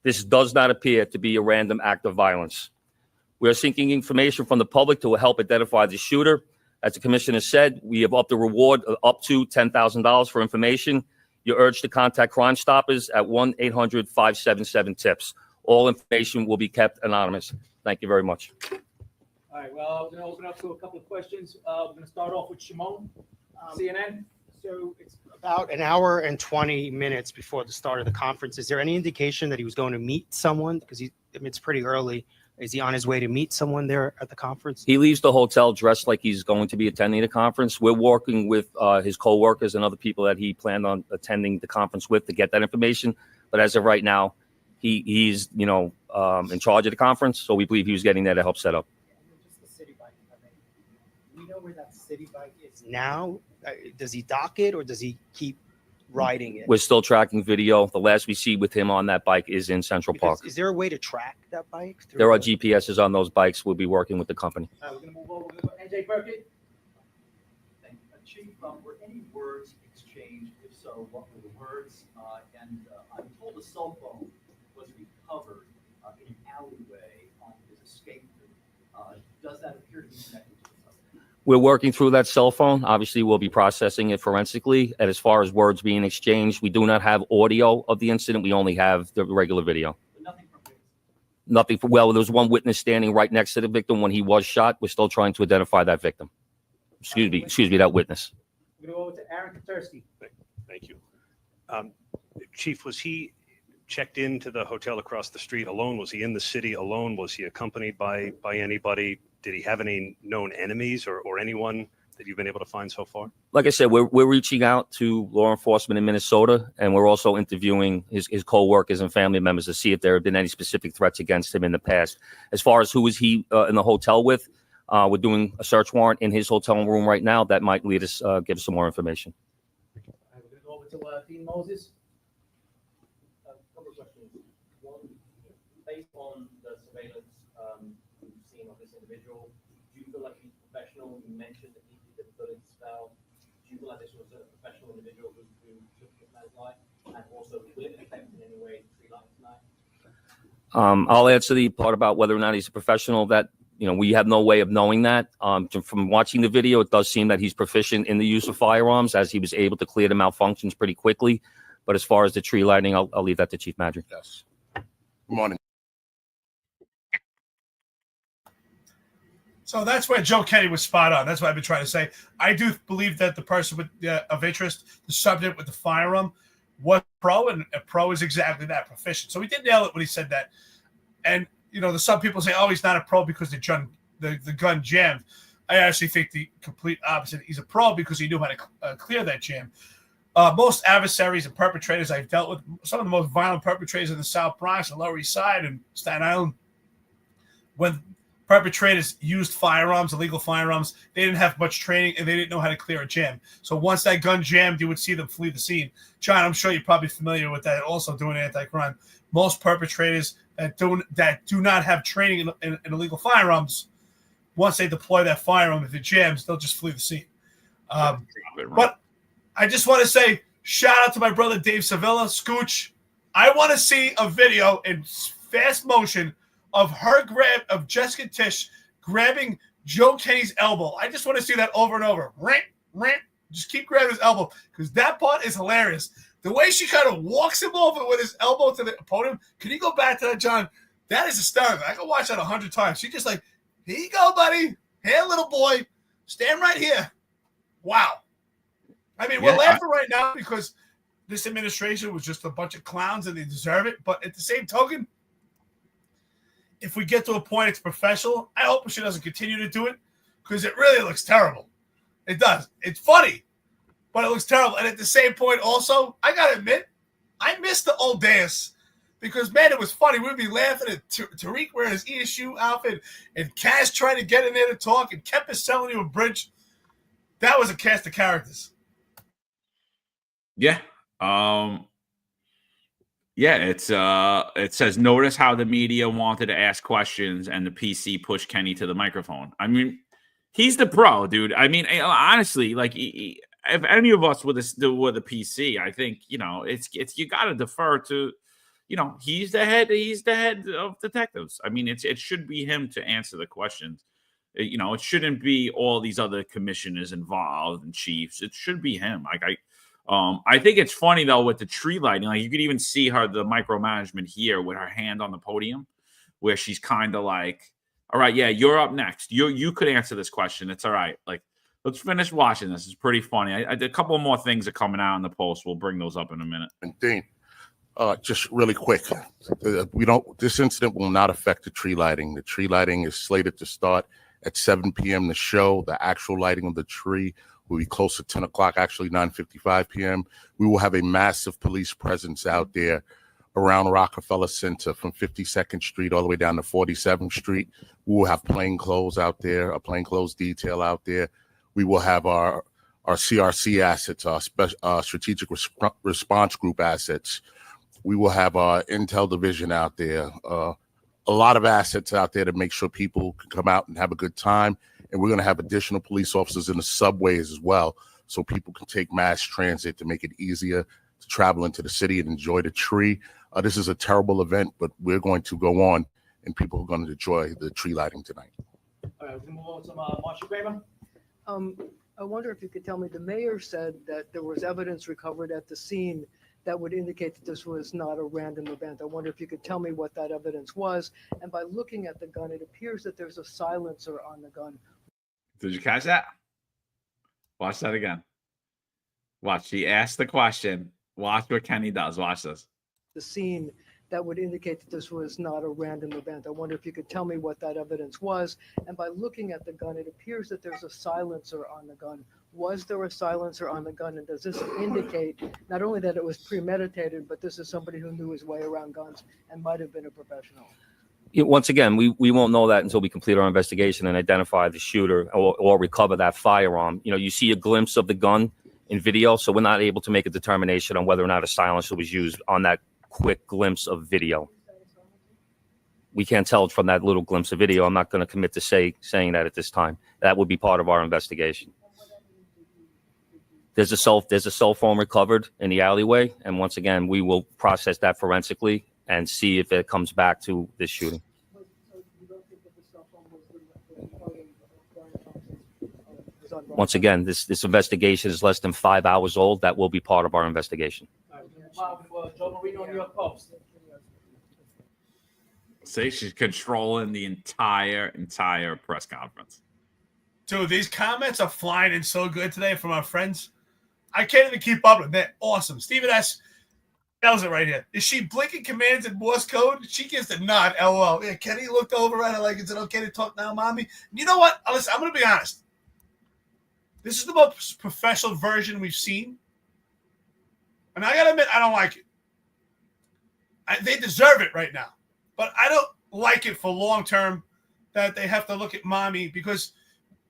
This does not appear to be a random act of violence. We are seeking information from the public to help identify the shooter. As the commissioner said, we have upped the reward up to $10,000 for information. You're urged to contact Crime Stoppers at 1-800-577-TIPS. All information will be kept anonymous. Thank you very much. All right, well, we're going to open up to a couple of questions. We're going to start off with Shimon, CNN. So it's about an hour and 20 minutes before the start of the conference. Is there any indication that he was going to meet someone? Because it's pretty early. Is he on his way to meet someone there at the conference? He leaves the hotel dressed like he's going to be attending the conference. We're working with his coworkers and other people that he planned on attending the conference with to get that information. But as of right now, he's in charge of the conference. So we believe he was getting there to help set up. Just the city bike. Do we know where that city bike is now? Does he dock it or does he keep riding it? We're still tracking video. The last we see with him on that bike is in Central Park. Is there a way to track that bike? There are GPSs on those bikes. We'll be working with the company. We're going to move over to NJ Burkett. Chief, were any words exchanged? If so, what were the words? And I'm told a cell phone was recovered in an alleyway on his escape route. Does that appear to be connected to the subject? We're working through that cell phone. Obviously, we'll be processing it forensically. And as far as words being exchanged, we do not have audio of the incident. We only have the regular video. Nothing. Well, there was one witness standing right next to the victim when he was shot. We're still trying to identify that victim. Excuse me, that witness. We're going to go over to Aaron Katursky. Thank you. Chief, was he checked into the hotel across the street alone? Was he in the city alone? Was he accompanied by anybody? Did he have any known enemies or anyone that you've been able to find so far? Like I said, we're reaching out to law enforcement in Minnesota, and we're also interviewing his co-workers and family members to see if there have been any specific threats against him in the past. As far as who was he in the hotel with, we're doing a search warrant in his hotel room right now. That might lead us, give us some more information. We're going to go over to Dean Moses. A couple of questions. One, based on the surveillance we've seen of this individual, do you feel like he's professional? You mentioned that he did the bullet spell. Do you feel like this was a professional individual who took this man's life? And also, will it affect in any way the tree line tonight? I'll answer the part about whether or not he's a professional. That we have no way of knowing that. From watching the video, it does seem that he's proficient in the use of firearms, as he was able to clear the malfunctions pretty quickly. But as far as the tree lighting, I'll leave that to Chief Madry. Yes. Good morning. So that's where Joe Kenny was spot on. That's what I've been trying to say. I do believe that the person with of interest, the subject with the firearm, was pro, and a pro is exactly that, proficient. So he did nail it when he said that. And there's some people say, oh, he's not a pro because the gun jammed. I actually think the complete opposite. He's a pro because he knew how to clear that jam. Most adversaries and perpetrators I've dealt with, some of the most violent perpetrators in the South Bronx and Lower East Side and Staten Island, when perpetrators used firearms, illegal firearms, they didn't have much training and they didn't know how to clear a jam. So once that gun jammed, you would see them flee the scene. John, I'm sure you're probably familiar with that, also doing anti-crime. Most perpetrators that do not have training in illegal firearms, once they deploy that firearm, if it jams, they'll just flee the scene. But I just want to say, shout out to my brother Dave Sevilla, Scooch. I want to see a video in fast motion of Jessica Tisch grabbing Joe Kenny's elbow. I just want to see that over and over. Just keep grabbing his elbow because that part is hilarious. The way she kind of walks him over with his elbow to the podium. Can you go back to that, John? That is hysterical. I can watch that 100 times. She just like, here you go, buddy. Here, little boy. Stand right here. Wow. I mean, we're laughing right now because this administration was just a bunch of clowns and they deserve it. But at the same token, if we get to a point it's professional, I hope she doesn't continue to do it because it really looks terrible. It does. It's funny, but it looks terrible. And at the same point also, I got to admit, I miss the old days because, man, it was funny. We'd be laughing at Tariq wearing his ESU outfit and Cass trying to get in there to talk and Kempis selling you a bridge. That was a cast of characters. Yeah. It says, notice how the media wanted to ask questions and the PC pushed Kenny to the microphone. I mean, he's the pro, dude. I mean, honestly, like if any of us were the PC, I think, it's you got to defer to, he's the head of detectives. I mean, it should be him to answer the questions. It shouldn't be all these other commissioners involved and chiefs. It should be him. I think it's funny though with the tree lighting. Like you could even see the micromanagement here with her hand on the podium, where she's kind of like, "All right, yeah, you're up next. You could answer this question. It's all right. Like, let's finish watching this. It's pretty funny." I did a couple more things are coming out in the post. We'll bring those up in a minute. And Dean, just really quick, this incident will not affect the tree lighting. The tree lighting is slated to start at 7 p.m. The show, the actual lighting of the tree will be close to 10 o'clock, actually 9:55 p.m. We will have a massive police presence out there around Rockefeller Center from 52nd Street all the way down to 47th Street. We will have plainclothes out there, a plainclothes detail out there. We will have our CRC assets, our strategic response group assets. We will have our intel division out there, a lot of assets out there to make sure people can come out and have a good time. And we're going to have additional police officers in the subways as well, so people can take mass transit to make it easier to travel into the city and enjoy the tree. This is a terrible event, but we're going to go on, and people are going to enjoy the tree lighting tonight. All right, we move on to Marshall Graber. I wonder if you could tell me, the mayor said that there was evidence recovered at the scene that would indicate that this was not a random event. I wonder if you could tell me what that evidence was. And by looking at the gun, it appears that there's a silencer on the gun. Did you catch that? Watch that again. Watch. He asked the question. Watch what Kenny does. Watch this. The scene that would indicate that this was not a random event. I wonder if you could tell me what that evidence was. And by looking at the gun, it appears that there's a silencer on the gun. Was there a silencer on the gun? And does this indicate not only that it was premeditated, but this is somebody who knew his way around guns and might have been a professional? Once again, we won't know that until we complete our investigation and identify the shooter or recover that firearm. You see a glimpse of the gun in video, so we're not able to make a determination on whether or not a silencer was used on that quick glimpse of video. We can't tell from that little glimpse of video. I'm not going to commit to saying that at this time. That would be part of our investigation. There's a cell phone recovered in the alleyway, and once again, we will process that forensically and see if it comes back to this shooting. Once again, this investigation is less than 5 hours old. That will be part of our investigation. Joe Marino on your post. Say she's controlling the entire press conference. Dude, these comments are flying in so good today from our friends. I can't even keep up with them. They're awesome. Stephen S., Tells it right here. Is she blinking commands in Morse code? She gives the nod. LOL. Yeah, Kenny looked over at her like, is it okay to talk now, mommy? And you know what? Listen, I'm going to be honest. This is the most professional version we've seen. And I got to admit, I don't like it. They deserve it right now. But I don't like it for long term that they have to look at mommy, because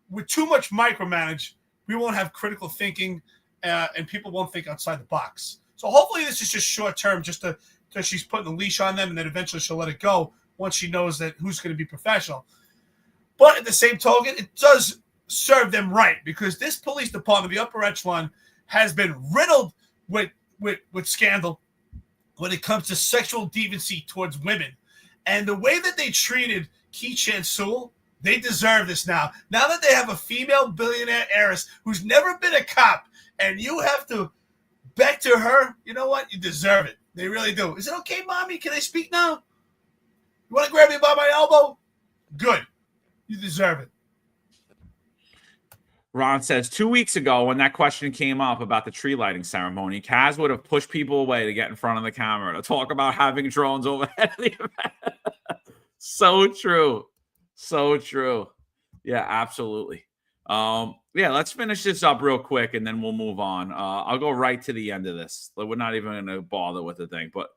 with too much micromanage, we won't have critical thinking and people won't think outside the box. So hopefully this is just short term, just to she's putting a leash on them, and then eventually she'll let it go once she knows that who's going to be professional. But at the same token, it does serve them right, because this police department, the upper echelon, has been riddled with scandal when it comes to sexual deviancy towards women. And the way that they treated Key Chan-Sewell, they deserve this now. Now that they have a female billionaire heiress who's never been a cop, and you have to beg to her, you know what? You deserve it. They really do. Is it okay, mommy? Can I speak now? You want to grab me by my elbow? Good. You deserve it. Ron says 2 weeks ago, when that question came up about the tree lighting ceremony, Kaz would have pushed people away to get in front of the camera to talk about having drones overhead of the event. So true. So true. Yeah, absolutely. Yeah, let's finish this up real quick and then we'll move on. I'll go right to the end of this. We're not even going to bother with the thing, but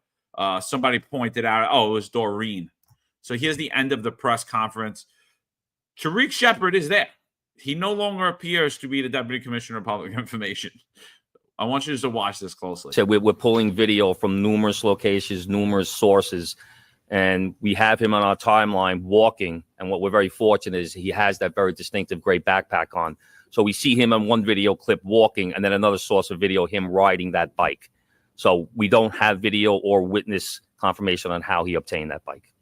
somebody pointed out, it was Doreen. So here's the end of the press conference. Tariq Shepard is there. He no longer appears to be the Deputy Commissioner of Public Information. I want you to watch this closely. So we're pulling video from numerous locations, numerous sources, and we have him on our timeline walking. And what we're very fortunate is he has that very distinctive gray backpack on. So we see him on one video clip walking, and then another source of video, him riding that bike. So we don't have video or witness confirmation on how he obtained that bike.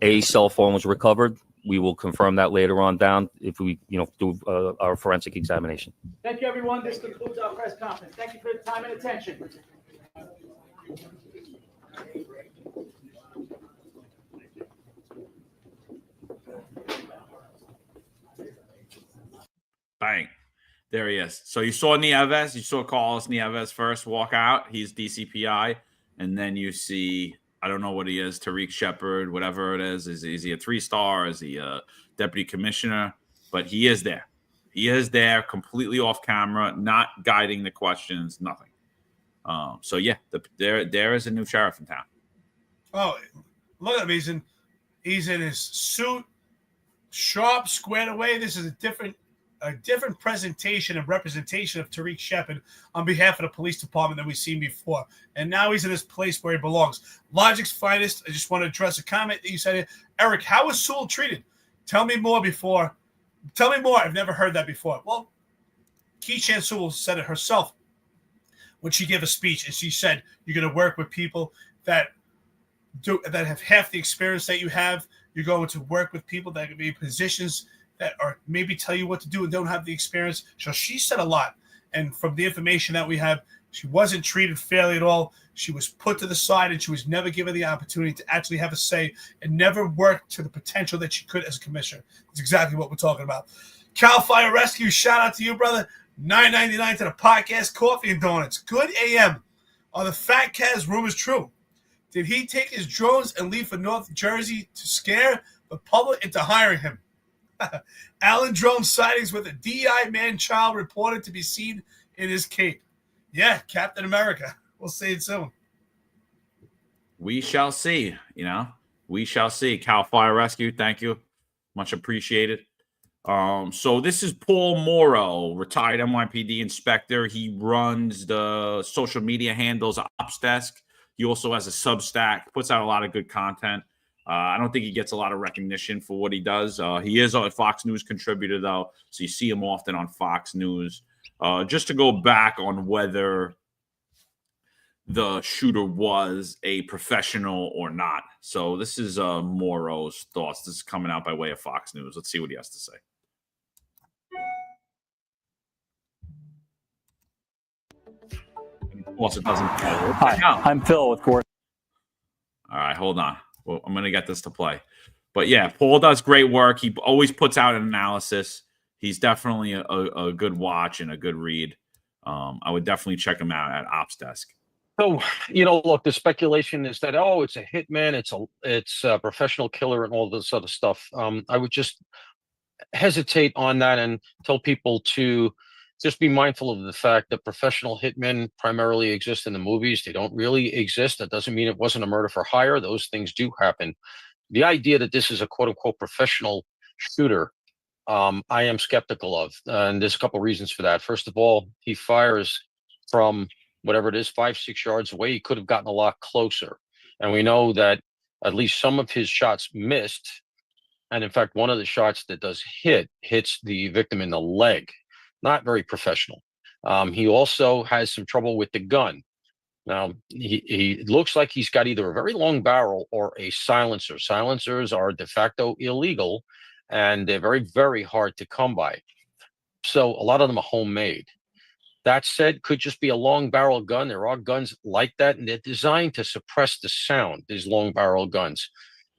A cell phone was recovered. We will confirm that later on down if we, do our forensic examination. Thank you, everyone. This concludes our press conference. Thank you for your time and attention. Bang. There he is. So you saw Nieves. You saw Carlos Nieves first walk out. He's DCPI. And then you see, I don't know what he is, Tariq Shepard, whatever it is. Is he a 3-star? Is he a deputy commissioner? But he is there. He is there, completely off camera, not guiding the questions, nothing. So, yeah, there is a new sheriff in town. Oh, look at him. He's in his suit, sharp, squared away. This is a different presentation and representation of Tariq Shepard on behalf of the police department than we've seen before. And now he's in this place where he belongs. Logic's finest. I just want to address a comment that you said here. Eric, how was Sewell treated? Tell me more. I've never heard that before. Well, Key Chan-Sewell said it herself when she gave a speech, and she said, you're going to work with people that have half the experience that you have. You're going to work with people that can be in positions that are maybe tell you what to do and don't have the experience. So she said a lot. And from the information that we have, she wasn't treated fairly at all. She was put to the side, and she was never given the opportunity to actually have a say and never work to the potential that she could as a commissioner. That's exactly what we're talking about. Cal Fire Rescue, shout out to you, brother. $9.99 to the podcast, coffee and donuts. Good AM. Are the Fat Kaz rumors true? Did he take his drones and leave for North Jersey to scare the public into hiring him? Allen drone sightings with a DI man-child reported to be seen in his cape. Yeah, Captain America. We'll see it soon. We shall see, We shall see. Cal Fire Rescue, thank you. Much appreciated. So this is Paul Morrow, retired NYPD inspector. He runs the social media handles Ops Desk. He also has a Substack, puts out a lot of good content. I don't think he gets a lot of recognition for what he does. He is a Fox News contributor, though, so you see him often on Fox News. Just to go back on whether the shooter was a professional or not. So this is Morrow's thoughts. This is coming out by way of Fox News. Let's see what he has to say. And of course, it doesn't. Hi, I'm Phil, of course. All right, hold on. Well, I'm going to get this to play. But yeah, Paul does great work. He always puts out an analysis. he's definitely a good watch and a good read. I would definitely check him out at Ops Desk. So, look, the speculation is that, it's a hitman, it's a professional killer and all this other stuff. I would just hesitate on that and tell people to just be mindful of the fact that professional hitmen primarily exist in the movies. They don't really exist. That doesn't mean it wasn't a murder for hire. Those things do happen. The idea that this is a quote unquote professional shooter, I am skeptical of. And there's a couple of reasons for that. First of all, he fires from whatever it is, 5-6 yards away. He could have gotten a lot closer. And we know that at least some of his shots missed. And in fact, one of the shots that does hits the victim in the leg. Not very professional. He also has some trouble with the gun. Now, he looks like he's got either a very long barrel or a silencer. Silencers are de facto illegal, and they're very, very hard to come by. So a lot of them are homemade. That said, could just be a long barrel gun. There are guns like that, and they're designed to suppress the sound, these long barrel guns.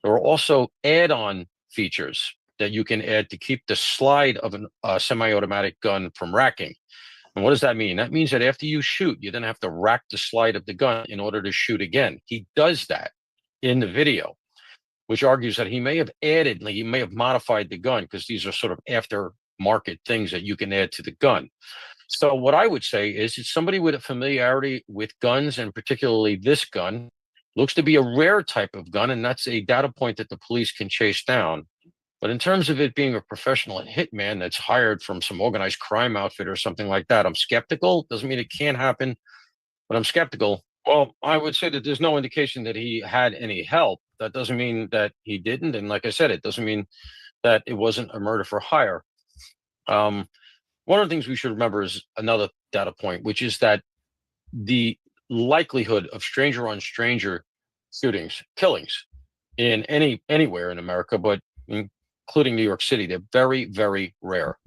There are also add-on features that you can add to keep the slide of a semi-automatic gun from racking. And what does that mean? That means that after you shoot, you then have to rack the slide of the gun in order to shoot again. He does that in the video, which argues that he may have modified the gun, because these are sort of aftermarket things that you can add to the gun. So what I would say is it's somebody with a familiarity with guns, and particularly this gun. Looks to be a rare type of gun, and that's a data point that the police can chase down. But in terms of it being a professional hitman that's hired from some organized crime outfit or something like that, I'm skeptical. Doesn't mean it can't happen, but I'm skeptical. Well, I would say that there's no indication that he had any help. That doesn't mean that he didn't. And like I said, it doesn't mean that it wasn't a murder for hire. One of the things we should remember is another data point, which is that the likelihood of stranger on stranger killings in anywhere in America, but including New York City, they're very, very rare.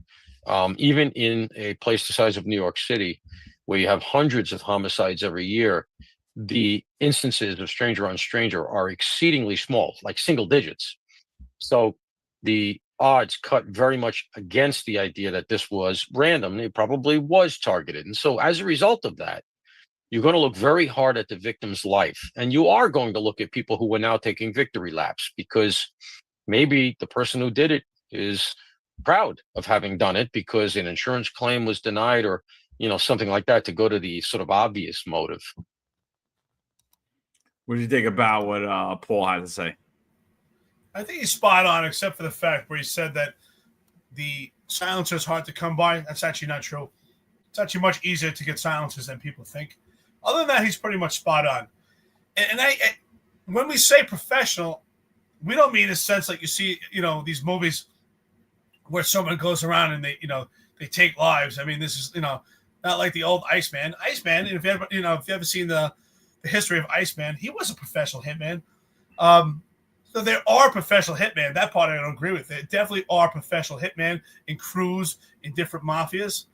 Even in a place the size of New York City, where you have hundreds of homicides every year, the instances of stranger on stranger are exceedingly small, like single digits. So the odds cut very much against the idea that this was random. It probably was targeted. And so as a result of that, you're going to look very hard at the victim's life. And you are going to look at people who are now taking victory laps, because maybe the person who did it is proud of having done it because an insurance claim was denied, or, something like that, to go to the sort of obvious motive. What do you think about what Paul had to say? I think he's spot on, except for the fact where he said that the silencer is hard to come by. That's actually not true. It's actually much easier to get silencers than people think. Other than that, he's pretty much spot on. And when we say professional, we don't mean in a sense like you see, these movies where someone goes around and they take lives. I mean, this is, not like the old Iceman. Iceman, if you ever seen the history of Iceman, he was a professional hitman. So there are professional hitmen. That part I don't agree with. There definitely are professional hitmen in crews, in different mafias.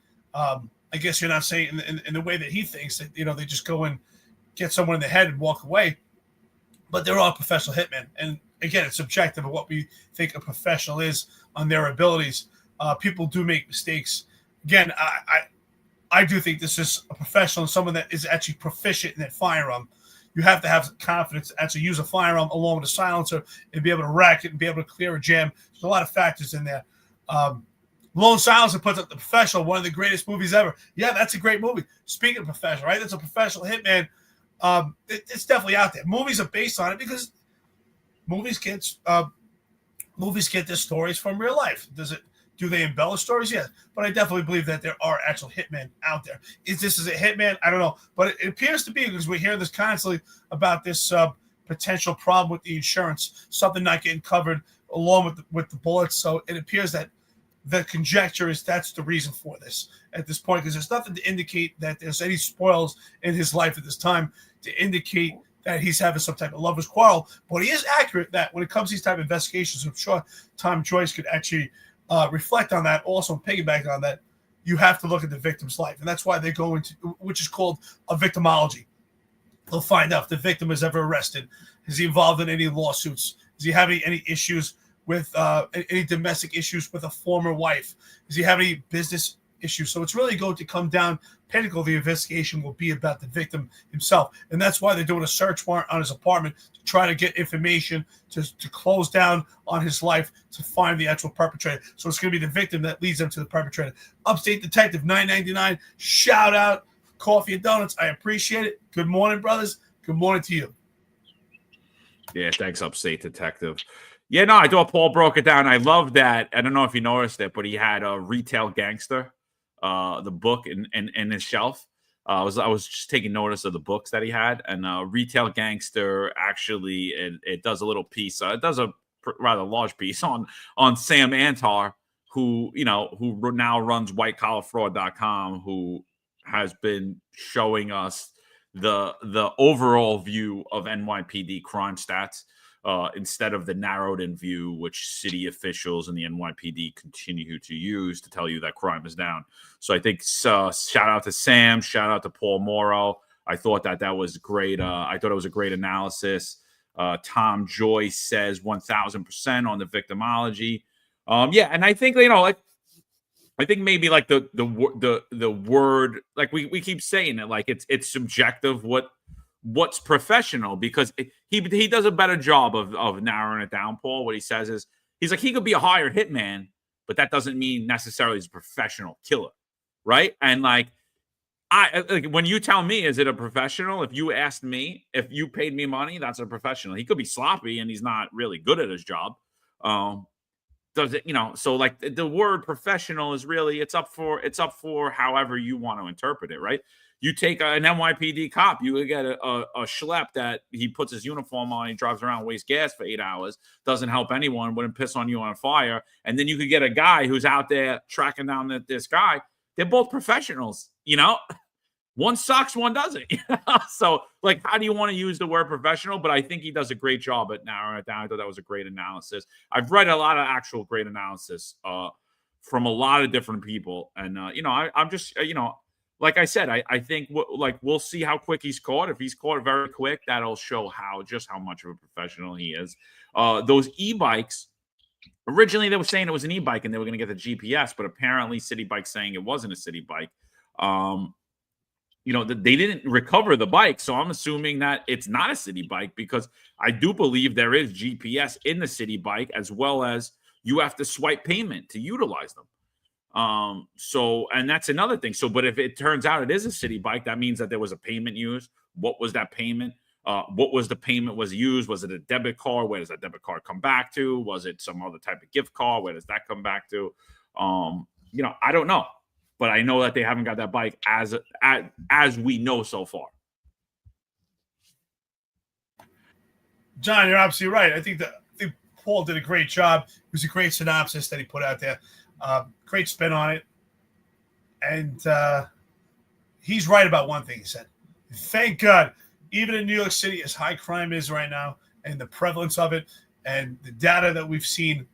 I guess you're not saying in the way that he thinks that, they just go and get someone in the head and walk away. But there are professional hitmen. And again, it's subjective of what we think a professional is on their abilities. People do make mistakes. Again, I do think this is a professional, someone that is actually proficient in that firearm. You have to have confidence to actually use a firearm along with a silencer and be able to rack it and be able to clear a jam. There's a lot of factors in there. Lone Silencer puts up The Professional, one of the greatest movies ever. Yeah, that's a great movie. Speaking of professional, right? That's a professional hitman. It's definitely out there. Movies are based on it because movies get their stories from real life. Do they embellish stories? Yes. But I definitely believe that there are actual hitmen out there. Is this a hitman? I don't know. But it appears to be, because we hear this constantly about this potential problem with the insurance, something not getting covered along with the bullets. So it appears that the conjecture is that's the reason for this at this point, because there's nothing to indicate that there's any spoils in his life at this time to indicate that he's having some type of lover's quarrel. But he is accurate that when it comes to these type of investigations, I'm sure Tom Joyce could actually reflect on that, also piggyback on that. You have to look at the victim's life, and that's why they go into, which is called a victimology. They'll find out if the victim is ever arrested. Is he involved in any lawsuits? Does he have any issues with any domestic issues with a former wife? Does he have any business issues? So it's really going to come down. Pinnacle of the investigation will be about the victim himself, and that's why they're doing a search warrant on his apartment to try to get information to close down on his life to find the actual perpetrator. So it's going to be the victim that leads them to the perpetrator. Upstate Detective $9.99. Shout out, coffee and donuts. I appreciate it. Good morning, brothers. Good morning to you. Yeah, thanks, Upstate Detective. Yeah, no, I thought Paul broke it down. I love that. I don't know if you noticed it, but he had a Retail Gangster, the book in his shelf. I was just taking notice of the books that he had, and Retail Gangster actually it does a little piece. It does a rather large piece on Sam Antar, who now runs WhiteCollarFraud.com, who has been showing us the overall view of NYPD crime stats instead of the narrowed in view which city officials and the NYPD continue to use to tell you that crime is down. So I think shout out to Sam, shout out to Paul Morrow. I thought that was great. I thought it was a great analysis. Tom Joyce says 1,000% on the victimology. Yeah, and I think I think maybe like the word, like we keep saying it, like it's subjective what's professional, because he does a better job of narrowing it down. Paul, what he says is he's like, he could be a hired hitman, but that doesn't mean necessarily he's a professional killer, right? And like when you tell me, is it a professional? If you asked me, if you paid me money, that's a professional. He could be sloppy and he's not really good at his job. Does it, so like the word professional is really, it's up for however you want to interpret it, right? You take an NYPD cop, you would get a schlep that he puts his uniform on, he drives around, wastes gas for 8 hours, doesn't help anyone, wouldn't piss on you on fire. And then you could get a guy who's out there tracking down this guy. They're both professionals, One sucks, one doesn't. So, like, how do you want to use the word professional? But I think he does a great job at narrowing it down. I thought that was a great analysis. I've read a lot of actual great analysis from a lot of different people. And, I'm just, like I said, I think, we'll see how quick he's caught. If he's caught very quick, that'll show how much of a professional he is. Those e-bikes, originally they were saying it was an e-bike and they were going to get the GPS, but apparently City Bike's saying it wasn't a City Bike. They didn't recover the bike, so I'm assuming that it's not a City Bike, because I do believe there is GPS in the City Bike, as well as you have to swipe payment to utilize them. And that's another thing. So, but if it turns out it is a City Bike, that means that there was a payment used. What was that payment? What was the payment was used? Was it a debit card? Where does that debit card come back to? Was it some other type of gift card? Where does that come back to? I don't know. But I know that they haven't got that bike as we know so far. John, you're absolutely right. I think Paul did a great job. It was a great synopsis that he put out there. Great spin on it. And he's right about one thing he said. Thank God, even in New York City, as high crime is right now, and the prevalence of it, and the data that we've seen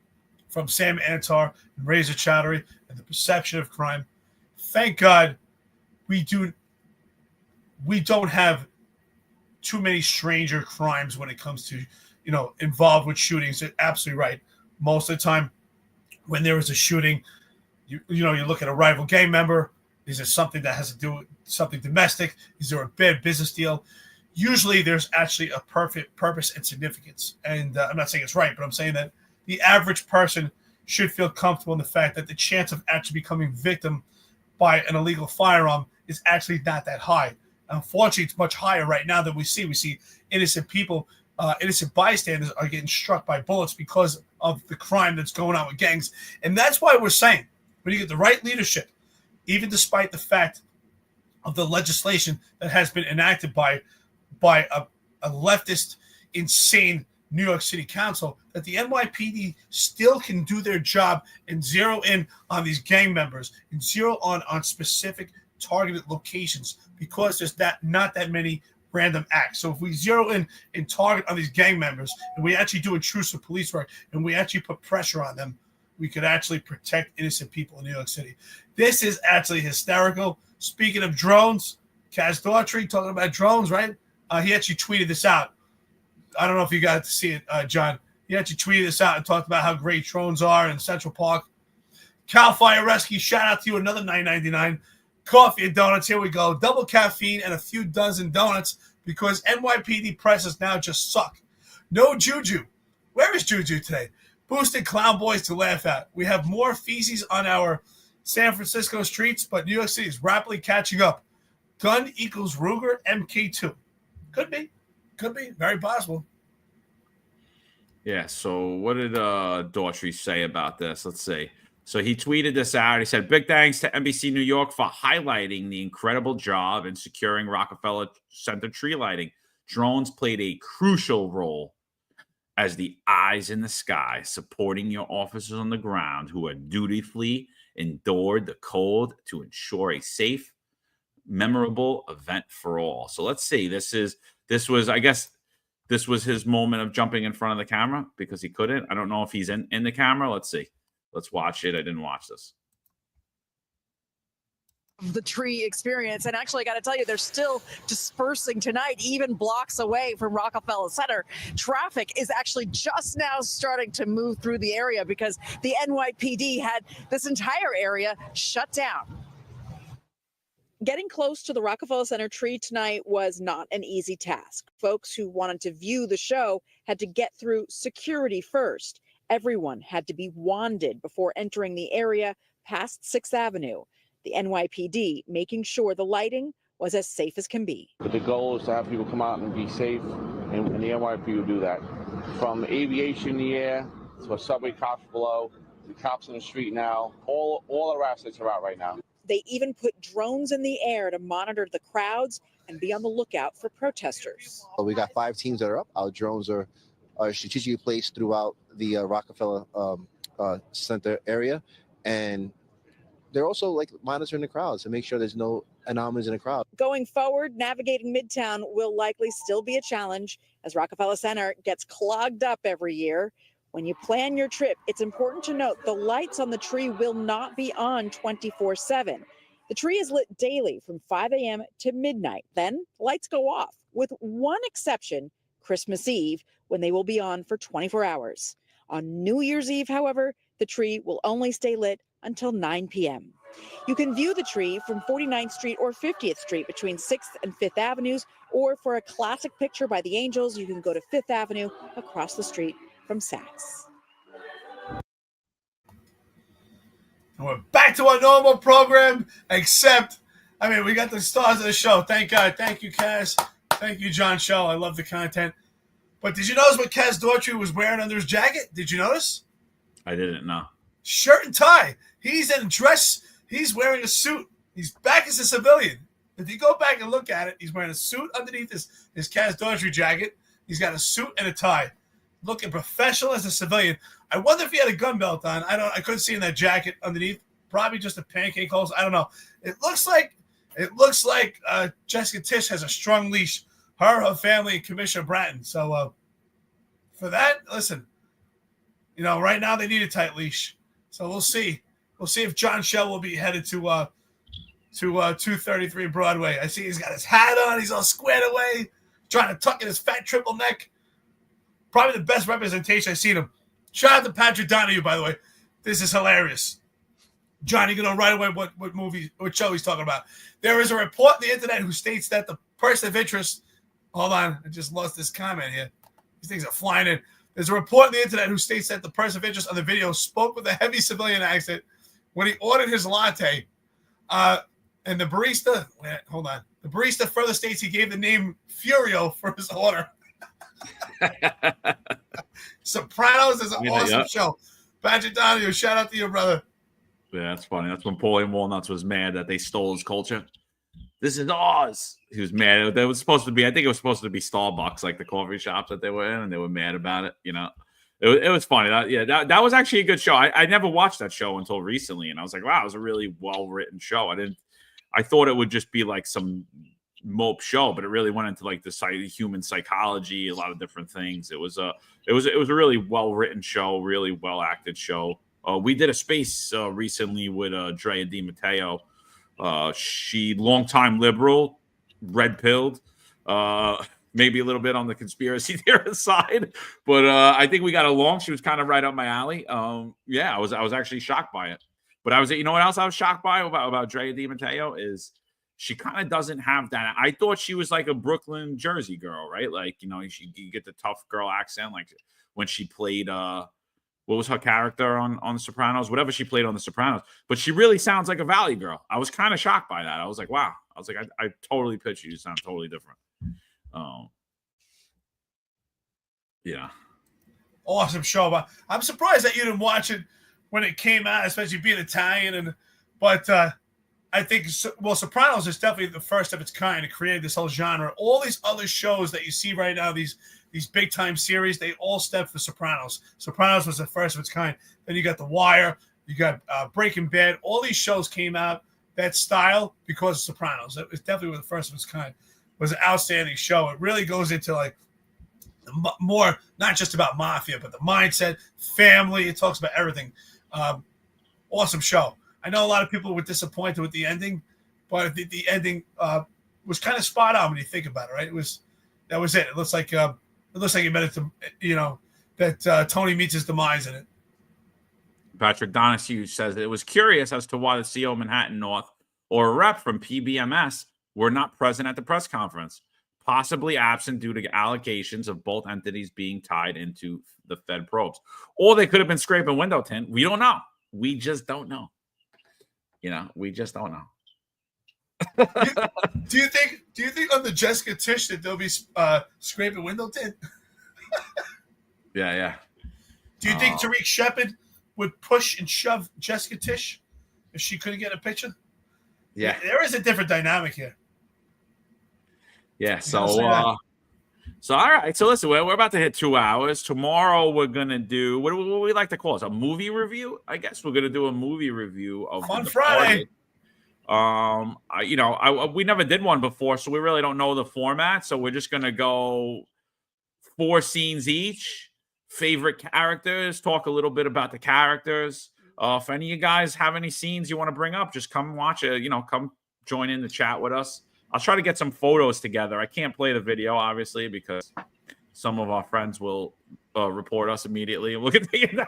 from Sam Antar and Reza Chowdhury, and the perception of crime, thank God we don't have too many stranger crimes when it comes to, involved with shootings. You're absolutely right. Most of the time when there is a shooting, you look at a rival gang member. Is it something that has to do with something domestic? Is there a bad business deal? Usually there's actually a perfect purpose and significance. And I'm not saying it's right, but I'm saying that the average person should feel comfortable in the fact that the chance of actually becoming victim by an illegal firearm is actually not that high. Unfortunately, it's much higher right now than we see. We see innocent people, innocent bystanders are getting struck by bullets because of the crime that's going on with gangs. And that's why we're saying, when you get the right leadership, even despite the fact of the legislation that has been enacted by a leftist, insane New York City Council, that the NYPD still can do their job and zero in on these gang members and zero on specific targeted locations, because there's not that many random acts. So if we zero in and target on these gang members, and we actually do intrusive police work, and we actually put pressure on them, we could actually protect innocent people in New York City. This is actually hysterical. Speaking of drones, Kaz Daughtry talking about drones, right? He actually tweeted this out. I don't know if you got to see it, John. He actually tweeted this out and talked about how great drones are in Central Park. Cal Fire Rescue, shout out to you, another $9.99. Coffee and donuts, here we go. Double caffeine and a few dozen donuts because NYPD prices now just suck. No Juju. Where is Juju today? Boosted clown boys to laugh at. We have more feces on our San Francisco streets, but New York City is rapidly catching up. Gun equals Ruger MK2. Could be. Could be. Very possible. Yeah, so what did Daughtry say about this? Let's see. So he tweeted this out. He said, big thanks to NBC New York for highlighting the incredible job in securing Rockefeller Center tree lighting. Drones played a crucial role as the eyes in the sky, supporting your officers on the ground who are dutifully endured the cold to ensure a safe, memorable event for all. So let's see. This was, I guess, this was his moment of jumping in front of the camera because he couldn't. I don't know if he's in the camera. Let's see. Let's watch it. I didn't watch this. The tree experience. And actually, I got to tell you, they're still dispersing tonight, even blocks away from Rockefeller Center. Traffic is actually just now starting to move through the area because the NYPD had this entire area shut down. Getting close to the Rockefeller Center tree tonight was not an easy task. Folks who wanted to view the show had to get through security first. Everyone had to be wanded before entering the area past 6th Avenue. The NYPD making sure the lighting was as safe as can be. But the goal is to have people come out and be safe, and the NYPD will do that. From aviation in the air to a subway cops below, the cops in the street now, all our assets are out right now. They even put drones in the air to monitor the crowds and be on the lookout for protesters. We got 5 teams that are up. Our drones are strategically placed throughout the Rockefeller Center area, and they're also monitoring the crowds to make sure there's no anomalies in the crowd. Going forward, navigating Midtown will likely still be a challenge as Rockefeller Center gets clogged up every year. When you plan your trip, it's important to note the lights on the tree will not be on 24/7. The tree is lit daily from 5 a.m. to midnight. Then lights go off, with one exception, Christmas Eve, when they will be on for 24 hours. On New Year's Eve, however, the tree will only stay lit until 9 p.m. You can view the tree from 49th Street or 50th Street between 6th and 5th Avenues, or for a classic picture by the Angels, you can go to 5th Avenue across the street from Saks. And we're back to our normal program, except, we got the stars of the show. Thank God. Thank you, Kaz. Thank you, John Show. I love the content. But did you notice what Kaz Daughtry was wearing under his jacket? Did you notice? I didn't know. Shirt and tie. He's in a dress. He's wearing a suit. He's back as a civilian. If you go back and look at it, he's wearing a suit underneath his Kaz Daughtry jacket. He's got a suit and a tie. Looking professional as a civilian. I wonder if he had a gun belt on. I couldn't see in that jacket underneath. Probably just a pancake hose. I don't know. It looks like Jessica Tisch has a strong leash. Her family, and Commissioner Bratton. So for that, listen, right now they need a tight leash. So we'll see. We'll see if John Shell will be headed to 233 Broadway. I see he's got his hat on. He's all squared away, trying to tuck in his fat triple neck. Probably the best representation I've seen him. Shout out to Patrick Donahue, by the way. This is hilarious. John, you know right away what show he's talking about. There is a report on the internet who states that the person of interest. Hold on, I just lost this comment here. These things are flying in. There's a report on the internet who states that the person of interest on the video spoke with a heavy civilian accent when he ordered his latte. And the barista, hold on. The barista further states he gave the name Furio for his order. Sopranos is an awesome show. Patrick Donahue, shout out to you, brother. Yeah, that's funny. That's when Paulie Walnuts was mad that they stole his culture. This is ours. He was mad. It was supposed to be, I think it was supposed to be Starbucks, like the coffee shops that they were in, and they were mad about it. It was funny. That was actually a good show. I never watched that show until recently, and I was like, wow, it was a really well-written show. I thought it would just be like some mope show, but it really went into like the human psychology, a lot of different things. It was a really well-written show, really well-acted show. We did a space recently with Drea DiMatteo. She longtime liberal, red-pilled. maybe a little bit on the conspiracy theorist side, but I think we got along. She was kind of right up my alley. Yeah, I was actually shocked by it. But you know what else I was shocked by about Drea DiMatteo is she kind of doesn't have that. I thought she was like a Brooklyn, Jersey girl, right? Like, you know, you get the tough girl accent, like when she played what was her character on The Sopranos? Whatever she played on The Sopranos. But she really sounds like a Valley girl. I was kind of shocked by that. I was like, wow. I was like, I totally picture you sound totally different. Yeah. Awesome show. But I'm surprised that you didn't watch it when it came out, especially being Italian. But I think, well, Sopranos is definitely the first of its kind to create this whole genre. All these other shows that you see right now, these big time series, they all step for Sopranos. Sopranos was the first of its kind. Then you got The Wire, you got Breaking Bad. All these shows came out that style because of Sopranos. It was definitely the first of its kind. It was an outstanding show. It really goes into like more, not just about mafia, but the mindset, family. It talks about everything. Awesome show. I know a lot of people were disappointed with the ending, but the ending was kind of spot on when you think about it, right? That was it. It looks like you meant it to, you know, that Tony meets his demise in it. Patrick Donahue says that it was curious as to why the CEO of Manhattan North or a rep from PBMS were not present at the press conference, possibly absent due to allegations of both entities being tied into the Fed probes. Or they could have been scraping window tint. We don't know. We just don't know. You know, we just don't know. Do you think on the Jessica Tish that they'll be scraping window tint? Yeah. Do you think Tariq Shepard would push and shove Jessica Tish if she couldn't get a picture? Yeah. There is a different dynamic here. Yeah. So all right. So listen, we're about to hit 2 hours. Tomorrow we're gonna do what we like to call it, a movie review. I guess we're gonna do a movie review of on The Friday. Departed. We never did one before, so we really don't know the format. So we're just gonna go 4 scenes each, favorite characters, talk a little bit about the characters. If any of you guys have any scenes you want to bring up, just come watch it. You know, come join in the chat with us. I'll try to get some photos together. I can't play the video, obviously, because some of our friends will report us immediately and we'll get taken down.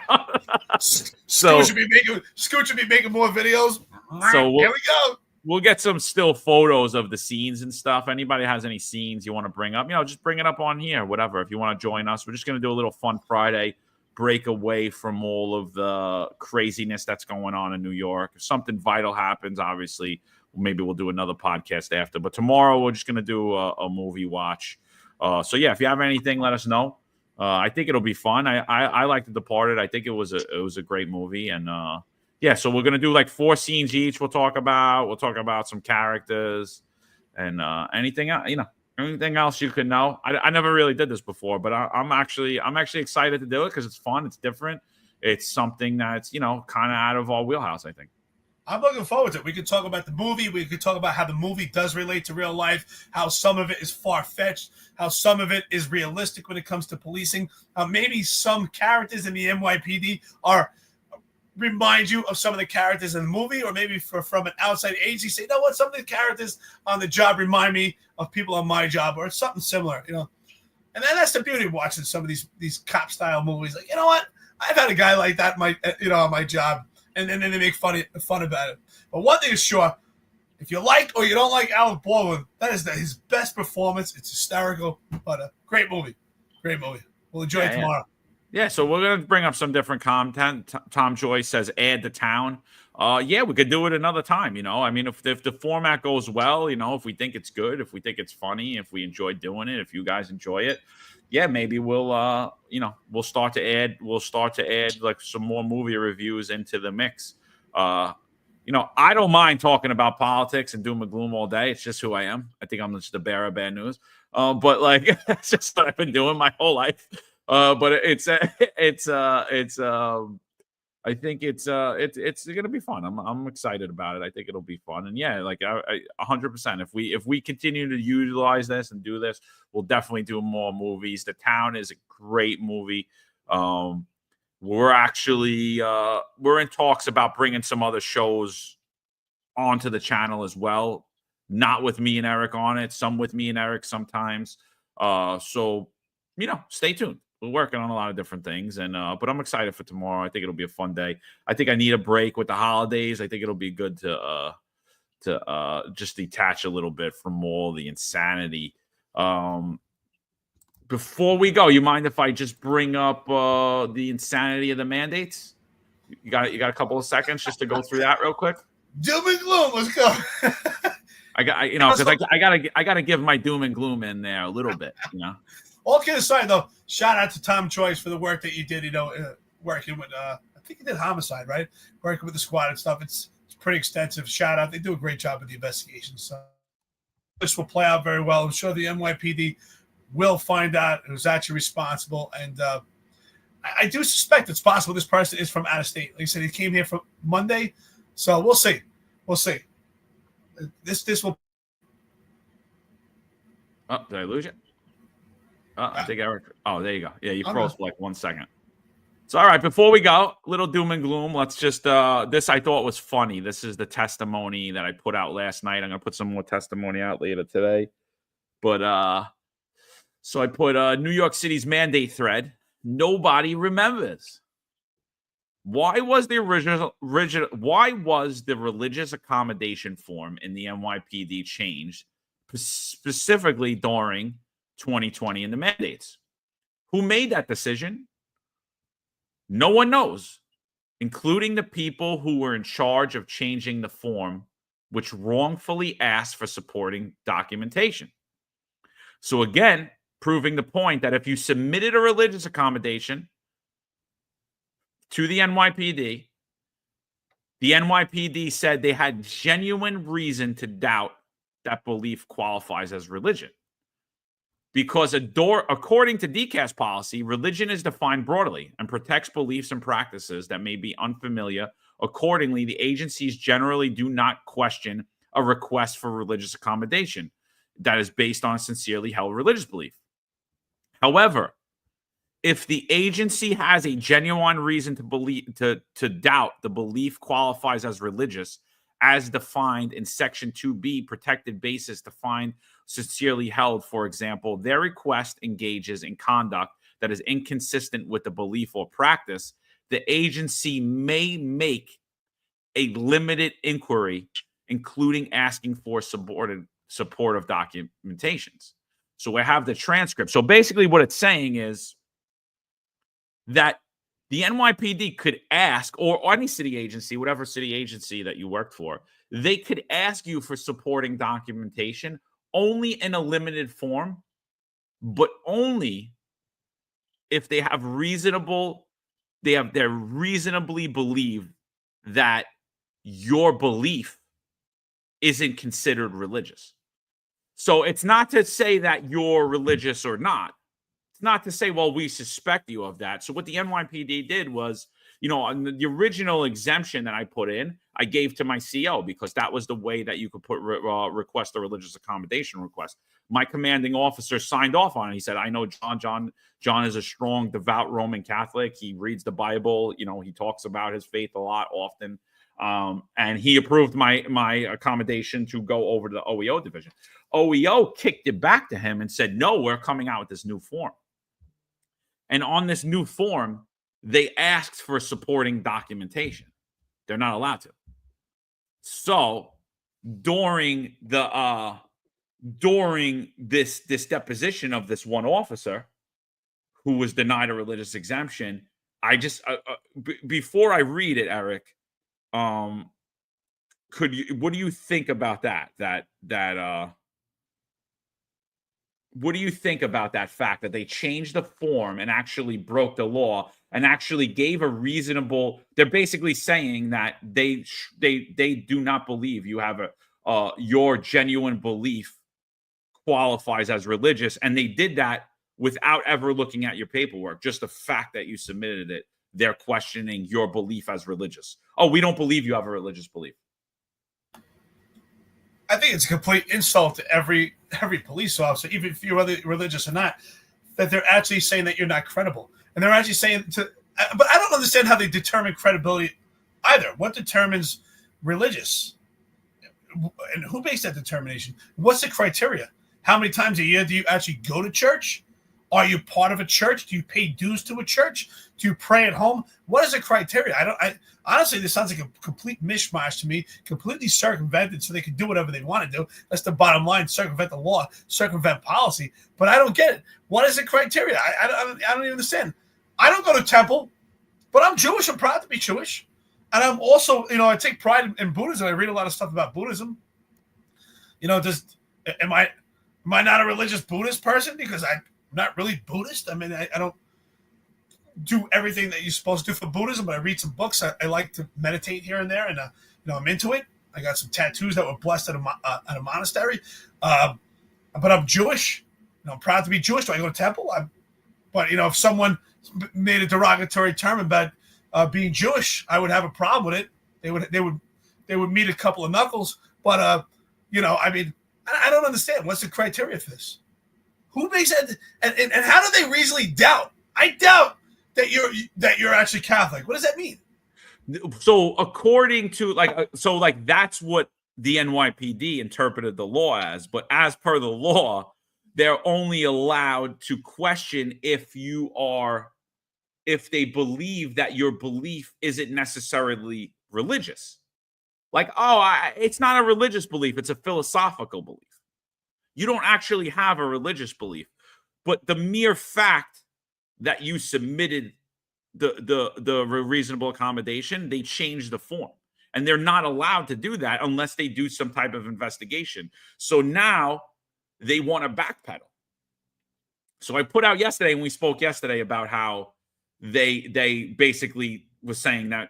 Scooch should be making more videos. So here we go. We'll get some still photos of the scenes and stuff. Anybody has any scenes you want to bring up, just bring it up on here, whatever. If you want to join us, we're just going to do a little fun Friday, break away from all of the craziness that's going on in New York. If something vital happens, obviously, maybe we'll do another podcast after. But tomorrow, we're just going to do a movie watch. So, yeah, if you have anything, let us know. I think it'll be fun. I like The Departed. I think it was a great movie. And, yeah, so we're going to do like 4 scenes each. We'll talk about some characters and anything else you could know. I never really did this before, but I'm actually excited to do it because it's fun. It's different. It's something that's, kind of out of our wheelhouse, I think. I'm looking forward to it. We could talk about the movie. We could talk about how the movie does relate to real life, how some of it is far-fetched, how some of it is realistic when it comes to policing, how maybe some characters in the NYPD remind you of some of the characters in the movie, or maybe from an outside agency, say, you know what, some of the characters on the job remind me of people on my job, or something similar, And then that's the beauty of watching some of these cop-style movies. Like, you know what? I've had a guy like that on my job. And then they make fun about it. But one thing is sure, if you like or you don't like Alec Baldwin, that is his best performance. It's hysterical, but a great movie. Great movie. We'll enjoy it tomorrow. Yeah, so we're going to bring up some different content. Tom Joyce says, add the town. Yeah, we could do it another time, I mean, if the format goes well, if we think it's good, if we think it's funny, if we enjoy doing it, if you guys enjoy it, yeah, maybe we'll start to add like some more movie reviews into the mix. I don't mind talking about politics and doom and gloom all day. It's just who I am. I think I'm just a bearer of bad news. But like, it's just what I've been doing my whole life. But I think it's going to be fun. I'm excited about it. I think it'll be fun. And yeah, like 100%. If we continue to utilize this and do this, we'll definitely do more movies. The Town is a great movie. We're actually we're in talks about bringing some other shows onto the channel as well. Not with me and Eric on it. Some with me and Eric sometimes. So, stay tuned. We're working on a lot of different things, and but I'm excited for tomorrow. I think it'll be a fun day. I think I need a break with the holidays. I think it'll be good to just detach a little bit from all the insanity. Before we go, you mind if I just bring up the insanity of the mandates? You got a couple of seconds just to go through that real quick. Doom and gloom. Let's go. Because I gotta give my doom and gloom in there a little bit. All kidding aside, though, shout out to Tom Choice for the work that you did. Working with I think you did homicide, right? Working with the squad and stuff. It's pretty extensive. Shout out. They do a great job with the investigation. So this will play out very well. I'm sure the NYPD will find out who's actually responsible. And I do suspect it's possible this person is from out of state. Like I said, he came here from Monday. So we'll see. We'll see. This will. Oh, did I lose you? I think Eric. Oh, there you go. Yeah, you froze for like 1 second. So, all right, before we go, little doom and gloom. Let's just, this I thought was funny. This is the testimony that I put out last night. I'm going to put some more testimony out later today. But, so I put New York City's mandate thread. Nobody remembers. Why was the religious accommodation form in the NYPD changed specifically during 2020 in the mandates? Who made that decision? No one knows, including the people who were in charge of changing the form, which wrongfully asked for supporting documentation. So again, proving the point that if you submitted a religious accommodation to the NYPD said they had genuine reason to doubt that belief qualifies as religion. Because according to DCAS policy, religion is defined broadly and protects beliefs and practices that may be unfamiliar. Accordingly, the agencies generally do not question a request for religious accommodation that is based on sincerely held religious belief. However, if the agency has a genuine reason to believe to doubt the belief qualifies as religious, as defined in Section 2B, protected basis defined sincerely held, for example, their request engages in conduct that is inconsistent with the belief or practice, the agency may make a limited inquiry, including asking for supportive documentations. So we have the transcript. So basically what it's saying is that the NYPD could ask, or any city agency, whatever city agency that you worked for, they could ask you for supporting documentation only in a limited form, but only if they reasonably believe that your belief isn't considered religious. So it's not to say that you're religious or not. It's not to say, well, we suspect you of that. So what the NYPD did was, on the original exemption that I put in, I gave to my CO because that was the way that you could request a religious accommodation request. My commanding officer signed off on it. He said, I know John is a strong, devout Roman Catholic. He reads the Bible. He talks about his faith a lot often. And he approved my accommodation to go over to the OEO division. OEO kicked it back to him and said, no, we're coming out with this new form. And on this new form, they asked for supporting documentation. They're not allowed to. So during this deposition of this one officer who was denied a religious exemption, I just before I read it, Eric, what do you think about that? What do you think about that fact that they changed the form and actually broke the law and actually gave a reasonable? They're basically saying that they do not believe you have your genuine belief qualifies as religious, and they did that without ever looking at your paperwork. Just the fact that you submitted it, they're questioning your belief as religious. Oh, we don't believe you have a religious belief. I think it's a complete insult to every police officer, even if you're religious or not, that they're actually saying that you're not credible. And they're actually saying but I don't understand how they determine credibility either. What determines religious? And who makes that determination? What's the criteria? How many times a year do you actually go to church? Are you part of a church? Do you pay dues to a church? Do you pray at home? What is the criteria? I honestly, this sounds like a complete mishmash to me, completely circumvented so they can do whatever they want to do. That's the bottom line, circumvent the law, circumvent policy. But I don't get it. What is the criteria? I don't even understand. I don't go to temple, but I'm Jewish. I'm proud to be Jewish. And I'm also, I take pride in Buddhism. I read a lot of stuff about Buddhism. Am I not a religious Buddhist person? Because I'm not really Buddhist. I mean, I don't do everything that you're supposed to do for Buddhism, but I read some books. I like to meditate here and there, and I'm into it. I got some tattoos that were blessed at a monastery. But I'm Jewish. I'm proud to be Jewish. Do I go to temple? But if someone made a derogatory term about being Jewish, I would have a problem with it. They would meet a couple of knuckles. But I mean, I don't understand. What's the criteria for this? Who makes that? And how do they reasonably doubt? I doubt that you're actually Catholic. What does that mean? So according to that's what the NYPD interpreted the law as. But as per the law, they're only allowed to question if they believe that your belief isn't necessarily religious. It's not a religious belief. It's a philosophical belief. You don't actually have a religious belief, but the mere fact that you submitted the reasonable accommodation, they changed the form, and they're not allowed to do that unless they do some type of investigation. So now they want to backpedal. So I put out yesterday, and we spoke yesterday about how they basically was saying that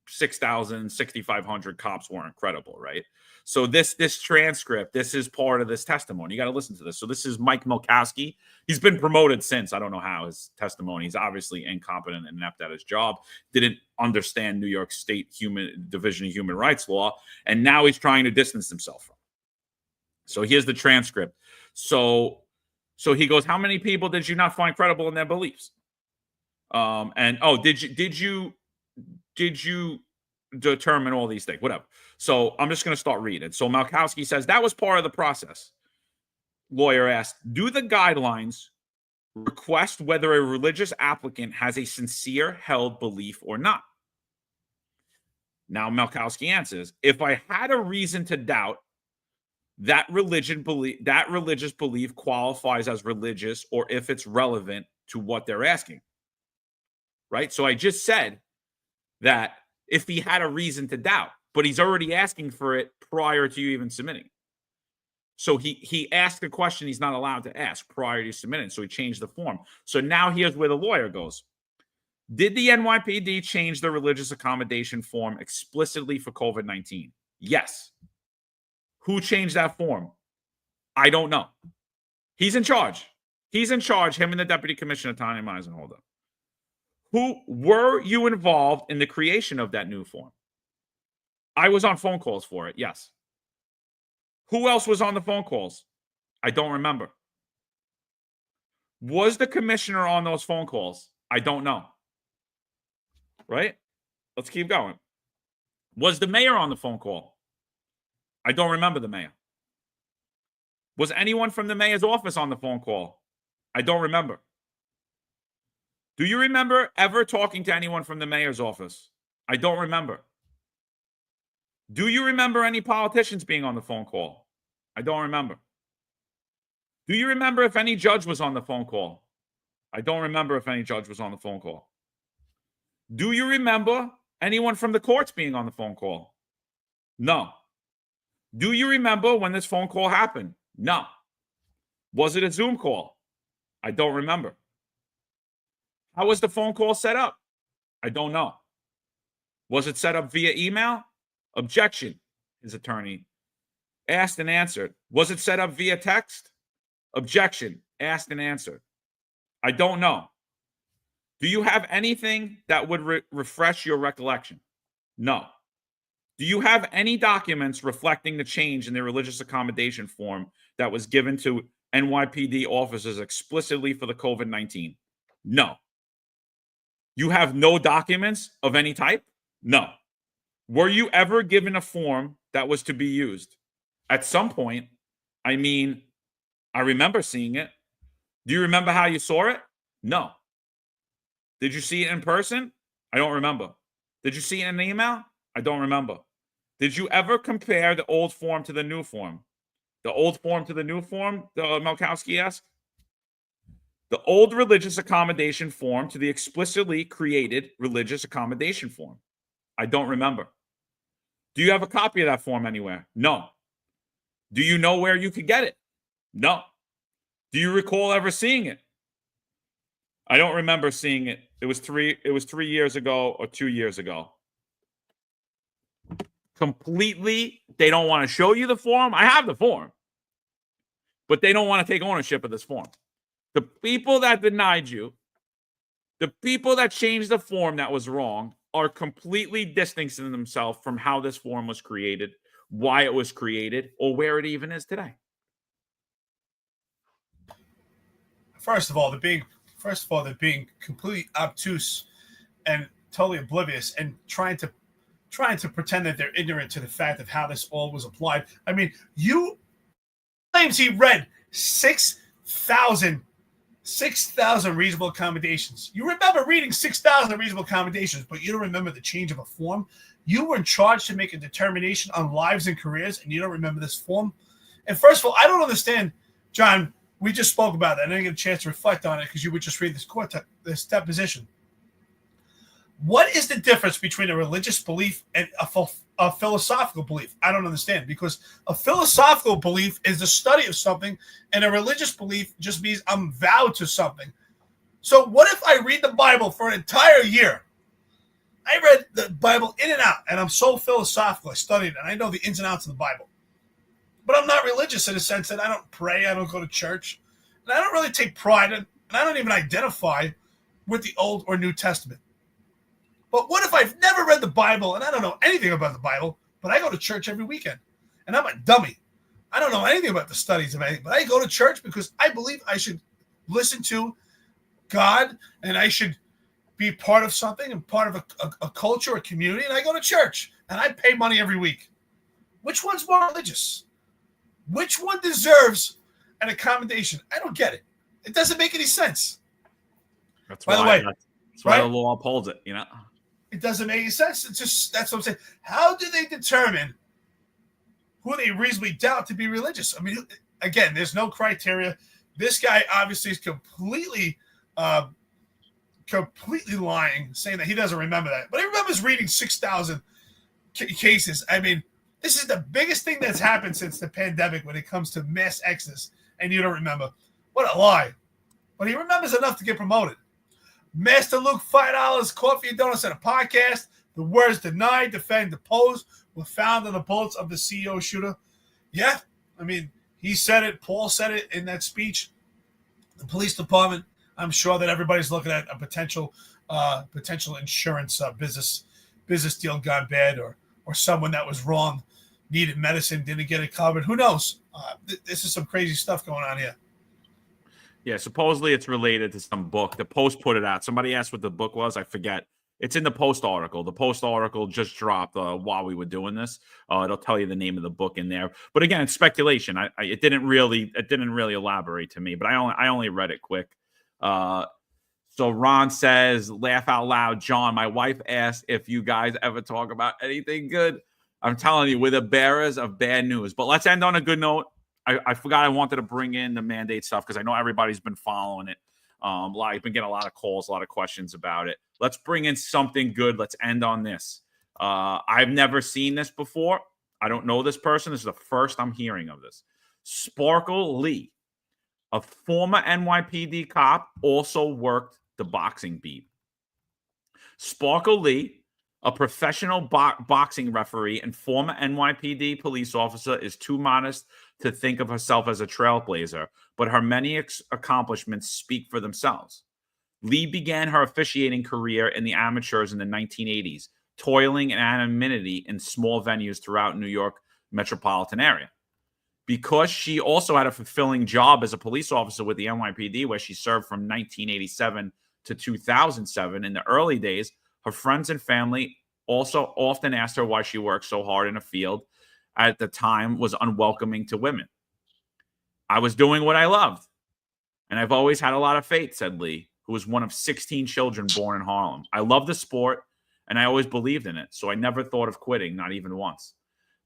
6,000, 6,500 cops weren't credible, right? So this transcript, this is part of this testimony. You got to listen to this. So this is Mike Milkowski. He's been promoted since. I don't know how his testimony. He's obviously incompetent and inept at his job. Didn't understand New York State Division of Human Rights law, and now he's trying to distance himself from it. So here's the transcript. So he goes, "How many people did you not find credible in their beliefs? Did you determine all these things? Whatever." So I'm just going to start reading. So Malkowski says, "That was part of the process." Lawyer asked, "Do the guidelines request whether a religious applicant has a sincere held belief or not?" Now Malkowski answers, "If I had a reason to doubt that religious belief qualifies as religious, or if it's relevant to what they're asking." Right? So I just said that if he had a reason to doubt, but he's already asking for it prior to you even submitting. So he asked a question he's not allowed to ask prior to submitting. So he changed the form. So now here's where the lawyer goes. Did the NYPD change the religious accommodation form explicitly for COVID-19? Yes. Who changed that form? I don't know. He's in charge. Him and the Deputy Commissioner, Tanya Meisenholder. Were you involved in the creation of that new form? I was on phone calls for it, yes. Who else was on the phone calls? I don't remember. Was the commissioner on those phone calls? I don't know. Right? Let's keep going. Was the mayor on the phone call? I don't remember the mayor. Was anyone from the mayor's office on the phone call? I don't remember. Do you remember ever talking to anyone from the mayor's office? I don't remember. Do you remember any politicians being on the phone call? I don't remember. Do you remember if any judge was on the phone call? I don't remember if any judge was on the phone call. Do you remember anyone from the courts being on the phone call? No. Do you remember when this phone call happened? No. Was it a Zoom call? I don't remember. How was the phone call set up? I don't know. Was it set up via email? Objection, his attorney asked and answered. Was it set up via text? Objection, asked and answered. I don't know. Do you have anything that would refresh your recollection? No. Do you have any documents reflecting the change in the religious accommodation form that was given to NYPD officers explicitly for the COVID-19? No. You have no documents of any type? No. Were you ever given a form that was to be used? At some point, I mean, I remember seeing it. Do you remember how you saw it? No. Did you see it in person? I don't remember. Did you see it in an email? I don't remember. Did you ever compare the old form to the new form? The old form to the new form, Melkowski asked? The old religious accommodation form to the explicitly created religious accommodation form. I don't remember. Do you have a copy of that form anywhere? No. Do you know where you could get it? No. Do you recall ever seeing it? I don't remember seeing it. It was 3 years ago or 2 years ago. Completely, they don't want to show you the form. I have the form. But they don't want to take ownership of this form. The people that denied you, the people that changed the form that was wrong, are completely distancing themselves from how this form was created, why it was created, or where it even is today. First of all, they're being completely obtuse and totally oblivious and trying to pretend that they're ignorant to the fact of how this all was applied. I mean, you claims he read 6,000 reasonable accommodations. You remember reading 6,000 reasonable accommodations, but you don't remember the change of a form. You were in charge to make a determination on lives and careers, and you don't remember this form. And first of all, I don't understand, John. We just spoke about that. I didn't get a chance to reflect on it because you would just read this deposition. What is the difference between a religious belief and a philosophical belief? I don't understand, because a philosophical belief is the study of something, and a religious belief just means I'm vowed to something. So what if I read the Bible for an entire year? I read the Bible in and out, and I'm so philosophical. I studied it, and I know the ins and outs of the Bible. But I'm not religious in the sense that I don't pray, I don't go to church, and I don't really take pride in, and I don't even identify with the Old or New Testament. But what if I've never read the Bible and I don't know anything about the Bible, but I go to church every weekend and I'm a dummy? I don't know anything about the studies of anything, but I go to church because I believe I should listen to God and I should be part of something and part of a culture, a community, and I go to church and I pay money every week. Which one's more religious? Which one deserves an accommodation? I don't get it. It doesn't make any sense. That's By the way, that's why the law upholds it, you know? It doesn't make any sense. It's just, that's what I'm saying. How do they determine who they reasonably doubt to be religious? I mean, again, there's no criteria. This guy obviously is completely lying, saying that he doesn't remember that. But he remembers reading 6,000 cases. I mean, this is the biggest thing that's happened since the pandemic when it comes to mass exodus, and you don't remember. What a lie. But he remembers enough to get promoted. Master Luke, $5, coffee and donuts at a podcast. The words deny, defend, depose were found on the bullets of the CEO shooter. Yeah, I mean, he said it. Paul said it in that speech. The police department, I'm sure that everybody's looking at a potential insurance business deal gone bad, or someone that was wrong, needed medicine, didn't get it covered. Who knows? This is some crazy stuff going on here. Yeah, supposedly it's related to some book. The Post put it out. Somebody asked what the book was. I forget. It's in the Post article. The Post article just dropped while we were doing this. It'll tell you the name of the book in there. But again, it's speculation. It didn't really elaborate to me. But I only read it quick. So Ron says, laugh out loud, John. My wife asked if you guys ever talk about anything good. I'm telling you, we're the bearers of bad news. But let's end on a good note. I forgot I wanted to bring in the mandate stuff because I know everybody's been following it. I've been getting a lot of calls, a lot of questions about it. Let's bring in something good. Let's end on this. I've never seen this before. I don't know this person. This is the first I'm hearing of this. Sparkle Lee, a former NYPD cop, also worked the boxing beat. Sparkle Lee, a professional boxing referee and former NYPD police officer, is too modest to think of herself as a trailblazer, but her many accomplishments speak for themselves. Lee began her officiating career in the amateurs in the 1980s, toiling in anonymity in small venues throughout New York metropolitan area. Because she also had a fulfilling job as a police officer with the NYPD, where she served from 1987 to 2007 in the early days, her friends and family also often asked her why she worked so hard in a field at the time was unwelcoming to women. I was doing what I loved. And I've always had a lot of faith, said Lee, who was one of 16 children born in Harlem. I love the sport, and I always believed in it, so I never thought of quitting, not even once.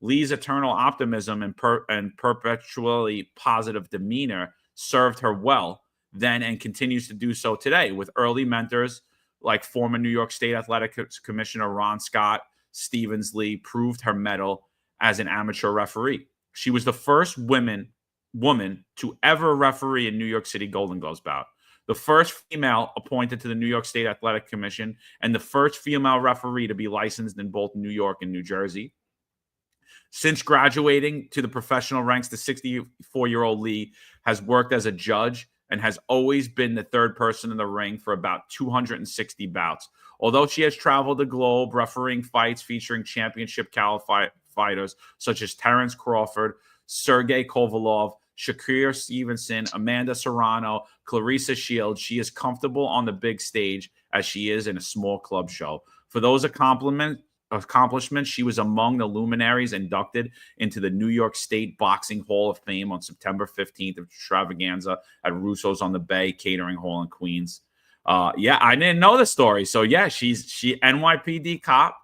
Lee's eternal optimism and perpetually positive demeanor served her well then and continues to do so today, with early mentors like former New York State Athletic Commissioner Ron Scott. Stevens Lee proved her mettle as an amateur referee. She was the first woman to ever referee a New York City Golden Gloves bout, the first female appointed to the New York State Athletic Commission, and the first female referee to be licensed in both New York and New Jersey. Since graduating to the professional ranks, the 64-year-old Lee has worked as a judge and has always been the third person in the ring for about 260 bouts. Although she has traveled the globe refereeing fights featuring championship caliber fighters such as Terrence Crawford, Sergey Kovalov, Shakir Stevenson, Amanda Serrano, Clarissa Shields, she is comfortable on the big stage as she is in a small club show. For those accomplishments, she was among the luminaries inducted into the New York State Boxing Hall of Fame on September 15th of extravaganza at Russo's on the Bay Catering Hall in Queens. Yeah, I didn't know the story. So yeah, she NYPD cop,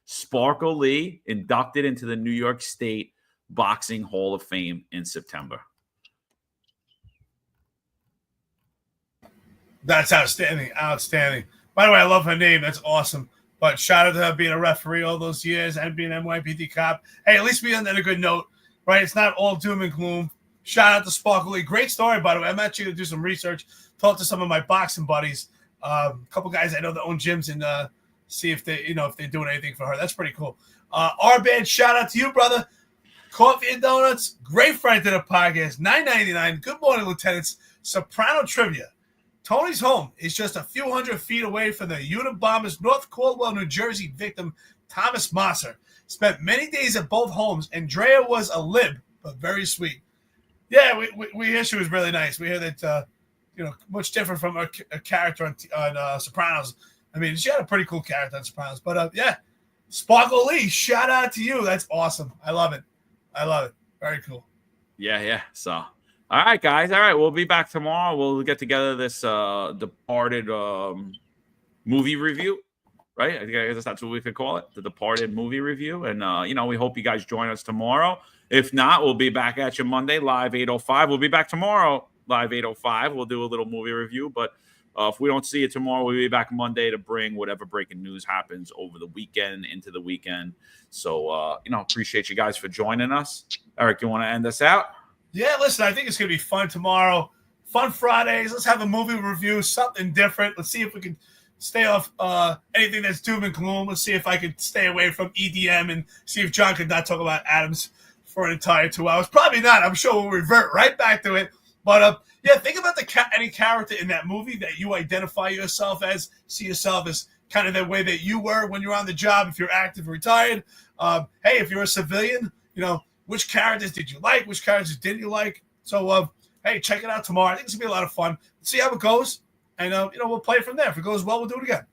Sparkle Lee, inducted into the New York State Boxing Hall of Fame in September. That's outstanding. Outstanding. By the way, I love her name. That's awesome. But shout out to her being a referee all those years and being an NYPD cop. Hey, at least we ended on a good note, right? It's not all doom and gloom. Shout out to Sparkle Lee. Great story, by the way. I'm actually going to do some research, talk to some of my boxing buddies, a couple guys I know that own gyms, and see if they, if they're doing anything for her. That's pretty cool. R-Band, shout out to you, brother. Coffee and Donuts, great friend to the podcast, $9.99. Good morning, Lieutenants. Soprano Trivia. Tony's home is just a few hundred feet away from the Unabomber's North Caldwell, New Jersey victim, Thomas Mosser. Spent many days at both homes. Andrea was a lib, but very sweet. Yeah, we hear she was really nice. We hear that, much different from her character on Sopranos. I mean, she had a pretty cool character on Sopranos. But, yeah, Sparkle Lee, shout out to you. That's awesome. I love it. Very cool. Yeah. So, all right, guys. All right, we'll be back tomorrow. We'll get together this Departed movie review, right? I guess that's what we could call it, the Departed movie review. And, we hope you guys join us tomorrow. If not, we'll be back at you Monday, live 8:05. We'll be back tomorrow, live 8:05. We'll do a little movie review. But if we don't see you tomorrow, we'll be back Monday to bring whatever breaking news happens over the weekend, into the weekend. So, appreciate you guys for joining us. Eric, you want to end us out? Yeah, listen, I think it's going to be fun tomorrow. Fun Fridays. Let's have a movie review, something different. Let's see if we can stay off anything that's doom and gloom. Let's see if I could stay away from EDM and see if John could not talk about Adams for an entire 2 hours. Probably not. I'm sure we'll revert right back to it. But, yeah, think about any character in that movie that you identify yourself as, see yourself as kind of the way that you were when you're on the job, if you're active or retired. Hey, if you're a civilian, which characters did you like? Which characters didn't you like? So, hey, check it out tomorrow. I think it's going to be a lot of fun. Let's see how it goes. And, we'll play from there. If it goes well, we'll do it again.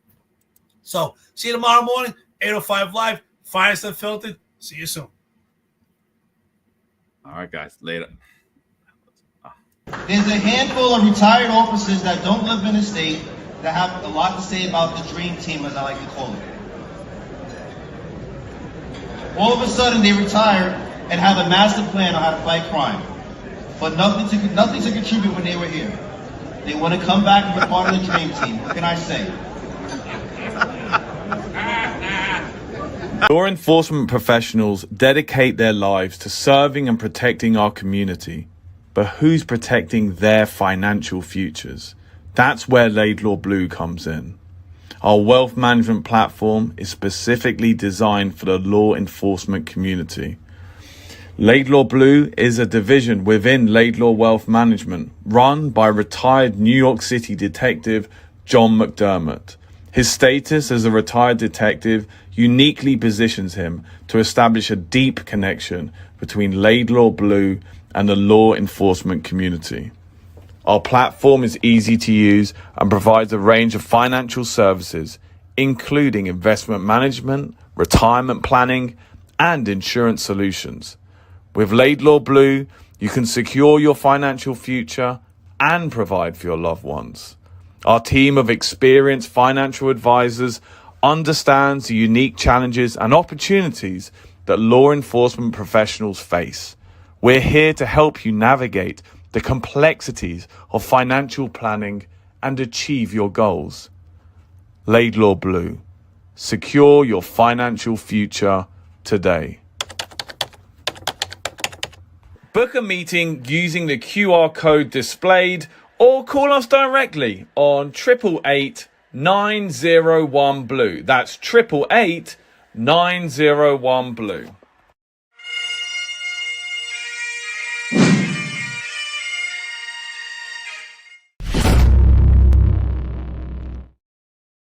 So, see you tomorrow morning, 8:05 live. Finest Unfiltered. See you soon. All right, guys. Later. There's a handful of retired officers that don't live in the state that have a lot to say about the dream team, as I like to call it. All of a sudden, they retire and have a master plan on how to fight crime, but nothing to contribute when they were here. They want to come back and be part of the dream team. What can I say? Law enforcement professionals dedicate their lives to serving and protecting our community. But who's protecting their financial futures? That's where Laidlaw Blue comes in. Our wealth management platform is specifically designed for the law enforcement community. Laidlaw Blue is a division within Laidlaw Wealth Management, run by retired New York City detective John McDermott. His status as a retired detective uniquely positions him to establish a deep connection between Laidlaw Blue and the law enforcement community. Our platform is easy to use and provides a range of financial services, including investment management, retirement planning, and insurance solutions. With Laidlaw Blue, You can secure your financial future and provide for your loved ones. Our team of experienced financial advisors understands the unique challenges and opportunities that law enforcement professionals face. We're here to help you navigate the complexities of financial planning and achieve your goals. Laidlaw Blue. Secure your financial future today. Book a meeting using the QR code displayed or call us directly on 888 901 Blue. That's 888 901 Blue.